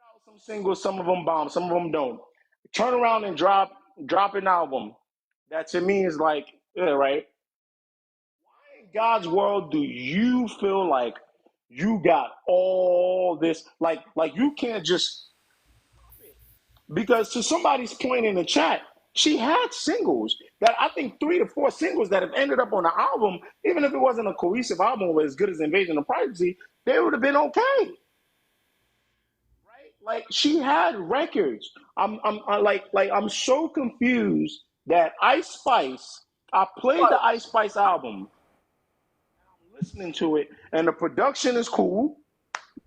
out some singles, some of them bomb, some of them don't, turn around and drop an album, that to me is like, yeah, right. Why in God's world do you feel like you got all this? Like you can't just, because to somebody's point in the chat, she had singles that I think 3 to 4 singles that have ended up on the album, even if it wasn't a cohesive album or as good as Invasion of Privacy, they would have been okay. Right? Like she had records. I'm so confused that Ice Spice. I played the Ice Spice album. I'm listening to it, and the production is cool.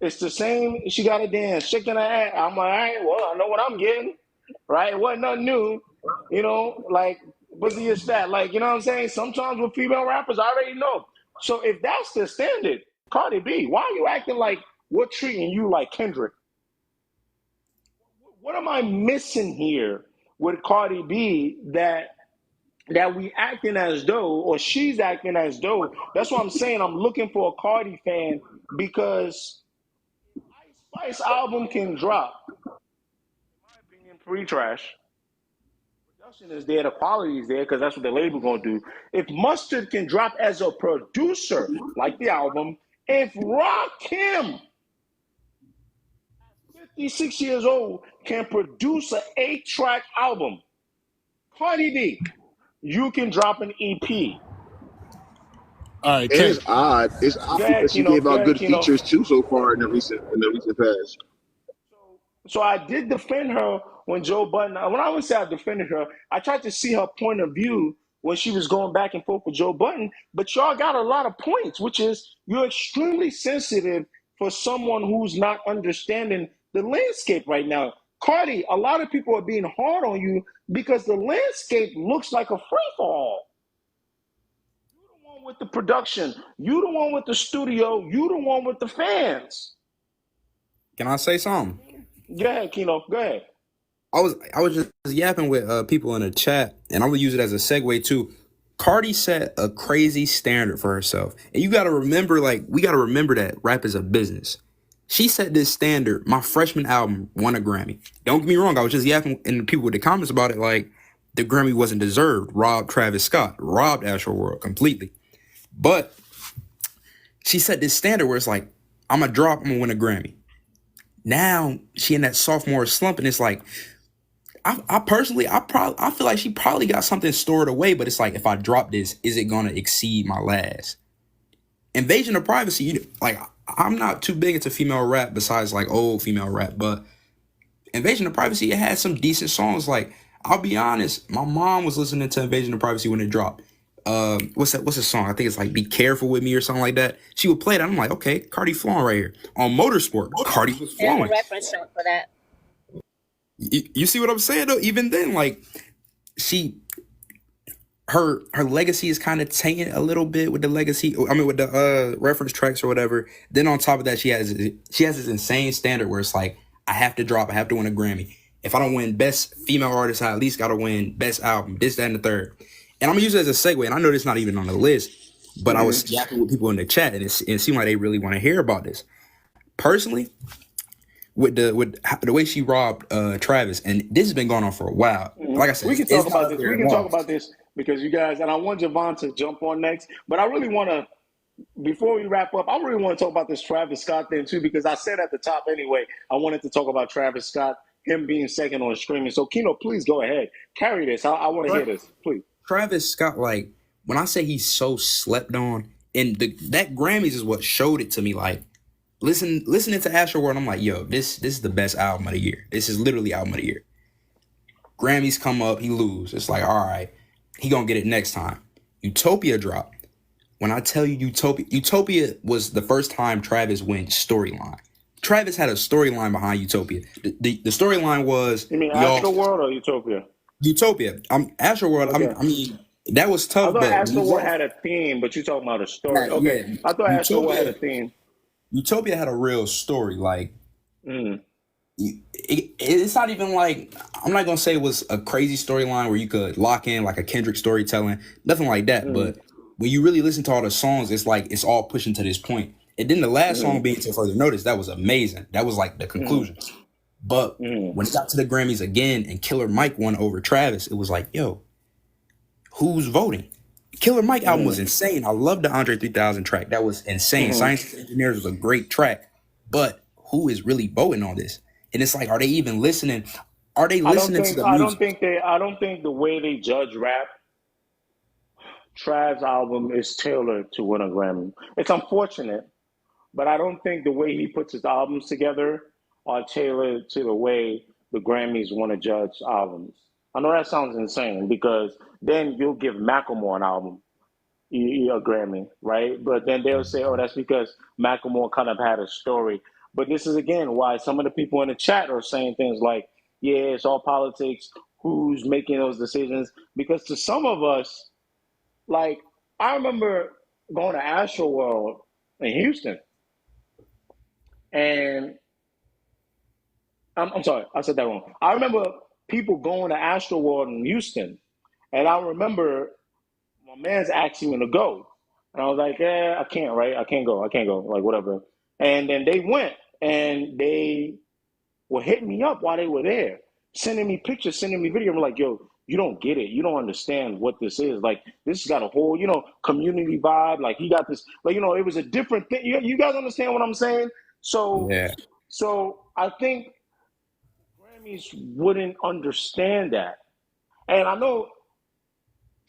It's the same. She got a dance, shaking her ass. I'm like, all right, well, I know what I'm getting, right? It wasn't nothing new, like Boosie is fat. Like, you know what I'm saying? Sometimes with female rappers, I already know. So if that's the standard, Cardi B, why are you acting like we're treating you like Kendrick? What am I missing here with Cardi B that we acting as though, or she's acting as though? That's what I'm saying. I'm looking for a Cardi fan because Ice Spice album can drop. In my opinion, pretty trash. Production is there, the quality is there because that's what the label gonna do. If Mustard can drop as a producer, like the album, if Rakim, 56 years old, can produce an 8-track album, Cardi B, you can drop an EP. All right, And Ken. it's odd. It's Go odd ahead, because she Kino. gave Go out ahead, good Kino. features too so far in the recent past. So I did defend her when Joe Budden. When I would say I defended her, I tried to see her point of view when she was going back and forth with Joe Budden. But y'all got a lot of points, which is you're extremely sensitive for someone who's not understanding the landscape right now. Cardi, a lot of people are being hard on you because the landscape looks like a free for all. You the one with the production. You the one with the studio. You the one with the fans. Can I say something? Go ahead, Kino. Go ahead. I was just yapping with people in the chat, and I'm gonna use it as a segue too. Cardi set a crazy standard for herself, and you gotta remember, we gotta remember that rap is a business. She set this standard. My freshman album won a Grammy. Don't get me wrong, I was just yapping and people with the comments about it, like the Grammy wasn't deserved. Robbed Travis Scott, robbed Astroworld completely. But she set this standard where it's like, I'm gonna win a Grammy. Now she in that sophomore slump, and it's like, I personally, I feel like she probably got something stored away, but it's like, if I drop this, is it gonna exceed my last? Invasion of Privacy, I'm not too big into female rap besides old female rap, but Invasion of Privacy, it had some decent songs. I'll be honest, my mom was listening to Invasion of Privacy when it dropped. What's the song? I think it's Be Careful With Me or something like that. She would play that. I'm like, okay, Cardi flowing right here. On Motorsport, Cardi was There's a flowing. reference shot for that. You see what I'm saying though? Even then, she, her legacy is kind of tainted a little bit with the legacy. I mean, with the reference tracks or whatever. Then on top of that, she has this insane standard where it's like, I have to win a Grammy. If I don't win Best Female Artist, I at least got to win Best Album, this, that, and the third. And I'm gonna use it as a segue. And I know this not even on the list, but I was yapping with people in the chat, and it seemed like they really want to hear about this. Personally, with the way she robbed Travis, and this has been going on for a while. Like I said, we can talk about this. We can talk about this because you guys, and I want Javon to jump on next, but I really want to, before we wrap up, I really want to talk about this Travis Scott thing too, because I said at the top anyway, I wanted to talk about Travis Scott, him being second on streaming. So Kino, please go ahead, carry this. I want to hear this, please. Travis Scott, when I say he's so slept on, and that Grammys is what showed it to me. Listening to Astroworld, I'm like, yo, this is the best album of the year. This is literally album of the year. Grammys come up, he lose. It's like, all right, he gonna get it next time. Utopia dropped. When I tell you Utopia was the first time Travis went storyline. Travis had a storyline behind Utopia. The storyline was, you mean Astroworld or Utopia? Utopia. Astroworld. Okay. I mean, that was tough. I thought Astroworld had a theme, but you talking about a story. Okay, yeah. I thought Astroworld had a theme. Utopia had a real story. It's not even like, I'm not gonna say it was a crazy storyline where you could lock in like a Kendrick storytelling, nothing like that. Mm, But when you really listen to all the songs, it's like it's all pushing to this point. And then the last song, mm, being to further notice, that was amazing. That was like the mm, conclusion. But mm, when it got to the Grammys again and Killer Mike won over Travis, it was like, yo, who's voting? Killer Mike album was mm, insane. I love the Andre 3000 track. That was insane. mm. Science and Engineers was a great track. But who is really voting on this? And it's like, are they even listening? Are they listening to the music? I don't think the way they judge rap, Trav's album is tailored to win a Grammy. It's unfortunate, but I don't think the way he puts his albums together are tailored to the way the Grammys want to judge albums. I know that sounds insane because then you'll give Macklemore an album, a Grammy, right? But then they'll say, oh, that's because Macklemore kind of had a story. But this is again why some of the people in the chat are saying things like, yeah, it's all politics. Who's making those decisions? Because to some of us, like, I remember going to Astroworld in Houston, and I'm sorry, I said that wrong. I remember people going to Astroworld in Houston, and I remember my man's asking me to go, and I was like, "Yeah, I can't, right? I can't go, like whatever." And then they went, and they were hitting me up while they were there, sending me pictures, sending me video. I'm like, "Yo, you don't get it. You don't understand what this is. Like, this has got a whole, community vibe. Like, he got this. Like, it was a different thing. You guys understand what I'm saying? So, Yeah. so I think Grammys wouldn't understand that. And I know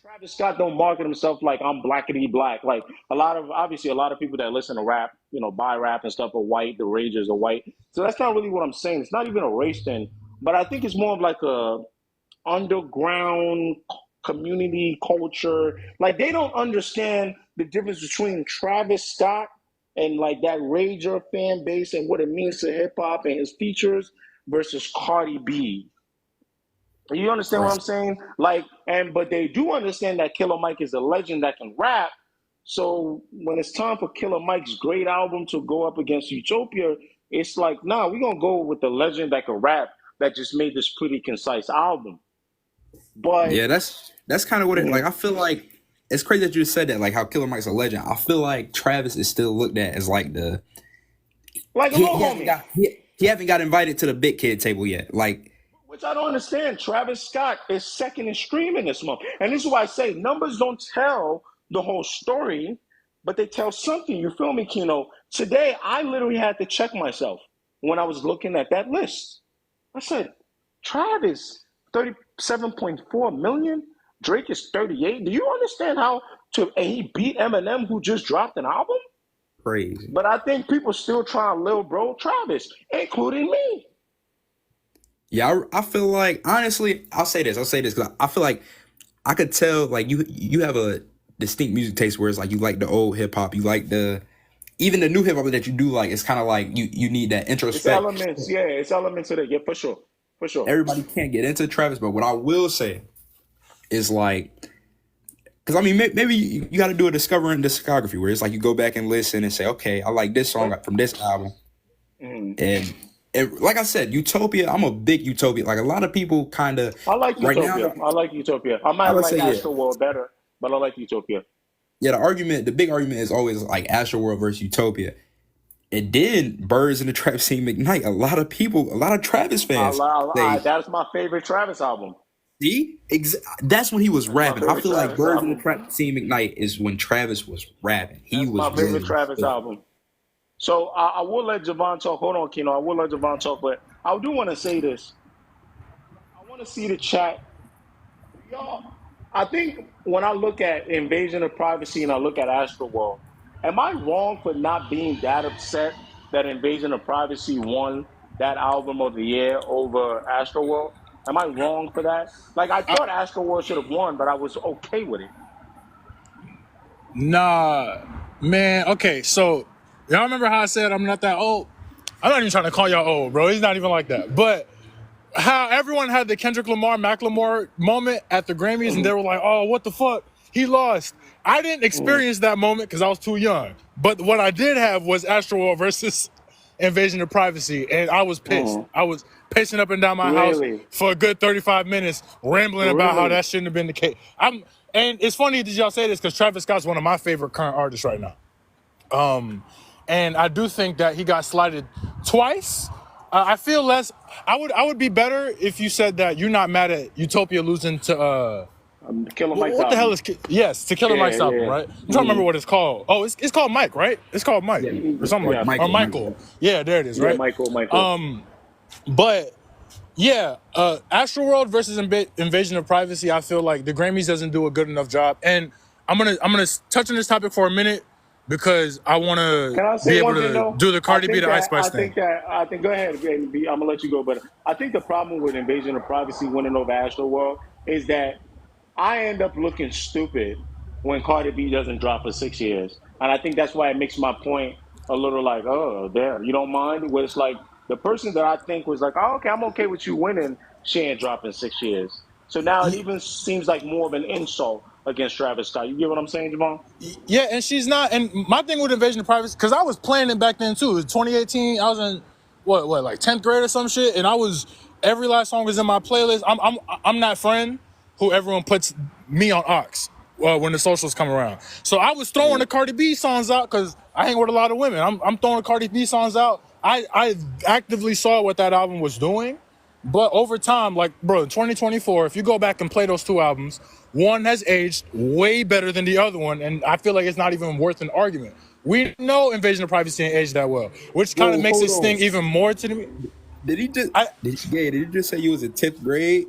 Travis Scott don't market himself like I'm blackity black. Like obviously a lot of people that listen to rap, buy rap and stuff are white. The Ragers are white. So that's not really what I'm saying. It's not even a race thing, but I think it's more of like a underground community culture. Like they don't understand the difference between Travis Scott and like that Rager fan base and what it means to hip hop and his features versus Cardi B. You understand what Right. I'm saying? Like, but they do understand that Killer Mike is a legend that can rap. So when it's time for Killer Mike's great album to go up against Utopia, it's like, nah, we're gonna go with the legend that can rap that just made this pretty concise album. But Yeah, that's kind of what it like. I feel like it's crazy that you just said that, like how Killer Mike's a legend. I feel like Travis is still looked at as like like a little he haven't homie, got he haven't got invited to the big kid table yet. Like, which I don't understand. Travis Scott is second in streaming this month. And this is why I say numbers don't tell the whole story, but they tell something. You feel me, Kino? Today, I literally had to check myself when I was looking at that list. I said, Travis, 37.4 million. Drake is 38. Do you understand and he beat Eminem, who just dropped an album? crazy. But I think people still trying to little bro Travis, including me. Yeah, I feel like, honestly, I'll say this because I feel like I could tell like you have a distinct music taste where it's like you like the old hip hop, you like even the new hip hop that you do like. It's kind of like you need that It's introspect. elements, yeah, it's elements of it, yeah, for sure, for sure. Everybody can't get into Travis, but what I will say is like, because I mean, maybe you got to do a discovering discography where it's like you go back and listen and say, okay, I like this song from this album, and like I said, Utopia. I'm a big Utopia. Like a lot of people, kind of I like right Utopia. now. I like Utopia. I might I would like say yeah. Astroworld better, but I like Utopia. Yeah, the big argument is always like Astroworld versus Utopia. And then Birds in the Trap Scene McKnight. A lot of Travis fans say, That's my favorite Travis album. see, that's when he was That's my rapping. I favorite feel like Travis Birds in the album. Trap Scene McKnight is when Travis was rapping. He That's was my favorite really Travis album. So I will let Javon talk. Hold on, Keno. I will let Javon talk, but I do want to say this. I want to see the chat. Y'all, I think when I look at Invasion of Privacy and I look at Astroworld, am I wrong for not being that upset that Invasion of Privacy won that album of the year over Astroworld? Am I wrong for that? Like, I thought Astroworld should have won, but I was okay with it. Nah, man. Okay, so y'all remember how I said I'm not that old? I'm not even trying to call y'all old, bro. He's not even like that. But how everyone had the Kendrick Lamar, Macklemore moment at the Grammys, and they were like, "Oh, what the fuck? He lost." I didn't experience that moment because I was too young. But what I did have was Astroworld versus Invasion of Privacy, and I was pissed. Mm. I was pacing up and down my house Really? for a good 35 minutes, rambling about how Really? that shouldn't have been the case. And it's funny that y'all say this because Travis Scott's one of my favorite current artists right now. And I do think that he got slighted twice. I feel less. I would be better if you said that you're not mad at Utopia losing to Killer Mike's what the hell album. is to Killer Yeah, Mike's album, yeah. right? I'm trying to remember what it's called. Oh, it's called Mike, right? It's called Mike Yeah, or something Yeah. like or Michael. Yeah, there it is, Yeah, right? Michael. But yeah, Astroworld versus Invasion of Privacy. I feel like the Grammys doesn't do a good enough job, and I'm gonna touch on this topic for a minute because I want to Can I be say able one thing to though? do the Cardi B to Ice Spice thing. I think. Go ahead, baby. I'm gonna let you go, but I think the problem with Invasion of Privacy winning over Astro World is that I end up looking stupid when Cardi B doesn't drop for 6 years, and I think that's why it makes my point a little like, oh, there, you don't mind. Where it's like the person that I think was like, oh, okay, I'm okay with you winning, she ain't dropping 6 years. So now it even seems like more of an insult against Travis Scott. You get what I'm saying, Javon? Yeah, and she's not. And my thing with Invasion of Privacy, because I was playing it back then too. It was 2018. I was in what like 10th grade or some shit, and I was every last song was in my playlist. I'm that friend who everyone puts me on aux when the socials come around. So I was throwing the Cardi B songs out because I hang with a lot of women. I'm throwing the Cardi B songs out. I actively saw what that album was doing. But over time, like, bro, in 2024, if you go back and play those two albums, one has aged way better than the other one, and I feel like it's not even worth an argument. We know Invasion of Privacy ain't aged that well, which kind of Whoa, makes hold it on. sting even more to me. Did he just I, did you just say you was in 10th grade?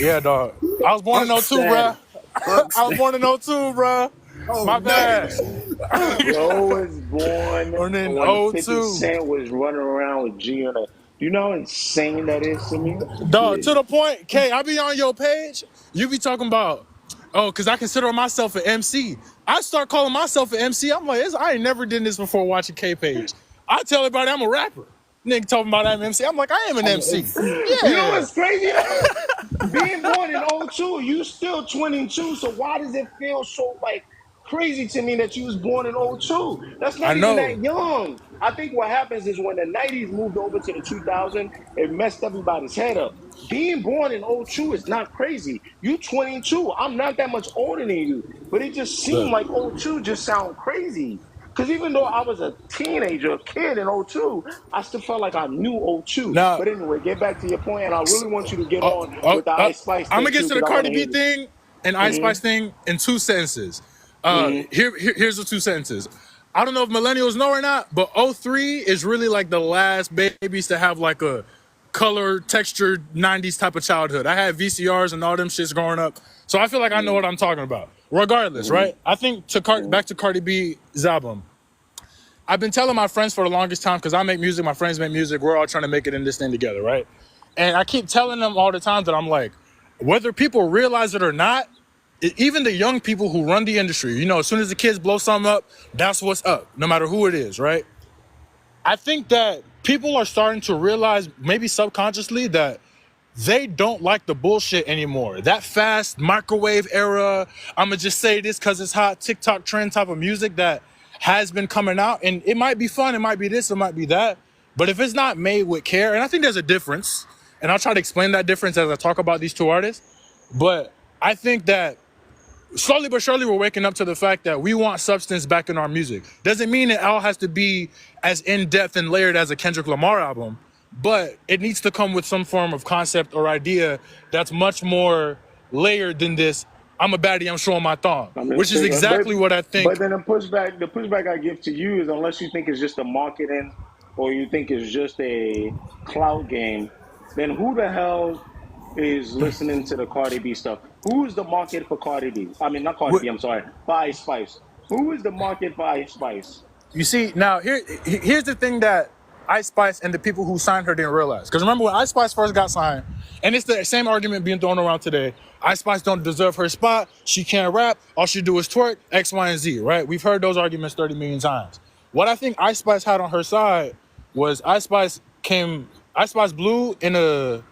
yeah, dog. I was born in Unk '02, bruh. status. Unk I was status. born in '02, bruh. Oh My bad. no. Joe was born Born in when 50 '02. Cent was running around with G on it. Do you know how insane that is to me? Dog, Yeah. to the point, K, I be on your page, you be talking about, oh, because I consider myself an MC. I start calling myself an MC. I'm like, I ain't never did this before watching K page. I tell everybody I'm a rapper. Nigga talking about I'm an MC. I'm like, I am an I'm an MC. MC. You know Yeah. what's crazy though? Being born in '02, you still 22. So why does it feel so like crazy to me that you was born in '02? That's I not even know. that young. I think what happens is when the '90s moved over to the 2000, it messed everybody's head up. Being born in '02 is not crazy. You 22. I'm not that much older than you, but it just seemed Look, like '02 just sound crazy. Because even though I was a teenager, a kid in '02, I still felt like I knew '02. now, But anyway, get back to your point, and I really want you to get uh, on with the Ice Spice I'm thing gonna get too, to the because I want Cardi to B hear you. thing and Ice Spice thing in two sentences. Here's the two sentences. I don't know if millennials know or not, but '03 is really like the last babies to have like a color textured '90s type of childhood. I had VCRs and all them shits growing up, so I feel like I know what I'm talking about. Regardless, right? I think back to Cardi B's album. I've been telling my friends for the longest time because I make music, my friends make music, we're all trying to make it in this thing together, right? And I keep telling them all the time that I'm like, whether people realize it or not, even the young people who run the industry, you know, as soon as the kids blow something up, that's what's up, no matter who it is, right? I think that people are starting to realize, maybe subconsciously, that they don't like the bullshit anymore. That fast microwave era, I'ma just say this because it's hot, TikTok trend type of music that has been coming out. And it might be fun, it might be this, it might be that. But if it's not made with care, and I think there's a difference, and I'll try to explain that difference as I talk about these two artists. But I think that slowly but surely we're waking up to the fact that we want substance back in our music. Doesn't mean it all has to be as in-depth and layered as a Kendrick Lamar album, but it needs to come with some form of concept or idea that's much more layered than this, I'm a baddie, I'm showing my thong, I'm just which is saying, exactly what I but think. then the pushback I give to you is unless you think it's just a marketing or you think it's just a clout game, then who the hell is listening to the Cardi B stuff? Who is the market for Cardi B? I mean, not Cardi B. I'm sorry, for Ice Spice. Who is the market for Ice Spice? You see, now here's the thing that Ice Spice and the people who signed her didn't realize. Because remember when Ice Spice first got signed, and it's the same argument being thrown around today. Ice Spice don't deserve her spot. She can't rap. All she do is twerk, X, Y, and Z, right? We've heard those arguments 30 million times. What I think Ice Spice had on her side was Ice Spice blew in an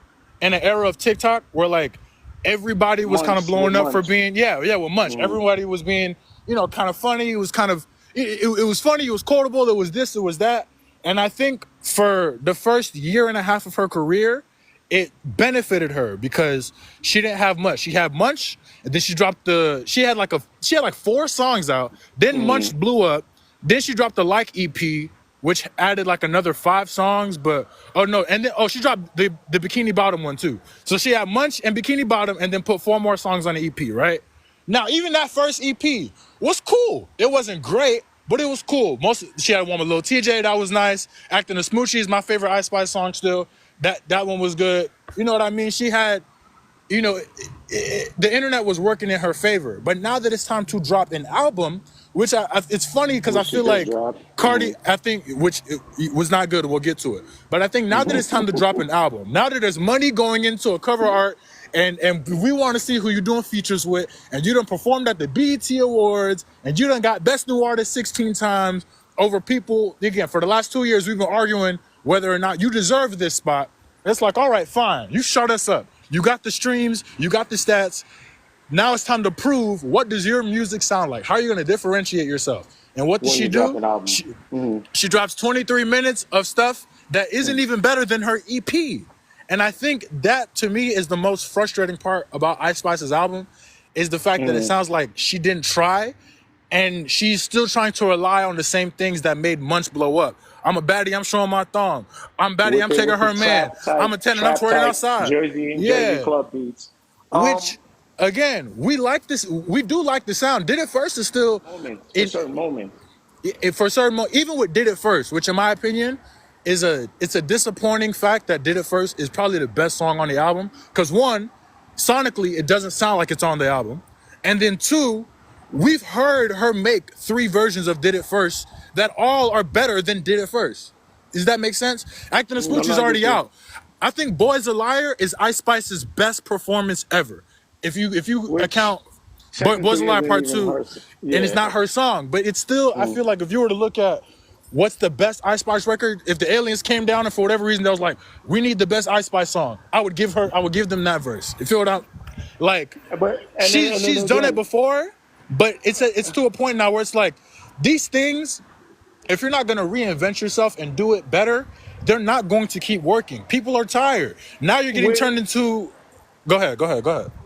era of TikTok where like everybody was kind of Munch with blowing up for Munch. being, with Munch. Everybody was being, kind of funny. It was kind of, it was funny. It was quotable. It was this, it was that. And I think for the first year and a half of her career, it benefited her because she didn't have much. She had Munch, and then she had like 4 songs out. Then Munch blew up. Then she dropped the Like EP, which added like another 5 songs. But oh no, and then she dropped the Bikini Bottom one too. So she had Munch and Bikini Bottom, and then put 4 more songs on the EP, right? Now, even that first EP was cool. It wasn't great, but it was cool. She had one with Lil TJ that was nice. Acting a Smoochie is my favorite Ice Spice song still. That one was good. You know what I mean? She had, the internet was working in her favor. But now that it's time to drop an album, which it's funny because I Which she feel just like dropped. Cardi, I think, which it was not good. We'll get to it. But I think now that it's time to drop an album, now that there's money going into a cover art, and we want to see who you're doing features with, and you done performed at the BET Awards, and you done got Best New Artist 16 times over people. Again, for the last 2 years, we've been arguing whether or not you deserve this spot. It's like, all right, fine. You shut us up. You got the streams. You got the stats. Now it's time to prove, what does your music sound like? How are you going to differentiate yourself? And what does When she you drop do? an album. She drops 23 minutes of stuff that isn't even better than her EP. And I think that, to me, is the most frustrating part about Ice Spice's album, is the fact that it sounds like she didn't try, and she's still trying to rely on the same things that made Munch blow up. I'm a baddie, I'm showing my thong. I'm baddie, I'm taking With the her man. I'm a 10 and I'm twerking outside. Jersey Yeah. club beats. Which, again, we like this. We do like the sound. Did It First is still, Moments, for certain moments. for certain, even with Did It First, which in my opinion it's a disappointing fact that Did It First is probably the best song on the album. Because one, sonically, it doesn't sound like it's on the album. And then two, we've heard her make 3 versions of Did It First that all are better than Did It First. Does that make sense? Acting a Smooch is already out. I think Boy's a Liar is Ice Spice's best performance ever. If you Which account Boy's a Liar isn't Part even 2, her. and it's Yeah. not her song, but it's still, I feel like if you were to look at what's the best Ice Spice record, if the aliens came down and for whatever reason they was like, we need the best Ice Spice song, I would give them that verse. You feel what I'm like? But She's done it before, but it's to a point now where it's like, these things, if you're not gonna reinvent yourself and do it better, they're not going to keep working. People are tired. Now you're getting turned into. Go ahead.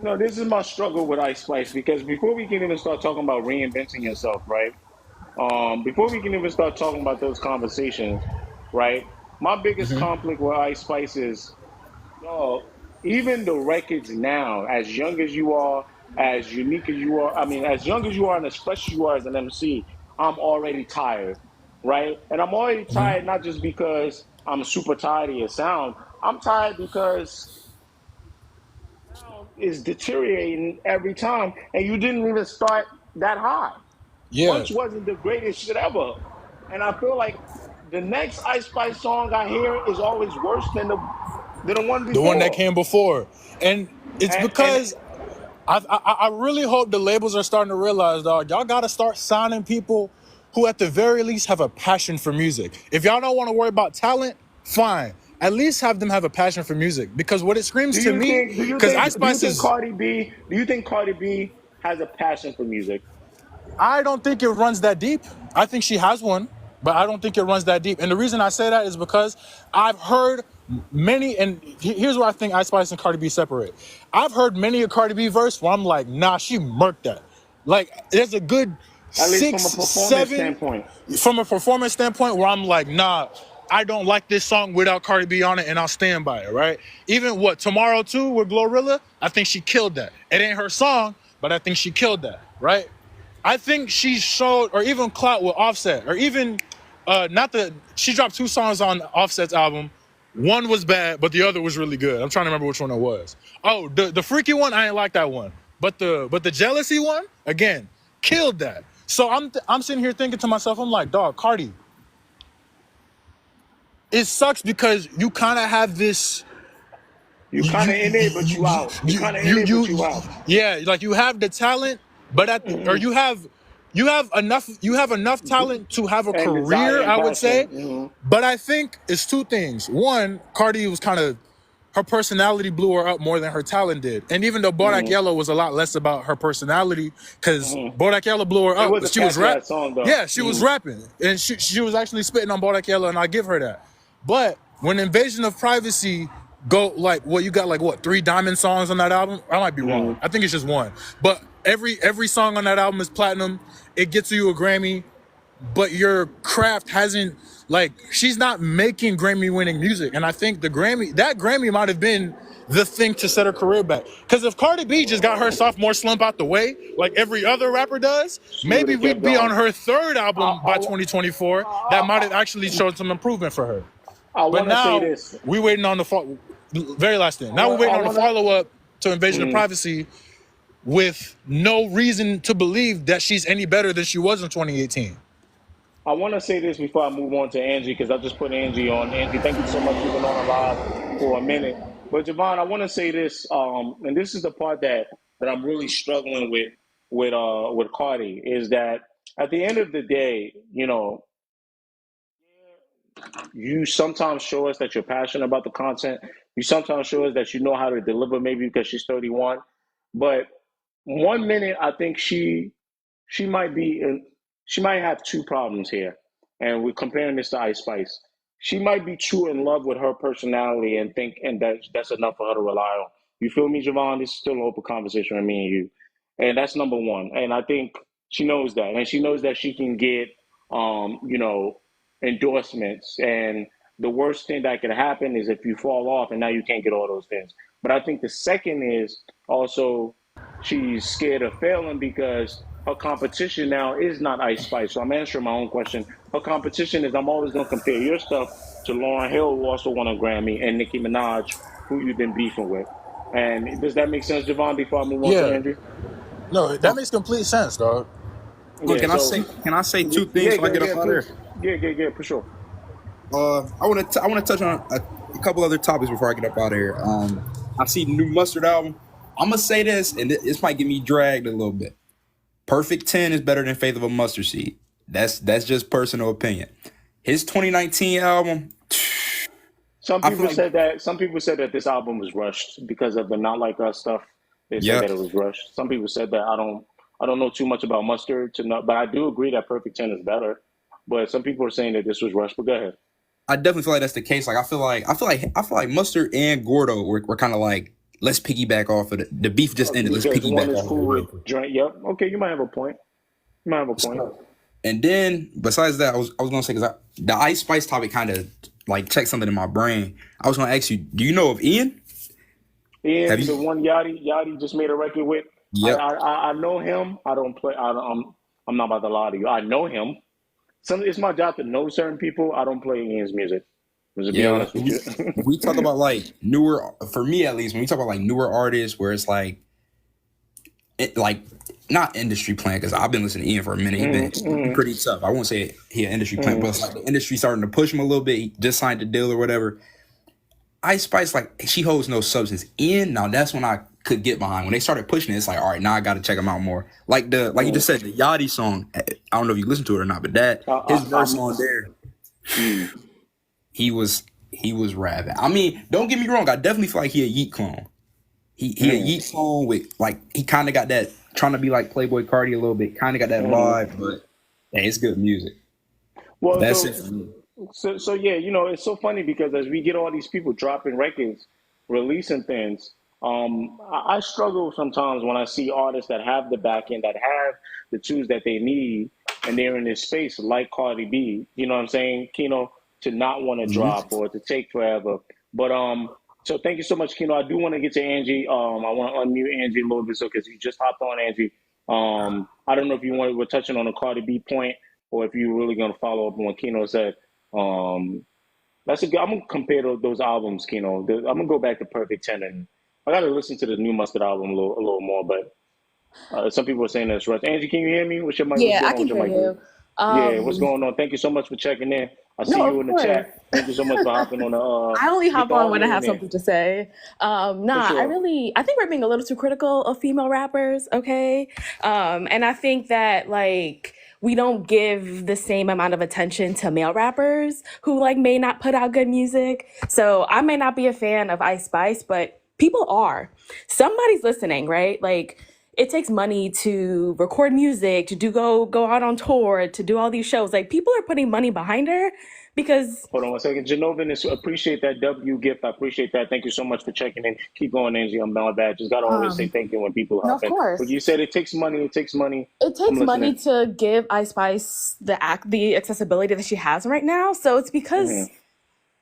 No, this is my struggle with Ice Spice, because before we can even start talking about reinventing yourself, right? Before we can even start talking about those conversations, right? My biggest conflict with Ice Spice is, dog, even the records now, as young as you are, as unique as you are, I mean, as young as you are and as fresh as you are as an MC, I'm already tired, right? And I'm already tired not just because I'm super tired of your sound. I'm tired because sound is deteriorating every time, and you didn't even start that high. Yeah, Munch wasn't the greatest shit ever, and I feel like the next Ice Spice song I hear is always worse than the one the one that before. came before, and it's And because I really hope the labels are starting to realize, dog, y'all got to start signing people who at the very least have a passion for music. If y'all don't want to worry about talent, fine. At least have them have a passion for music, because what it screams to me, because Ice Spice is, Do you think Cardi B has a passion for music? I don't think it runs that deep. I think she has one, but I don't think it runs that deep. And the reason I say that is because I've heard many, and here's where I think Ice Spice and Cardi B separate. I've heard many a Cardi B verse where I'm like, nah, she murked that. Like, there's a good At least from 6, a performance 7 standpoint. from a performance standpoint where I'm like, nah, I don't like this song without Cardi B on it, and I'll stand by it, right? Even Tomorrow 2 with Glorilla, I think she killed that. It ain't her song, but I think she killed that, right? I think she showed, or even Clout with Offset, or even she dropped 2 songs on Offset's album. One was bad, but the other was really good. I'm trying to remember which one it was. Oh, the freaky one, I ain't like that one. But the jealousy one, again, killed that. So I'm sitting here thinking to myself, I'm like, dog, Cardi, it sucks because you kind of have this. You kind of in it, but you out. You kind of in it, but you out. Yeah, like you have the talent, but or you have enough talent to have a And desire career, and I would say. passion. But I think it's 2 things. One, Cardi was kind of her personality blew her up more than her talent did. And even though Bodak Yellow was a lot less about her personality, because Bodak Yellow blew her It up, was but a she was catchy rap. ass song though. Yeah, she was rapping, and she was actually spitting on Bodak Yellow, and I give her that. But when Invasion of Privacy go like what you got like what 3 Diamond songs on that album? I might be wrong. I think it's just 1. But every song on that album is platinum. It gets you a Grammy, but your craft hasn't like she's not making Grammy winning music. And I think that Grammy might have been the thing to set her career back. Because if Cardi B just got her sophomore slump out the way, like every other rapper does, She would maybe have kept we'd be on going. her 3rd I, album by 2024. That might have actually shown some improvement for her. I But want to say now this. we're waiting on the very last thing. Now we're I waiting on the want to. follow-up to Invasion of Privacy with no reason to believe that she's any better than she was in 2018. I want to say this before I move on to Angie because I just put Angie on. Angie, thank you so much. You've been on a live for a minute. But Javon, I want to say this, and this is the part that I'm really struggling with Cardi is that at the end of the day, you know, you sometimes show us that you're passionate about the content. You sometimes show us that you know how to deliver, maybe because she's 31. But 1 minute, I think she might be in, she might have 2 problems here, and we're comparing this to Ice Spice. She might be too in love with her personality and think, and that's enough for her to rely on. You feel me, Javon? This is still an open conversation with me and you, and that's number one. And I think she knows that, and she knows that she can get, you know, endorsements. And the worst thing that could happen is if you fall off and now you can't get all those things. But I think the second is also she's scared of failing because her competition now is not Ice Spice. So I'm answering my own question. Her competition is I'm always going to compare your stuff to Lauryn Hill, who also won a Grammy, and Nicki Minaj, who you've been beefing with. And does that make sense, Javon, before I move on to Yeah. Andrew? No, that makes complete sense, dog. Look, Yeah, can I so, say two things yeah, before I get up yeah, out of here? please. Yeah, for sure. I want to touch on a couple other topics before I get up out of here. I see the new Mustard album. I'm gonna say this, and this might get me dragged a little bit. Perfect 10 is better than Faith of a Mustard Seed. That's just personal opinion. His 2019 album, Some I feel people like, said that. Some people said that this album was rushed because of the Not Like Us stuff. They said yeah, that it was rushed. Some people said that. I don't know too much about Mustard to know, but I do agree that Perfect 10 is better. But some people are saying that this was rushed. But go ahead. I definitely feel like that's the case. Like I feel like Mustard and Gordo were kind of like, let's piggyback off of the beef just ended. Let's Because one piggyback is off of cool it real with quick. Drake. Yep. Okay, you might have a point. You might have a point. And then besides that, I was gonna say because the Ice Spice topic kind of like checked something in my brain. I was gonna ask you, do you know of Ian? Have Ian, the you? one Yachty just made a record with. Yep. I know him. I don't play. I'm not about to lie to you. I know him. It's my job to know certain people. I don't play Ian's music. To be Yeah, honest with you. when we talk about like newer, for me at least, when we talk about like newer artists, where it's like not industry plant, because I've been listening to Ian for a minute. He's been pretty tough. I won't say he an industry plant, but it's like the industry starting to push him a little bit. He just signed a deal or whatever. Ice Spice, like she holds no substance. Ian, now that's when I could get behind. When they started pushing it, it's like, all right, now I got to check him out more. Like you just said, the Yachty song. I don't know if you listened to it or not, but his verse on there, he was rapping. I mean, don't get me wrong. I definitely feel like he a Yeet clone. He a Yeet clone with like he kind of got that trying to be like Playboy Cardi a little bit. Kind of got that vibe, but hey, it's good music. Well, That's it for me. so yeah, you know, it's so funny because as we get all these people dropping records, releasing things, I struggle sometimes when I see artists that have the back end, that have the tools that they need, and they're in this space like Cardi B. You know what I'm saying, Kino, to not want to drop or to take forever. But so thank you so much, Kino. I do want to get to Angie. I want to unmute Angie a little bit so because you just hopped on, Angie. I don't know if we're touching on a Cardi B point or if you're really going to follow up on what Kino said. That's a good. I'm gonna compare those albums, Kino. I'm gonna go back to Perfect 10, and I got to listen to the new Mustard album a little more. But some people are saying that's rushed. Angie, can you hear me? What's your mic? What's Yeah, going I on can with your hear mic? you. Yeah, what's going on? Thank you so much for checking in. I see No, you of in the course. chat. Thank you so much for hopping on the. I only Get hop the on when I audio in have there something to say. for sure. I think we're being a little too critical of female rappers, okay? And I think that like we don't give the same amount of attention to male rappers who like may not put out good music. So I may not be a fan of Ice Spice, but people are. Somebody's listening, right? Like it takes money to record music, to do go out on tour, to do all these shows. Like people are putting money behind her because Hold on one second. Janovan, appreciate that W gift. I appreciate that. Thank you so much for checking in. Keep going, Angie. I'm not bad. Just got to always say thank you when people no, hop of in. But course. you said it takes money. It takes money. It I'm takes money listening. to give Ice Spice the accessibility that she has right now. So it's because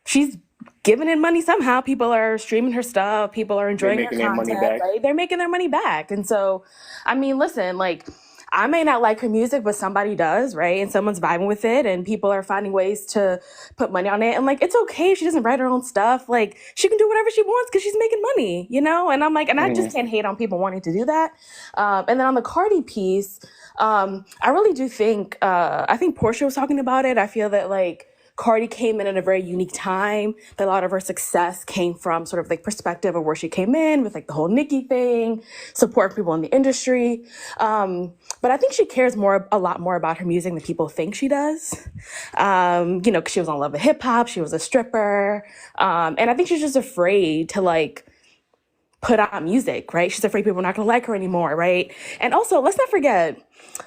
she's giving in money somehow. People are streaming her stuff. People are They're enjoying her making their money content, back. right? They're making their money back. And so, I mean, listen, like, I may not like her music, but somebody does, right? And someone's vibing with it, and people are finding ways to put money on it. And like, it's okay if she doesn't write her own stuff. Like, she can do whatever she wants because she's making money, you know? And I'm like, and I just can't hate on people wanting to do that. And then on the Cardi piece, I really do think, I think Portia was talking about it. I feel that like, Cardi came in at a very unique time. That a lot of her success came from sort of like perspective of where she came in with like the whole Nicki thing, support people in the industry. But I think she cares a lot more about her music than people think she does. You know, 'cause she was on Love and Hip Hop. She was a stripper. And I think she's just afraid to like put out music, right? She's afraid people are not going to like her anymore, right? And also, let's not forget,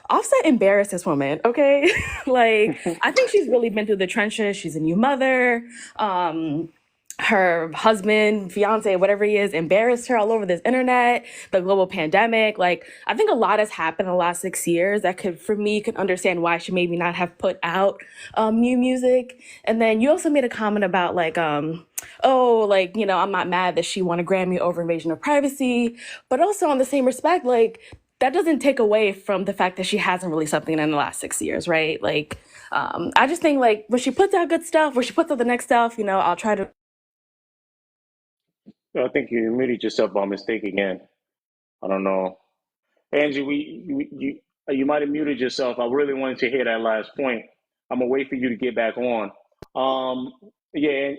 Offset embarrassed this woman, okay? Like, I think she's really been through the trenches. She's a new mother. Her husband, fiance, whatever he is, embarrassed her all over this internet, the global pandemic. Like, I think a lot has happened in the last 6 years that could understand why she maybe not have put out new music. And then you also made a comment about like, oh, like, you know, I'm not mad that she won a Grammy over Invasion of Privacy, but also on the same respect, like, that doesn't take away from the fact that she hasn't released something in the last 6 years, right? Like, I just think like when she puts out good stuff, when she puts out the next stuff, you know, I'll try to. I think you muted yourself by mistake again. I don't know. Angie, you might have muted yourself. I really wanted to hear that last point. I'm gonna wait for you to get back on. Um, yeah,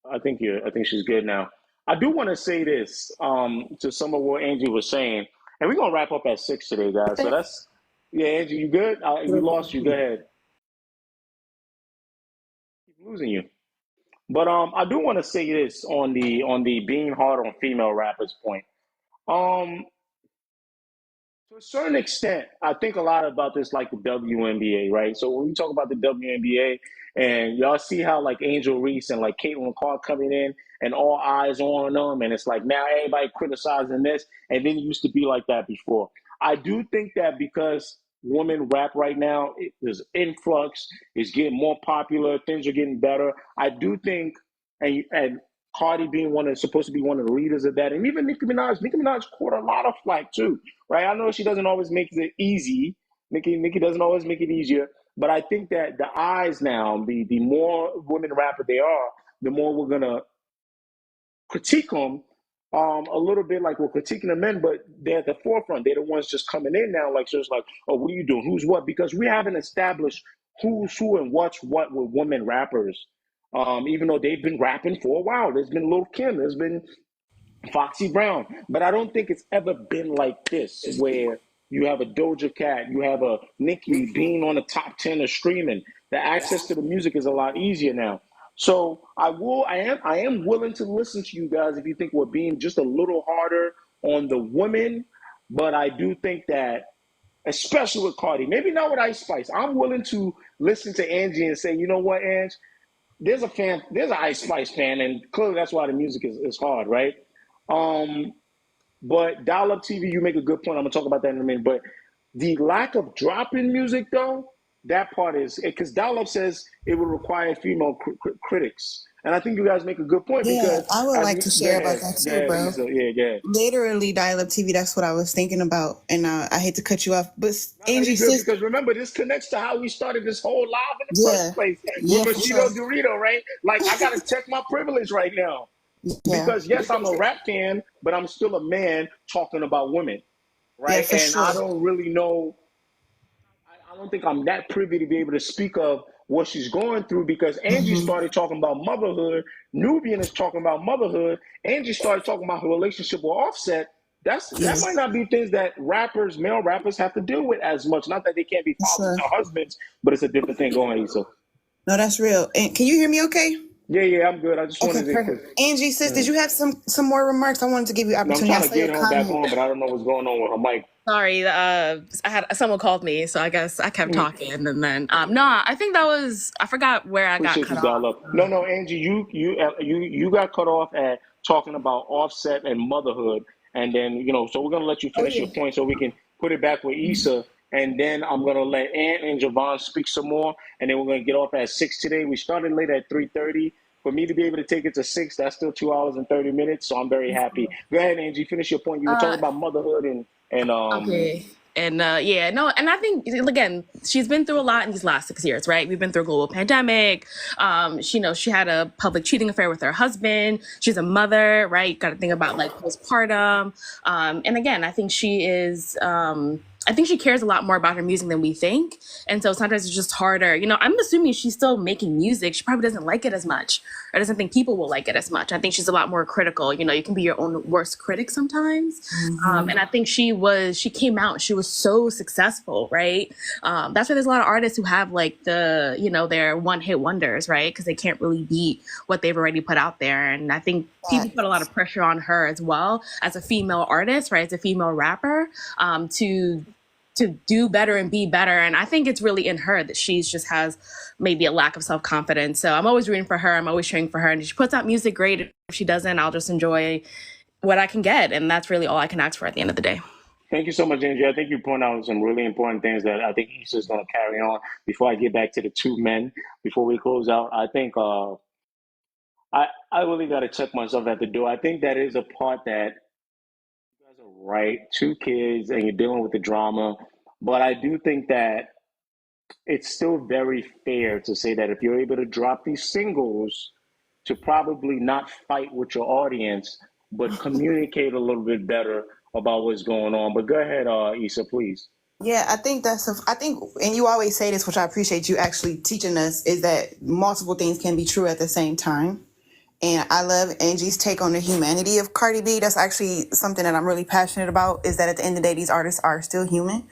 I think she's good now. I do want to say this to some of what Angie was saying, and we're gonna wrap up at 6 today, guys. So that's yeah, Angie, you good? We lost you. Go ahead. Keep losing you. But I do want to say this on the being hard on female rappers point. Um, To a certain extent, I think a lot about this like the WNBA, right? So when we talk about the WNBA and y'all see how like Angel Reese and like Caitlin Clark coming in and all eyes on them, and it's like now everybody criticizing this, and then it used to be like that before. I do think that because women rap right now, there's influx, it's getting more popular, things are getting better. I do think, and Cardi being supposed to be one of the leaders of that, and even Nicki Minaj caught a lot of flack too, right? I know she doesn't always make it easy. Nicki doesn't always make it easier, but I think that the eyes now, the more women rapper they are, the more we're gonna critique them a little bit like we're critiquing the men, but they're at the forefront. They're the ones just coming in now, like so it's like, oh, what are you doing? Who's what? Because we haven't established who's who and what's what with women rappers. Even though they've been rapping for a while, there's been Lil Kim, there's been Foxy Brown, but I don't think it's ever been like this where you have a Doja Cat, you have a Nicki being on the top 10 of streaming. The access to the music is a lot easier now. So I am willing to listen to you guys if you think we're being just a little harder on the women, but I do think that especially with Cardi, maybe not with Ice Spice. I'm willing to listen to Angie and say, you know what, Ange, there's an Ice Spice fan, and clearly that's why the music is hard, right? Um, but Dial Up TV, you make a good point. I'm gonna talk about that in a minute. But the lack of drop in music, though, that part is because Dial Up says it would require female critics, and I think you guys make a good point Yeah, because I would as like we to go share about ahead, that go too, ahead, bro. Lisa, yeah, go ahead. Literally, dial up TV. That's what I was thinking about, and I hate to cut you off, but No, Angie, you're good sis, because remember this connects to how we started this whole live in the yeah, first place with yeah, for Mosquito sure, Dorito, right? Like I gotta check my privilege right now yeah, because yes, I'm a rap fan, but I'm still a man talking about women, yeah, right? for And I sure. don't really know. I don't think I'm that privy to be able to speak of what she's going through because Angie Hmm. started talking about motherhood. Nubian is talking about motherhood. Angie started talking about her relationship with Offset. That might not be things that rappers, male rappers, have to deal with as much. Not that they can't be fathers Sure. or husbands, but it's a different thing. Go ahead, Issa. No, that's real. And can you hear me okay? Yeah, I'm good. I just Okay, wanted to, perfect. because Angie, sis, did you have some more remarks? I wanted to give you I'm opportunity. I trying to saw your get her back comment. on, but I don't know what's going on with her mic. Sorry, I had someone called me, so I guess I kept Mm, talking, and then no, I think that was I forgot where I got Appreciate cut you, off. dial up. No, Angie, you got cut off at talking about Offset and motherhood, and then so we're gonna let you Oh finish yeah. your point so we can put it back with Issa, and then I'm gonna let Ant and Javon speak some more, and then we're gonna get off at 6 today. We started late at 3:30. For me to be able to take it to 6, that's still 2 hours and 30 minutes. So I'm very happy. Go ahead, Angie. Finish your point. You were talking about motherhood and Okay. And yeah, no, and I think again, she's been through a lot in these last 6 years, right? We've been through a global pandemic. She had a public cheating affair with her husband. She's a mother, right? Got to think about like postpartum. And again, I think she is. I think she cares a lot more about her music than we think. And so sometimes it's just harder. I'm assuming she's still making music. She probably doesn't like it as much or doesn't think people will like it as much. I think she's a lot more critical. You can be your own worst critic sometimes. And I think she came out, she was so successful, right? That's why there's a lot of artists who have like their one hit wonders, right? Because they can't really beat what they've already put out there. And I think people put a lot of pressure on her as well as a female artist, right? As a female rapper, to do better and be better. And I think it's really in her that she's just has maybe a lack of self-confidence. So I'm always rooting for her. I'm always cheering for her. And if she puts out music, great. If she doesn't, I'll just enjoy what I can get. And that's really all I can ask for at the end of the day. thank you so much, Angie. I think you point out some really important things that I think Issa's going to carry on. Before I get back to the two men, before we close out, I think I really got to check myself at the door. I think that is a part that you guys are right. Two kids, and you're dealing with the drama, but I do think that it's still very fair to say that if you're able to drop these singles, to probably not fight with your audience, but communicate a little bit better about what's going on. But go ahead, Issa, please. Yeah, I think, and you always say this, which I appreciate you actually teaching us, is that multiple things can be true at the same time. And I love Angie's take on the humanity of Cardi B. That's actually something that I'm really passionate about, is that at the end of the day, these artists are still human.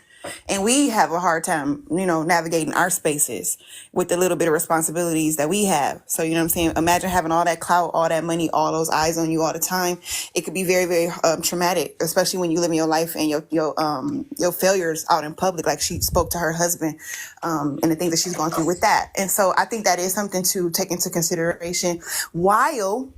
And we have a hard time, navigating our spaces with the little bit of responsibilities that we have. So, what I'm saying? Imagine having all that clout, all that money, all those eyes on you all the time. It could be very, very traumatic, especially when you live in your life and your failures out in public. Like she spoke to her husband and the things that she's gone through with that. And so I think that is something to take into consideration while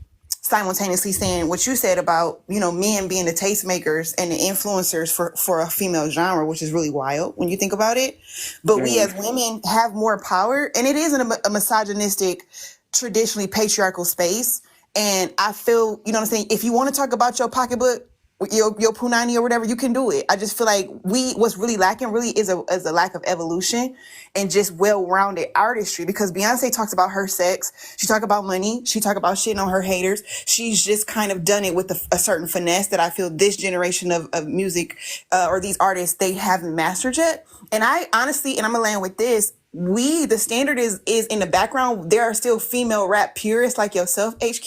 simultaneously saying what you said about, men being the tastemakers and the influencers for a female genre, which is really wild when you think about it. But we as women have more power, and it is a misogynistic, traditionally patriarchal space. And I feel, what I'm saying, if you want to talk about your pocketbook, your punani or whatever, you can do it. I just feel like what's really lacking really is a lack of evolution and just well-rounded artistry, because Beyonce talks about her sex, she talk about money, she talk about shitting on her haters. She's just kind of done it with a certain finesse that I feel this generation of music or these artists, they haven't mastered yet. And I honestly, and I'm gonna land with this, the standard is in the background. There are still female rap purists like yourself, HQ,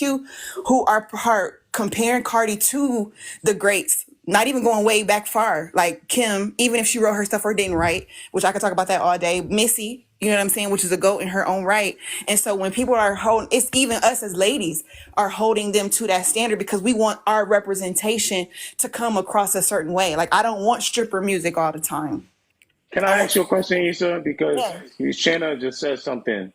who are comparing Cardi to the greats, not even going way back far, like Kim, even if she wrote her stuff or didn't write, which I could talk about that all day. Missy, you know what I'm saying, which is a goat in her own right. And so when people are holding, it's even us as ladies are holding them to that standard, because we want our representation to come across a certain way. Like, I don't want stripper music all the time. Can I I ask want, you a question, Issa? Because yeah. Shanna just said something,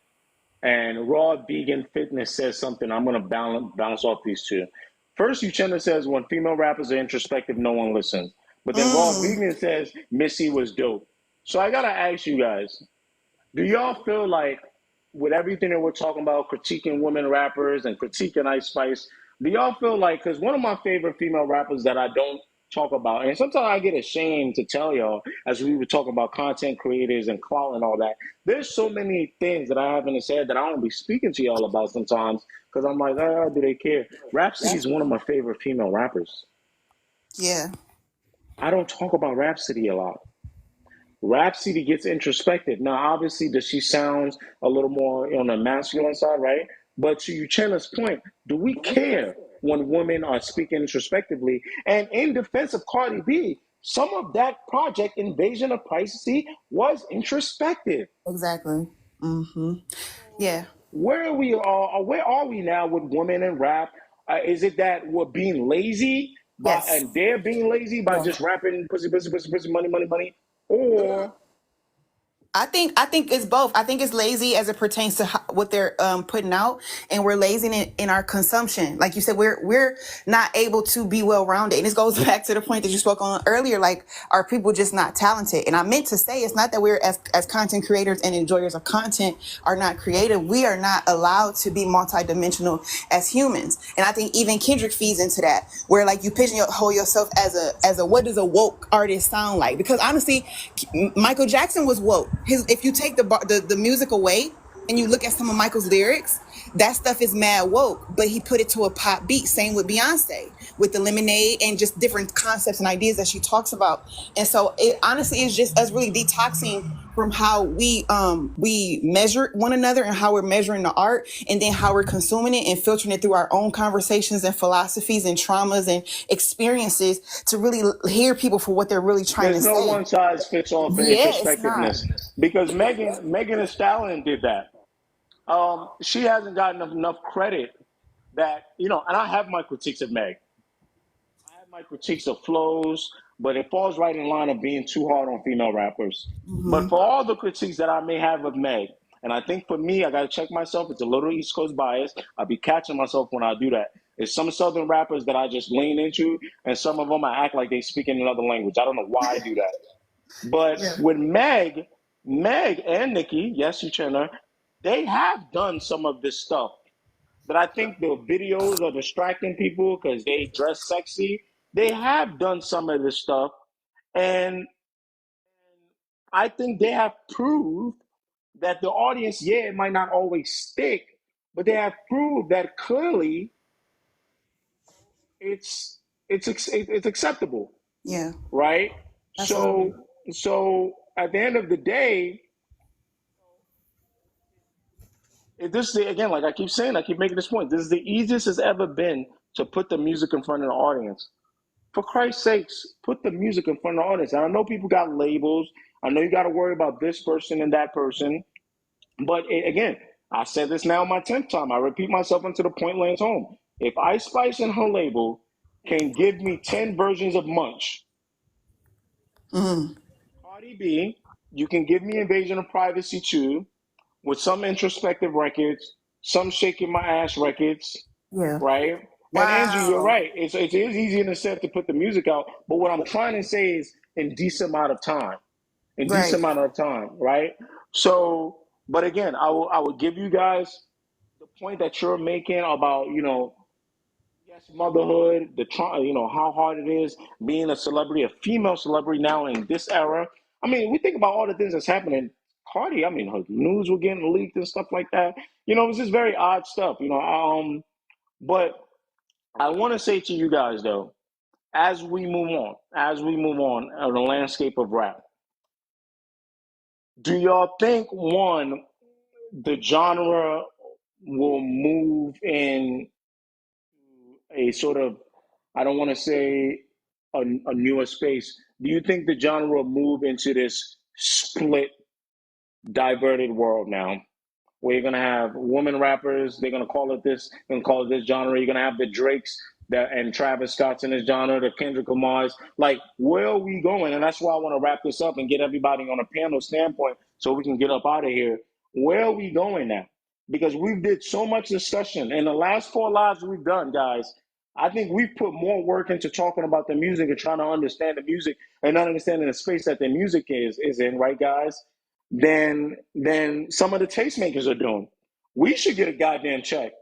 and Raw Vegan Fitness says something. I'm going to bounce off these two. First, Uchenna says when female rappers are introspective, no one listens. But then Raw Vegan says Missy was dope. So I got to ask you guys, do y'all feel like, with everything that we're talking about, critiquing women rappers and critiquing Ice Spice, do y'all feel like, because one of my favorite female rappers that I don't talk about, and sometimes I get ashamed to tell y'all, as we were talking about content creators and clout and all that, there's so many things that I haven't said that I don't be speaking to y'all about sometimes, because I'm like, do they care? Rhapsody is one of my favorite female rappers. Yeah. I don't talk about Rhapsody a lot. Rhapsody gets introspective. Now, obviously, does she sounds a little more on the masculine side, right? But to Uchenna's point, do we care? when women are speaking introspectively. And in defense of Cardi B, some of that project, Invasion of Privacy, was introspective. Exactly. Mm-hmm. Yeah. Where are we now with women in rap? Is it that we're being lazy Yes. and they're being lazy by Yeah. just rapping pussy, pussy, pussy, pussy, money, money, money? Or I think it's both. I think it's lazy as it pertains to what they're putting out, and we're lazy in our consumption. Like you said, we're not able to be well rounded, and this goes back to the point that you spoke on earlier. Like, are people just not talented? And I meant to say it's not that we're as content creators and enjoyers of content are not creative. We are not allowed to be multidimensional as humans, and I think even Kendrick feeds into that, where like you pigeonhole yourself as a what does a woke artist sound like? Because honestly, Michael Jackson was woke. If you take the music away and you look at some of Michael's lyrics, that stuff is mad woke, but he put it to a pop beat. Same with Beyonce, with the Lemonade and just different concepts and ideas that she talks about. And so it honestly is just us really detoxing from how we measure one another and how we're measuring the art, and then how we're consuming it and filtering it through our own conversations and philosophies and traumas and experiences to really hear people for what they're really trying to there's no say. one size fits all for Yeah, it's not. introspectiveness because Megan Thee Stallion did that. She hasn't gotten enough credit that and I have my critiques of Meg. I have my critiques of flows, but it falls right in line of being too hard on female rappers. But for all the critiques that I may have of Meg, and I think for me, I got to check myself. It's a little East Coast bias. I'll be catching myself when I do that. There's some Southern rappers that I just lean into, and some of them I act like they speak in another language. I don't know why I do that. But Yeah. with Meg and Nicki, yes, you turn her, they have done some of this stuff. But I think the videos are distracting people because they dress sexy. They have done some of this stuff, and I think they have proved that the audience, yeah, it might not always stick, but they have proved that clearly it's it's acceptable, Yeah. right? Absolutely. So at the end of the day, this is again, like I keep saying, I keep making this point. This is the easiest it's ever been to put the music in front of the audience. For Christ's sakes, put the music in front of the audience. And I know people got labels. I know you got to worry about this person and that person. But again, I said this now my 10th time. I repeat myself until the point lands home. If Ice Spice and her label can give me 10 versions of Munch, Cardi B, you can give me Invasion of Privacy too, with some introspective records, some shaking my ass records, Yeah. right? And Andrew, you're Wow. right. It is easy in a set to put the music out, but what I'm trying to say is in decent amount of time, in Right. decent amount of time, right? So, but again, I will give you guys the point that you're making about yes, motherhood, how hard it is being a celebrity, a female celebrity now in this era. I mean, we think about all the things that's happening. Cardi, I mean, her news were getting leaked and stuff like that. It was just very odd stuff. But I want to say to you guys though, as we move on the landscape of rap, do y'all think one the genre will move in a sort of, I don't want to say a newer space. Do you think the genre will move into this split, diverted world now? Where you're gonna have women rappers, they're gonna call it this, they're gonna call it this genre. You're gonna have the Drakes and Travis Scott's in this genre, the Kendrick Lamar's. Like, where are we going? And that's why I want to wrap this up and get everybody on a panel standpoint so we can get up out of here. Where are we going now? Because we've did so much discussion in the last 4 lives we've done, guys. I think we've put more work into talking about the music and trying to understand the music and understanding the space that the music is in, right, guys? Than some of the tastemakers are doing. We should get a goddamn check.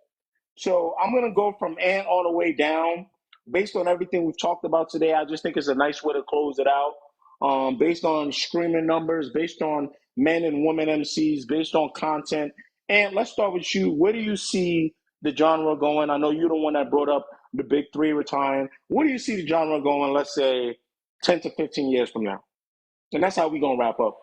So I'm gonna go from Ant all the way down. Based on everything we've talked about today, I just think it's a nice way to close it out. Based on streaming numbers, based on men and women MCs, based on content. And let's start with you. Where do you see the genre going? I know you're the one that brought up the big three retiring. Where do you see the genre going, let's say 10 to 15 years from now? And that's how we're gonna wrap up.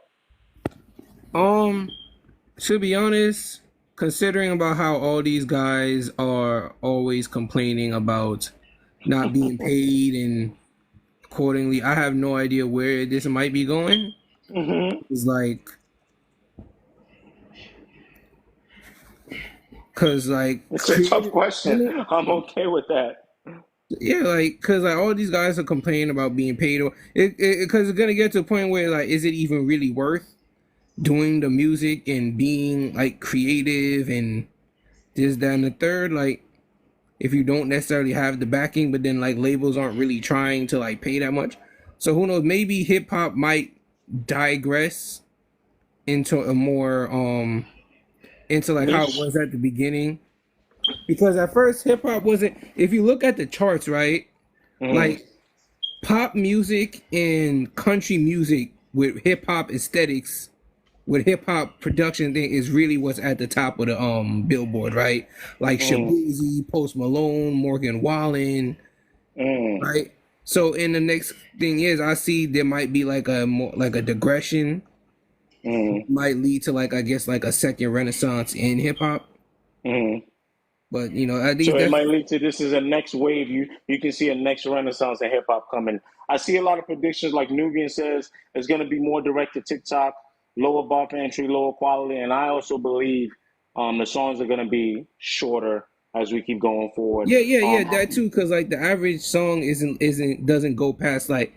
To be honest, considering about how all these guys are always complaining about not being paid and accordingly, I have no idea where this might be going. Mm-hmm. It's like, cause like It's a tough creative, question. I'm okay with that. yeah, like cause like all these guys are complaining about being paid, or cause it's gonna get to a point where like, is it even really worth doing the music and being like creative and this, that, and the third? Like, if you don't necessarily have the backing, but then like labels aren't really trying to like pay that much. So who knows? Maybe hip hop might digress into a more into like how it Niche. was at the beginning. Because at first hip hop wasn't, if you look at the charts, right? Mm-hmm. Like pop music and country music with hip hop aesthetics, with hip hop production thing is really what's at the top of the Billboard, right? Like Mm-hmm. Shaboozey, Post Malone, Morgan Wallen, Mm-hmm. right? So in the next thing is I see there might be like a more like a digression, might lead to like I guess like a second renaissance in hip hop. Mm-hmm. But you know, at least So it that's might lead to this is a next wave. You can see a next renaissance in hip hop coming. I see a lot of predictions like Nubian says it's going to be more direct to TikTok, lower bar for entry, lower quality, and I also believe the songs are going to be shorter as we keep going forward. yeah, that too. Cause like the average song isn't doesn't go past like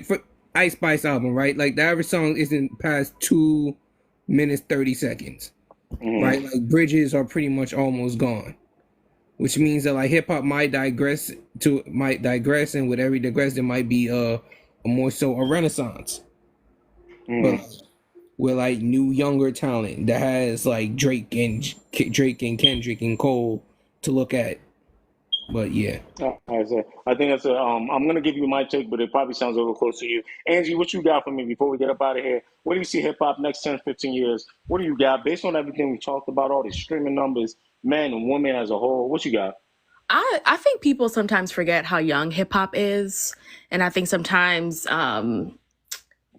for Ice Spice album, right? Like the average song isn't past 2 minutes 30 seconds, right? Mm-hmm. Like bridges are pretty much almost gone, which means that like hip hop might digress, and with every digress there might be a more so a renaissance, but Mm-hmm. with like new younger talent that has like Drake and Kendrick and Cole to look at. But yeah. I think that's a. I'm gonna give you my take, but it probably sounds a little close to you. Angie, what you got for me before we get up out of here? What do you see hip hop next 10, 15 years? What do you got based on everything we talked about, all these streaming numbers, men and women as a whole? What you got? I think people sometimes forget how young hip hop is. And I think sometimes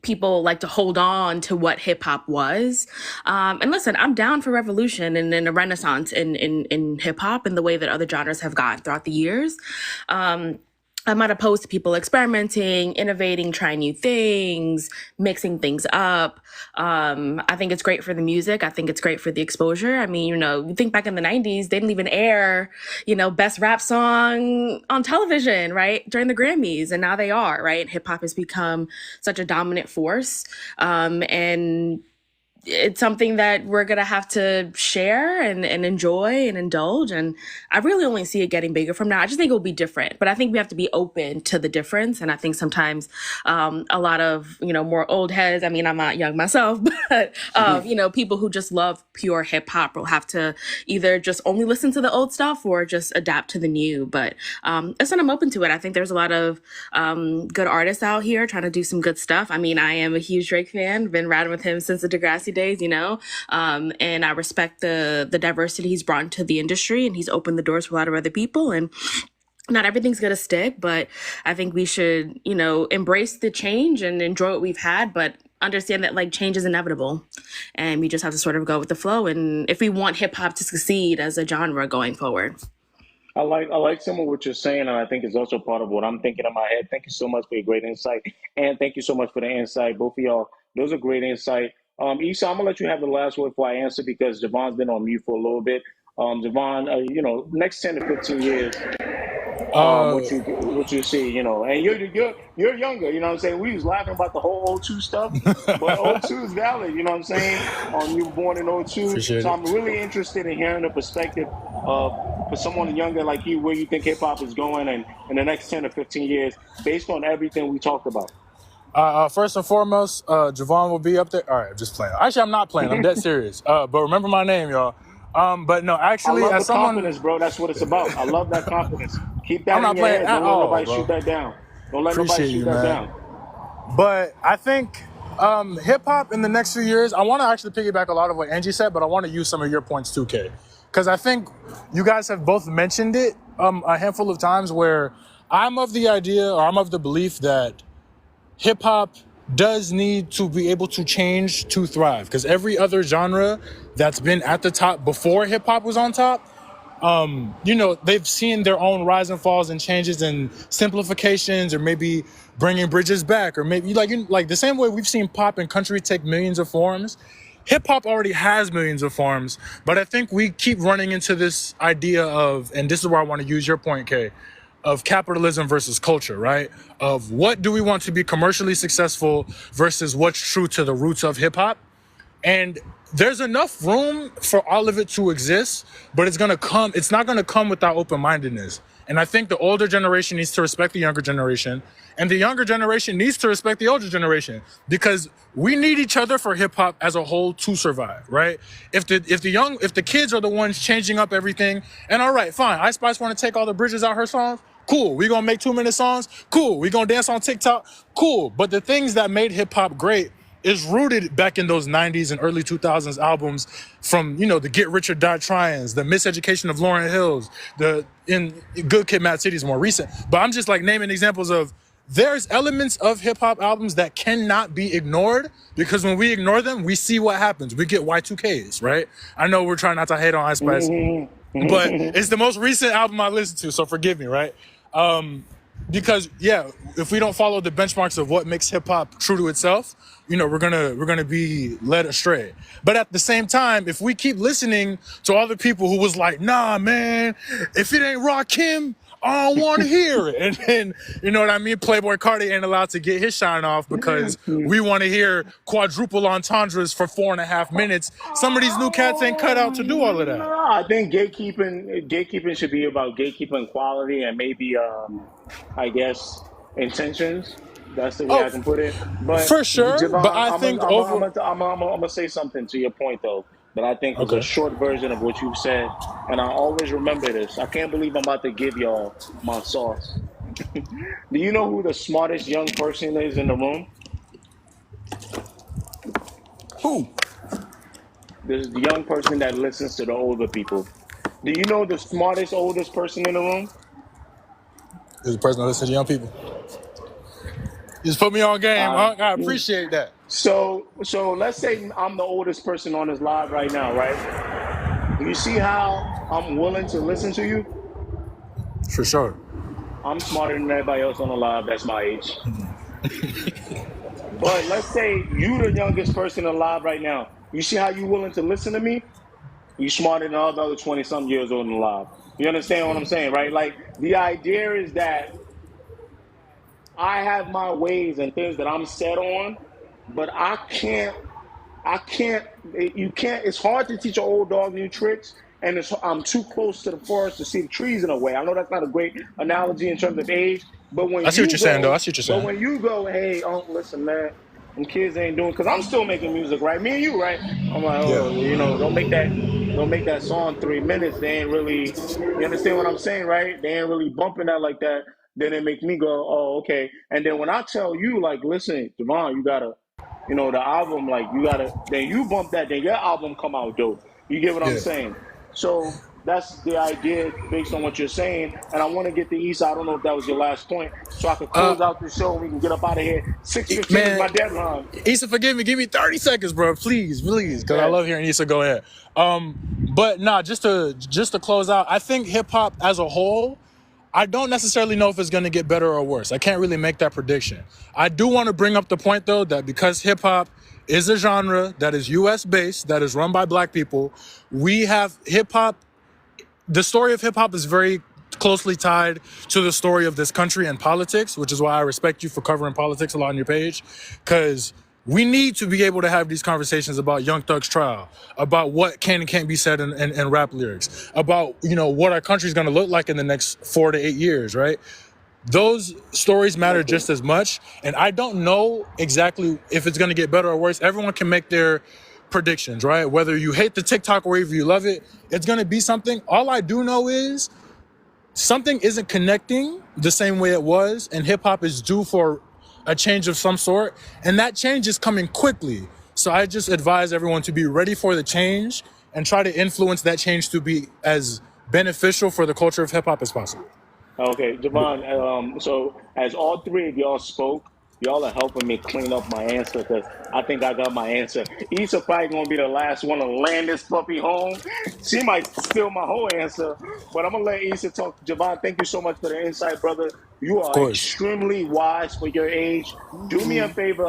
people like to hold on to what hip hop was. And listen, I'm down for revolution and a renaissance in hip hop and the way that other genres have gone throughout the years. I'm not opposed to people experimenting, innovating, trying new things, mixing things up. I think it's great for the music. I think it's great for the exposure. I mean, you think back in the 90s, they didn't even air, best rap song on television, right? During the Grammys. And now they are, right? Hip hop has become such a dominant force. And it's something that we're going to have to share and enjoy and indulge. And I really only see it getting bigger from now. I just think it will be different, but I think we have to be open to the difference. And I think sometimes a lot of, more old heads, I mean, I'm not young myself, but, people who just love pure hip hop will have to either just only listen to the old stuff or just adapt to the new. But listen, I'm open to it. I think there's a lot of good artists out here trying to do some good stuff. I mean, I am a huge Drake fan, been riding with him since the Degrassi days, and I respect the diversity he's brought into the industry, and he's opened the doors for a lot of other people. And not everything's going to stick, but I think we should, embrace the change and enjoy what we've had, but understand that like change is inevitable and we just have to sort of go with the flow. And if we want hip hop to succeed as a genre going forward. I like some of what you're saying, and I think it's also part of what I'm thinking in my head. Thank you so much for your great insight, and thank you so much for the insight, both of y'all. Those are great insight. Issa, I'm gonna let you have the last word before I answer because Javon's been on mute for a little bit. Javon, next 10 to 15 years, Uh, what you see, and you're younger, you know what I'm saying? We was laughing about the whole O2 stuff, but O2 is valid, you know what I'm saying? You were born in O2, appreciate so it. I'm really interested in hearing the perspective of for someone younger like you, where you think hip hop is going, and in the next 10 or 15 years, based on everything we talked about. First and foremost, Javon will be up there. All right, I'm just playing. Actually, I'm not playing. I'm dead serious. But remember my name, y'all. But no, I actually, love as the someone, confidence, bro. That's what it's about. I love that confidence. Keep I'm that in not your playing head. at Don't let all, nobody bro. shoot that down. Don't let nobody Appreciate shoot you, that man. down. But I think hip hop in the next few years, I want to actually piggyback a lot of what Angie said, but I want to use some of your points too, K. Because I think you guys have both mentioned it a handful of times where I'm of the idea or I'm of the belief that hip hop does need to be able to change to thrive, because every other genre that's been at the top before hip hop was on top, they've seen their own rise and falls and changes and simplifications, or maybe bringing bridges back, or maybe like the same way we've seen pop and country take millions of forms. Hip hop already has millions of forms, but I think we keep running into this idea of, and this is where I want to use your point, Kay, of capitalism versus culture, right? Of what do we want to be commercially successful versus what's true to the roots of hip hop. And there's enough room for all of it to exist, but it's not gonna come without open-mindedness. And I think the older generation needs to respect the younger generation, and the younger generation needs to respect the older generation, because we need each other for hip hop as a whole to survive, right? If the kids are the ones changing up everything, and all right, fine, Ice Spice want to take all the bridges out her songs, cool. We gonna make 2-minute songs, cool. We gonna dance on TikTok, cool. But the things that made hip hop great is rooted back in those 90s and early 2000s albums, from, the Get Rich or Die Tryings, the Miseducation of Lauryn Hills, the Good Kid Mad City is more recent. But I'm just like naming examples of, there's elements of hip hop albums that cannot be ignored, because when we ignore them, we see what happens. We get Y2Ks, right? I know we're trying not to hate on Ice Spice, but it's the most recent album I listened to, so forgive me, right? Because if we don't follow the benchmarks of what makes hip hop true to itself, we're gonna be led astray. But at the same time, if we keep listening to other people who was like, nah, man, if it ain't Rakim, I don't want to hear it. And then, you know what I mean? Playboy Cardi ain't allowed to get his shine off because we want to hear quadruple entendres for 4.5 minutes. Some of these new cats ain't cut out to do all of that. No, I think gatekeeping should be about gatekeeping quality and maybe I guess intentions. That's the way Oh, I can put it. But for sure. But Javon, I think over. I'm gonna say something to your point though that I think is a Okay. short version of what you said, and I always remember this. I can't believe I'm about to give y'all my sauce. Do you know who the smartest young person is in the room? Who? There's the young person that listens to the older people. Do you know the smartest oldest person in the room? Is the person that listens to young people. You just put me on game, Uh, huh? I appreciate that. so let's say I'm the oldest person on this live right now, right? You see how I'm willing to listen to you? For sure. I'm smarter than everybody else on the live that's my age. But let's say you the youngest person alive right now. You see how you willing to listen to me? You smarter than all the other 20 some years old and alive. You understand what I'm saying, right? Like the idea is that I have my ways and things that I'm set on, but I can't. You can't. It's hard to teach an old dog new tricks, and I'm too close to the forest to see the trees in a way. I know that's not a great analogy in terms of age, but I see what you're saying, though. I see what you're saying. when you go, hey, listen, man, them kids ain't doing. Because I'm still making music, right? Me and you, right? I'm like, oh, Yeah. don't make that song 3 minutes. They ain't really. You understand what I'm saying, right? They ain't really bumping that like that. Then it make me go, oh, okay. And then when I tell you, like, listen, Devon, you gotta the album, like you gotta then you bump that, then your album come out dope. You get what I'm Yeah. saying? So that's the idea based on what you're saying. And I want to get to Issa. I don't know if that was your last point, so I could close out the show and we can get up out of here. 6:15 is Man, my deadline. Issa, forgive me. Give me 30 seconds, bro. Please, because I Bet. love hearing Issa go ahead. But nah, just to close out, I think hip hop as a whole, I don't necessarily know if it's going to get better or worse. I can't really make that prediction. I do want to bring up the point, though, that because hip hop is a genre that is US based, that is run by black people, we have hip hop. The story of hip hop is very closely tied to the story of this country and politics, which is why I respect you for covering politics a lot on your page, because we need to be able to have these conversations about Young Thug's trial, about what can and can't be said in rap lyrics, about what our country's going to look like in the next 4 to 8 years, right? Those stories matter Okay. just as much, and I don't know exactly if it's going to get better or worse. Everyone can make their predictions, right? Whether you hate the TikTok or if you love it, it's going to be something. All I do know is something isn't connecting the same way it was, and hip hop is due for a change of some sort, and that change is coming quickly. So I just advise everyone to be ready for the change and try to influence that change to be as beneficial for the culture of hip hop as possible. Okay, Javon. So as all three of y'all spoke, y'all are helping me clean up my answer because I think I got my answer. Issa probably gonna be the last one to land this puppy home. She might steal my whole answer, but I'm gonna let Issa talk. Javon, thank you so much for the insight, brother. You Of are course. extremely wise for your age. Do me a favor.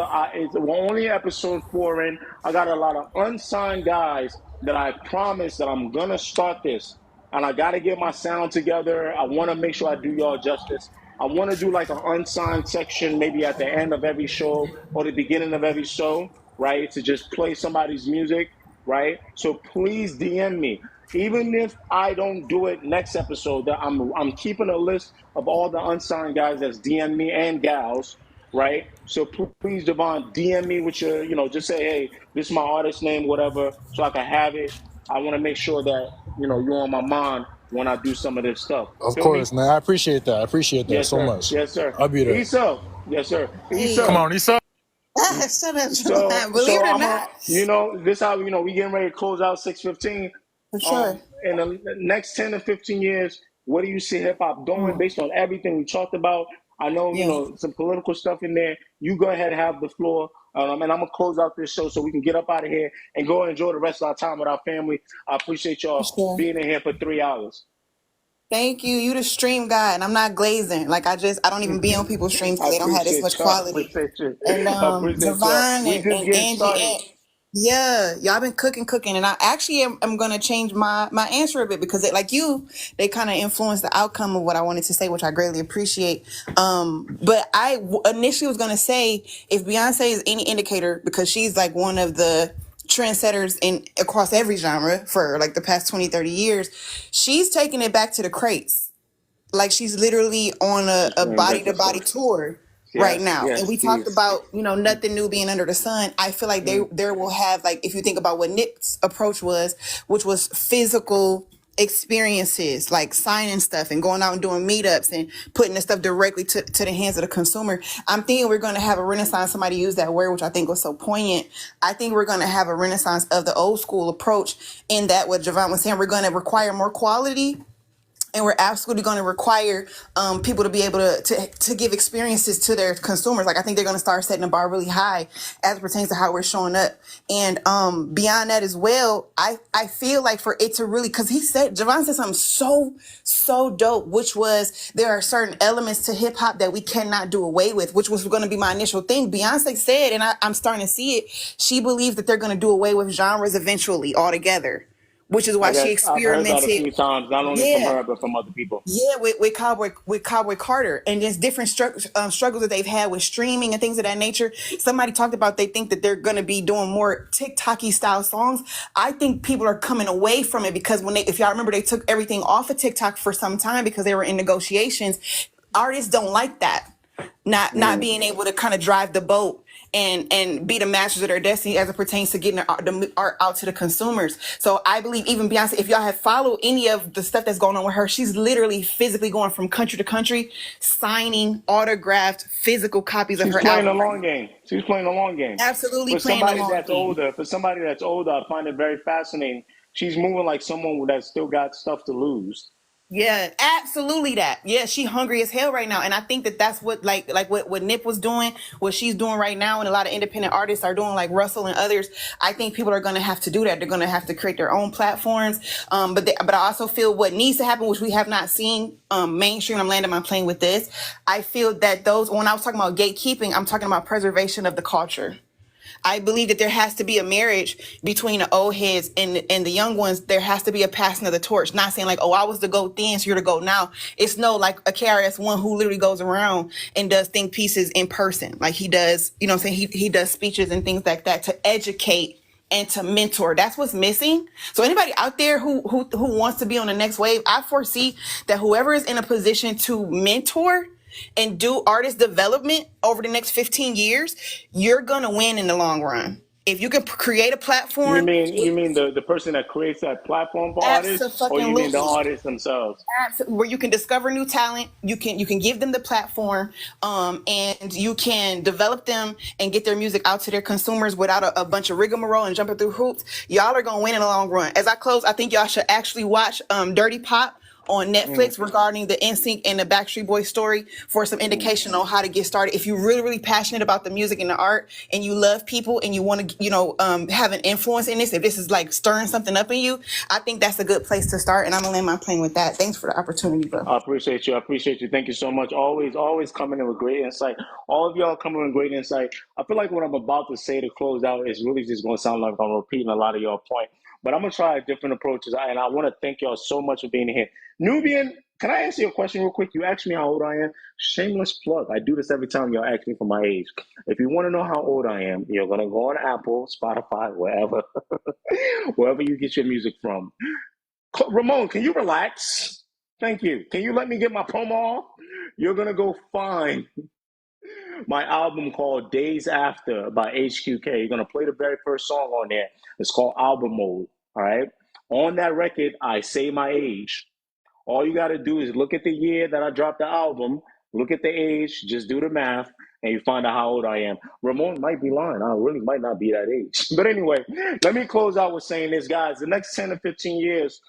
We're only episode 4 in. I got a lot of unsigned guys that I promise that I'm gonna start this, and I got to get my sound together. I want to make sure I do y'all justice. I want to do like an unsigned section, maybe at the end of every show or the beginning of every show, right? To just play somebody's music, right? So please DM me. Even if I don't do it next episode, that I'm keeping a list of all the unsigned guys that's DM me and gals, right? So please, Devon, DM me with your, just say, hey, this is my artist name, whatever, so I can have it. I want to make sure that, you're on my mind when I do some of this stuff. Of Feel me? course, man. I appreciate that. I appreciate that Yes, so sir. much. Yes, sir. I'll be there. Issa. Yes, sir. Come Issa. Hey. on, Issa. Shut up, So, Javon. Believe so it or I'm a, not. this how we getting ready to close out 6:15. For sure. In the next 10 to 15 years, what do you see hip hop doing based on everything we talked about? I know Yeah, some political stuff in there. You go ahead and have the floor, and I'm gonna close out this show so we can get up out of here and go enjoy the rest of our time with our family. I appreciate for y'all sure. being in here for 3 hours. Thank you. You the stream guy, and I'm not glazing. Like I don't even be on people's streams I because they don't have this appreciate much y'all. quality. Appreciate you. And I appreciate y'all. Javon We just and getting Angie started. and yeah, y'all been cooking, and I actually am gonna change my answer a bit because like you, they kind of influenced the outcome of what I wanted to say, which I greatly appreciate. But initially was gonna say if Beyonce is any indicator, because she's like one of the trendsetters in across every genre for like the past 20, 30 years, she's taking it back to the crates. Like she's literally on She's a body to reinventing body stuff. tour right Yes, now. And yes, we talked she's. about, nothing new being under the sun. I feel like there will have, like, if you think about what Nick's approach was, which was physical experiences, like signing stuff and going out and doing meetups and putting the stuff directly to the hands of the consumer. I'm thinking we're going to have a renaissance. Somebody used that word, which I think was so poignant. I think we're going to have a renaissance of the old school approach, in that what Javon was saying, we're going to require more quality, and we're absolutely going to require people to be able to give experiences to their consumers. Like I think they're going to start setting the bar really high as it pertains to how we're showing up. And beyond that as well, I feel like for it to really, because Javon said something so dope, which was there are certain elements to hip hop that we cannot do away with, which was going to be my initial thing. Beyonce said, and I'm starting to see it, she believes that they're going to do away with genres eventually altogether, which is why she I've heard that a experimented. few times, not only from Yeah. her but from other people. Yeah, with Cowboy Carter, and there's different struggles that they've had with streaming and things of that nature. Somebody talked about they think that they're going to be doing more TikTok-y style songs. I think people are coming away from it because if y'all remember, they took everything off of TikTok for some time because they were in negotiations. Artists don't like that, not being able to kind of drive the boat and be the masters of their destiny as it pertains to getting the art out to the consumers. So I believe even Beyonce, if y'all have followed any of the stuff that's going on with her, she's literally physically going from country to country, signing autographed physical copies of She's her playing a album. long game. She's playing a long game. Absolutely playing the long game. For somebody that's older, I find it very fascinating. She's moving like someone that's still got stuff to lose. Yeah, absolutely that. Yeah, she hungry as hell right now, and I think that that's what like what Nip was doing, what she's doing right now, and a lot of independent artists are doing, like Russell and others. I think people are going to have to do that. They're going to have to create their own platforms. But I also feel what needs to happen, which we have not seen mainstream. I'm landing my plane with this. I feel that when I was talking about gatekeeping, I'm talking about preservation of the culture. I believe that there has to be a marriage between the old heads and the young ones. There has to be a passing of the torch. Not saying like, oh, I was the GOAT then, so you're the GOAT now. It's no, like a KRS-One who literally goes around and does think pieces in person. Like he does, you know what I'm saying? He does speeches and things like that to educate and to mentor. That's what's missing. So anybody out there who wants to be on the next wave, I foresee that whoever is in a position to mentor and do artist development over the next 15 years, you're going to win in the long run. If you can create a You platform, mean you mean the person that creates that platform for artists, or you mean the absolutely, artists themselves? where you can discover new talent, you can give them the platform, and you can develop them and get their music out to their consumers without a bunch of rigmarole and jumping through hoops. Y'all are going to win in the long run. As I close, I think y'all should actually watch Dirty Pop on Netflix regarding the NSYNC and the Backstreet Boys story for some indication on how to get started. If you're really, really passionate about the music and the art and you love people and you want to, have an influence in this, if this is like stirring something up in you, I think that's a good place to start. And I'm going to land my plane with that. Thanks for the opportunity, bro. I appreciate you. I appreciate you. Thank you so much. Always coming in with great insight. All of y'all coming in with great insight. I feel like what I'm about to say to close out is really just going to sound like I'm repeating a lot of y'all point. But I'm going to try different approaches. And I want to thank y'all so much for being here. Nubian, can I answer your question real quick? You asked me how old I am. Shameless plug. I do this every time y'all ask me for my age. If you want to know how old I am, you're going to go on Apple, Spotify, wherever, wherever you get your music from. Ramon, can you relax? Thank you. Can you let me get my promo off? You're going to go find my album called Days After by HQK. You're going to play the very first song on there. It's called Album Mode. All right. On that record, I say my age. All you got to do is look at the year that I dropped the album, look at the age, just do the math, and you find out how old I am. Ramon might be lying. I really might not be that age. But anyway, let me close out with saying this, guys. The next 10 to 15 years,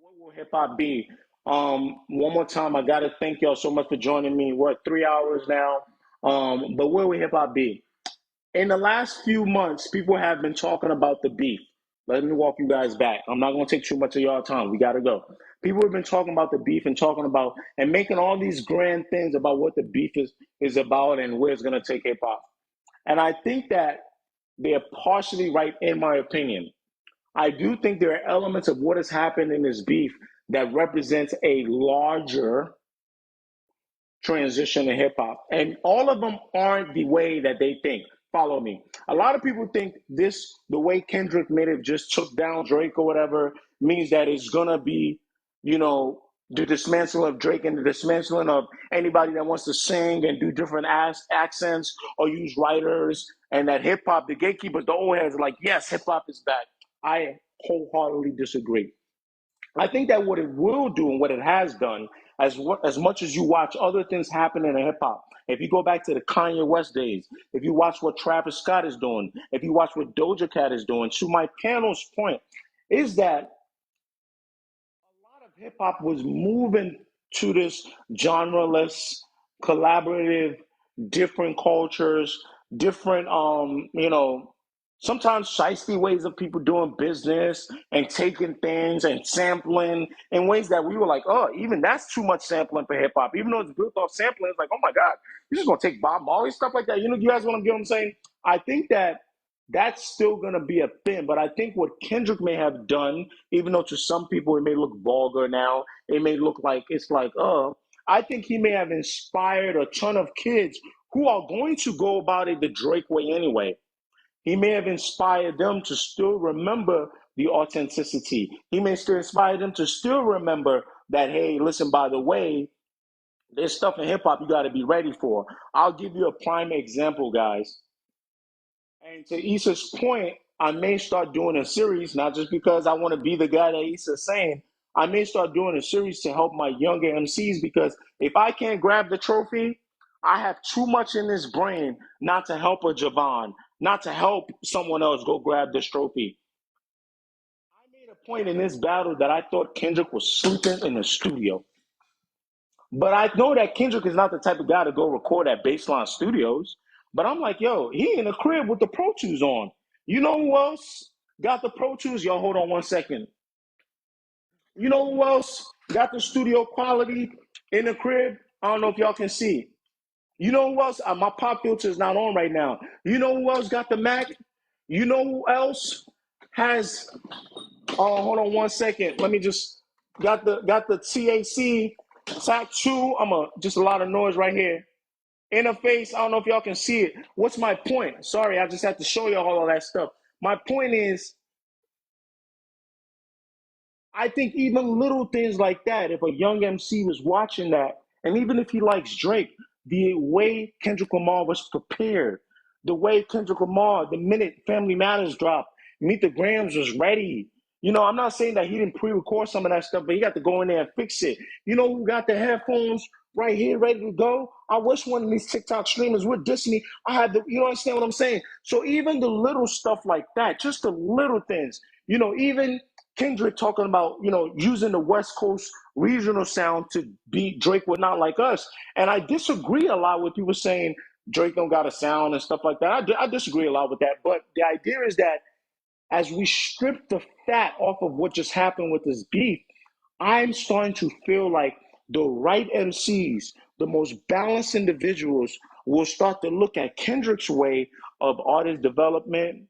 what will hip hop be? One more time, I gotta thank y'all so much for joining me. We're at 3 hours now. But where will hip hop be? In the last few months, people have been talking about the beef. Let me walk you guys back. I'm not gonna take too much of y'all time. We gotta go. People have been talking about the beef and talking about and making all these grand things about what the beef is about and where it's gonna take hip hop. And I think that they're partially right in my opinion. I do think there are elements of what has happened in this beef that represents a larger transition in hip hop. And all of them aren't the way that they think. Follow me. A lot of people think the way Kendrick made it just took down Drake or whatever, means that it's going to be, the dismantling of Drake and the dismantling of anybody that wants to sing and do different accents or use writers, and that hip hop, the gatekeepers, the old heads are like, yes, hip hop is back. I wholeheartedly disagree. I think that what it will do and what it has done, as much as you watch other things happen in hip hop, if you go back to the Kanye West days, if you watch what Travis Scott is doing, if you watch what Doja Cat is doing, to my panel's point, is that a lot of hip hop was moving to this genreless, collaborative, different cultures, different, sometimes shiesty ways of people doing business and taking things and sampling in ways that we were like, oh, even that's too much sampling for hip hop. Even though it's built off sampling, it's like, oh my God, you're just gonna take Bob Marley stuff like that. You guys want to get what I'm saying? I think that that's still going to be a thing. But I think what Kendrick may have done, even though to some people it may look vulgar now, it may look like it's like, oh, I think he may have inspired a ton of kids who are going to go about it the Drake way anyway. He may have inspired them to still remember the authenticity. He may still inspire them to still remember that, hey, listen, by the way, there's stuff in hip hop you got to be ready for. I'll give you a prime example, guys. And to Issa's point, I may start doing a series, not just because I want to be the guy that Issa's saying. I may start doing a series to help my younger MCs because if I can't grab the trophy, I have too much in this brain not to help a Javon, not to help someone else go grab this trophy. I made a point in this battle that I thought Kendrick was sleeping in the studio. But I know that Kendrick is not the type of guy to go record at Baseline Studios. But I'm like, yo, he in the crib with the Pro Tools on. You know who else got the Pro Tools? Yo, hold on one second. You know who else got the studio quality in the crib? I don't know if y'all can see. You know who else? My pop filter is not on right now. You know who else got the Mac? You know who else has? Oh, hold on one second. Let me just got the TAC 2. Just a lot of noise right here. Interface. I don't know if y'all can see it. What's my point? Sorry, I just had to show y'all all of that stuff. My point is, I think even little things like that, if a young MC was watching that, and even if he likes Drake, the way Kendrick Lamar was prepared, the way Kendrick Lamar, the minute Family Matters dropped, Meet the Grams was ready. I'm not saying that he didn't pre-record some of that stuff, but he got to go in there and fix it. You know who got the headphones right here ready to go? I wish one of these TikTok streamers would diss me. I had the, you understand what I'm saying? So even the little stuff like that, just the little things, even Kendrick talking about, using the West Coast regional sound to beat Drake would not like us. And I disagree a lot with people saying Drake don't got a sound and stuff like that. I disagree a lot with that. But the idea is that as we strip the fat off of what just happened with this beef, I'm starting to feel like the right MCs, the most balanced individuals, will start to look at Kendrick's way of artist development.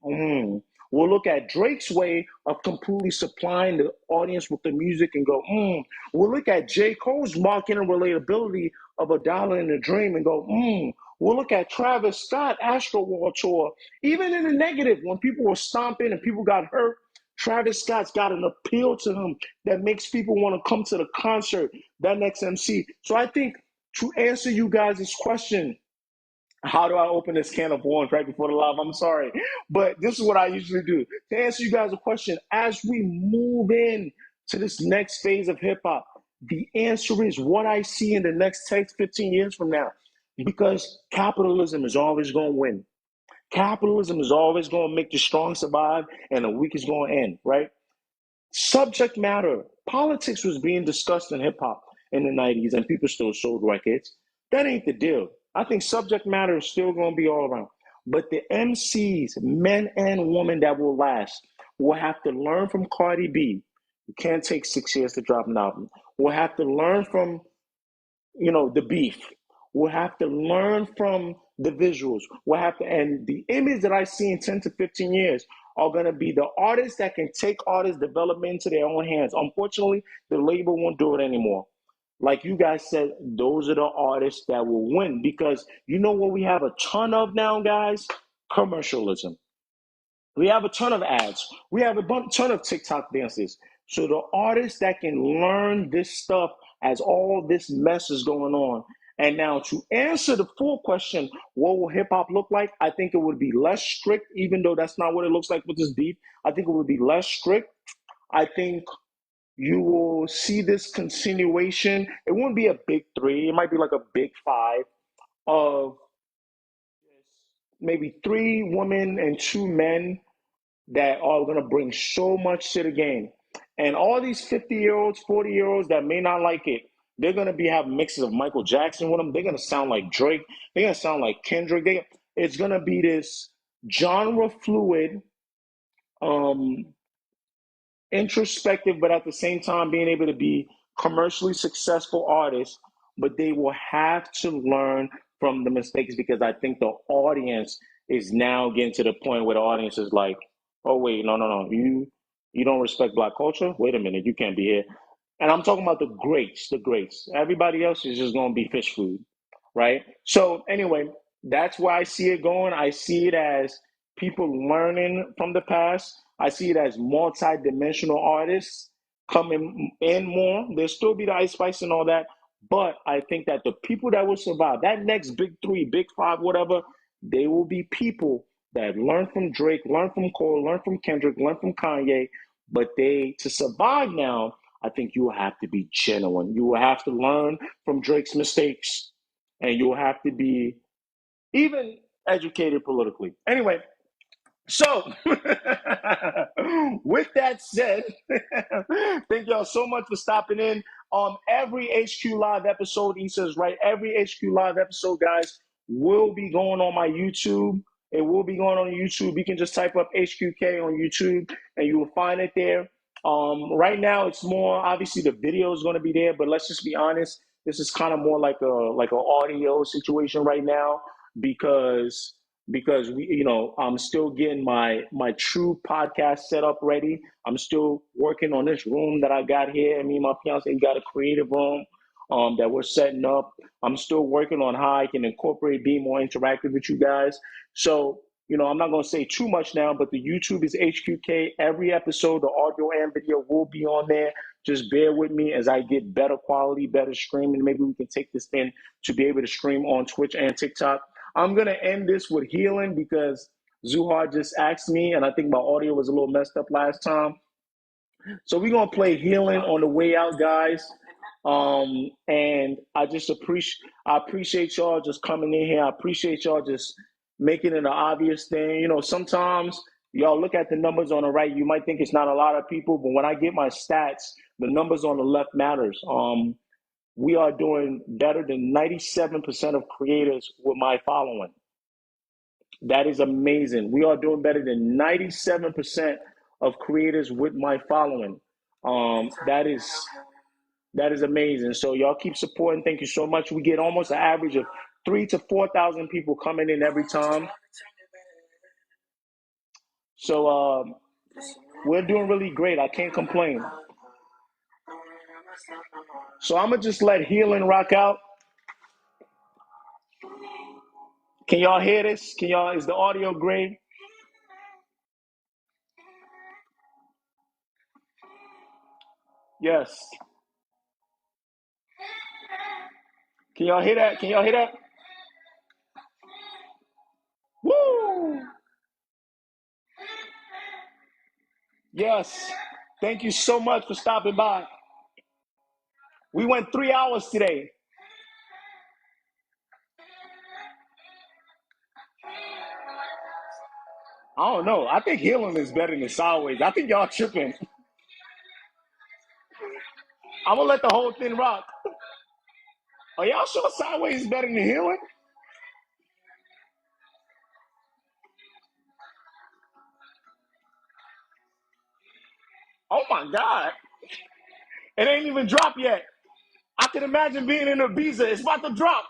We'll look at Drake's way of completely supplying the audience with the music and go, We'll look at J. Cole's marketing relatability of A Dollar in a Dream and go, We'll look at Travis Scott, Astro World Tour, even in the negative, when people were stomping and people got hurt. Travis Scott's got an appeal to him that makes people want to come to the concert, that next MC. So I think to answer you guys' question, how do I open this can of worms right before the live? I'm sorry, but this is what I usually do. To answer you guys a question, as we move in to this next phase of hip hop, the answer is what I see in the next 10, 15 years from now, because capitalism is always going to win. Capitalism is always going to make the strong survive and the weak is going to end, right? Subject matter. Politics was being discussed in hip hop in the 90s and people still sold records. That ain't the deal. I think subject matter is still going to be all around. But the MCs, men and women that will last, will have to learn from Cardi B. You can't take 6 years to drop an album. We'll have to learn from the beef. We'll have to learn from the visuals. We'll have to, and the image that I see in 10 to 15 years are going to be the artists that can take artist development into their own hands. Unfortunately, the label won't do it anymore. Like you guys said, those are the artists that will win, because you know what we have a ton of now, guys? Commercialism. We have a ton of ads. We have a ton of TikTok dances. So the artists that can learn this stuff as all this mess is going on. And now to answer the full question, what will hip hop look like? I think it would be less strict, even though that's not what it looks like with this beef. I think it would be less strict. I think you will see this continuation. It won't be a big three. It might be like a big five of maybe 3 women and 2 men that are going to bring so much to the game. And all these 50-year-olds, 40-year-olds that may not like it, they're going to have mixes of Michael Jackson with them. They're going to sound like Drake. They're going to sound like Kendrick. It's going to be this genre fluid, introspective, but at the same time being able to be commercially successful artists. But they will have to learn from the mistakes, because I think the audience is now getting to the point where the audience is like, oh wait, no, you don't respect Black culture? Wait a minute, you can't be here. And I'm talking about the greats, the greats. Everybody else is just going to be fish food, right? So anyway, that's where I see it going. I see it as people learning from the past. I see it as multi-dimensional artists coming in more. There'll still be the Ice Spice and all that, but I think that the people that will survive, that next big 3, big 5, whatever, they will be people that learn from Drake, learn from Cole, learn from Kendrick, learn from Kanye. But to survive now, I think you will have to be genuine. You will have to learn from Drake's mistakes, and you will have to be even educated politically. Anyway, so with that said, thank y'all so much for stopping in. Every HQ Live episode, he says, right? Every HQ Live episode, guys, will be going on my YouTube. It will be going on YouTube. You can just type up HQK on YouTube and you will find it there. Right now, it's more, obviously the video is going to be there, but let's just be honest. This is kind of more like an audio situation right now, because I'm still getting my true podcast set up ready. I'm still working on this room that I got here. And me and my fiance got a creative room that we're setting up. I'm still working on how I can incorporate being more interactive with you guys. So, I'm not going to say too much now, but the YouTube is HQK. Every episode, the audio and video will be on there. Just bear with me as I get better quality, better streaming. Maybe we can take this thing to be able to stream on Twitch and TikTok. I'm going to end this with healing, because Zuhar just asked me, and I think my audio was a little messed up last time. So we're going to play healing on the way out, guys. And I just appreciate y'all just coming in here. I appreciate y'all just making it an obvious thing. Sometimes Y'all look at the numbers on the right. You might think it's not a lot of people, but when I get my stats, the numbers on the left matters. We are doing better than 97% of creators with my following. That is amazing. We are doing better than 97% of creators with my following. That is amazing. So y'all keep supporting. Thank you so much. We get almost an average of 3,000 to 4,000 people coming in every time. So we're doing really great. I can't complain. So I'm gonna just let healing rock out. Can y'all hear this? Can y'all? Is the audio great? Yes. Can y'all hear that? Can y'all hear that? Woo! Yes. Thank you so much for stopping by. We went 3 hours today. I don't know. I think healing is better than sideways. I think y'all tripping. I'm gonna let the whole thing rock. Are y'all sure sideways is better than healing? Oh my God. It ain't even dropped yet. I can imagine being in Ibiza. It's about to drop.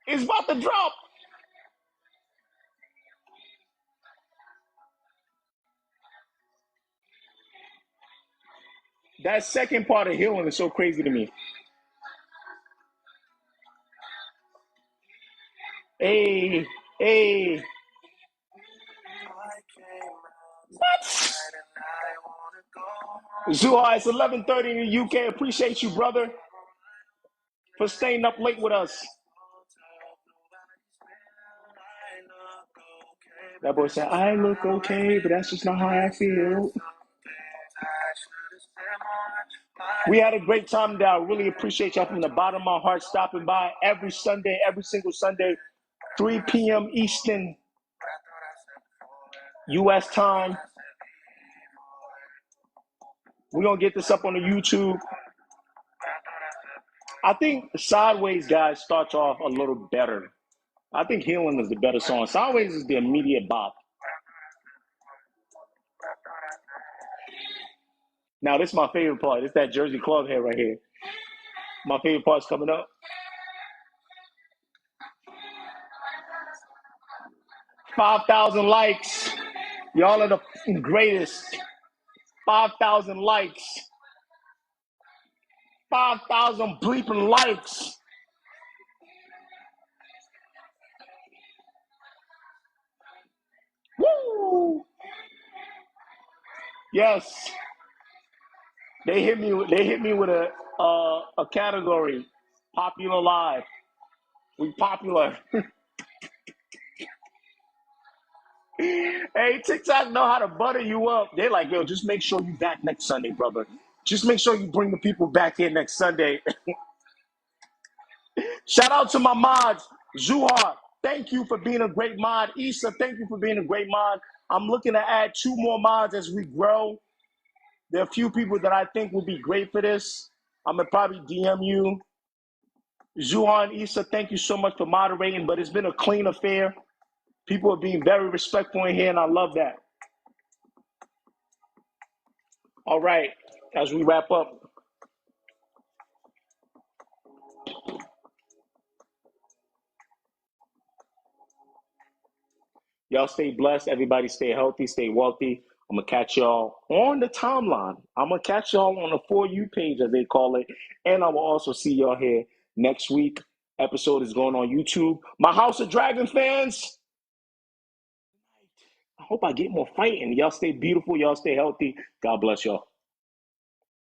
It's about to drop. That second part of healing is so crazy to me. Hey, hey. What? Zuha, it's 11:30 in the UK. Appreciate you, brother, for staying up late with us. That boy said, I look okay, but that's just not how I feel. We had a great time today. I really appreciate y'all from the bottom of my heart stopping by every Sunday, every single Sunday, 3 p.m. Eastern U.S. time. We're going to get this up on the YouTube. I think Sideways, guys, starts off a little better. I think Healing is the better song. Sideways is the immediate bop. Now, this is my favorite part. It's that Jersey Club head right here. My favorite part's coming up. 5,000 likes. Y'all are the greatest. 5,000 likes. 5,000 bleeping likes. Woo! Yes. They hit me with a category. Popular live. We popular. Hey, TikTok know how to butter you up. They're like, yo, just make sure you back next Sunday, brother. Just make sure you bring the people back here next Sunday. Shout out to my mods. Zuhar, thank you for being a great mod. Issa, thank you for being a great mod. I'm looking to add 2 more mods as we grow. There are a few people that I think will be great for this. I'm going to probably DM you. Zuhar and Issa, thank you so much for moderating, but it's been a clean affair. People are being very respectful in here, and I love that. All right, as we wrap up, y'all stay blessed. Everybody stay healthy, stay wealthy. I'm going to catch y'all on the timeline. I'm going to catch y'all on the For You page, as they call it. And I will also see y'all here next week. Episode is going on YouTube. My House of Dragon fans, I hope I get more fighting. Y'all stay beautiful. Y'all stay healthy. God bless y'all.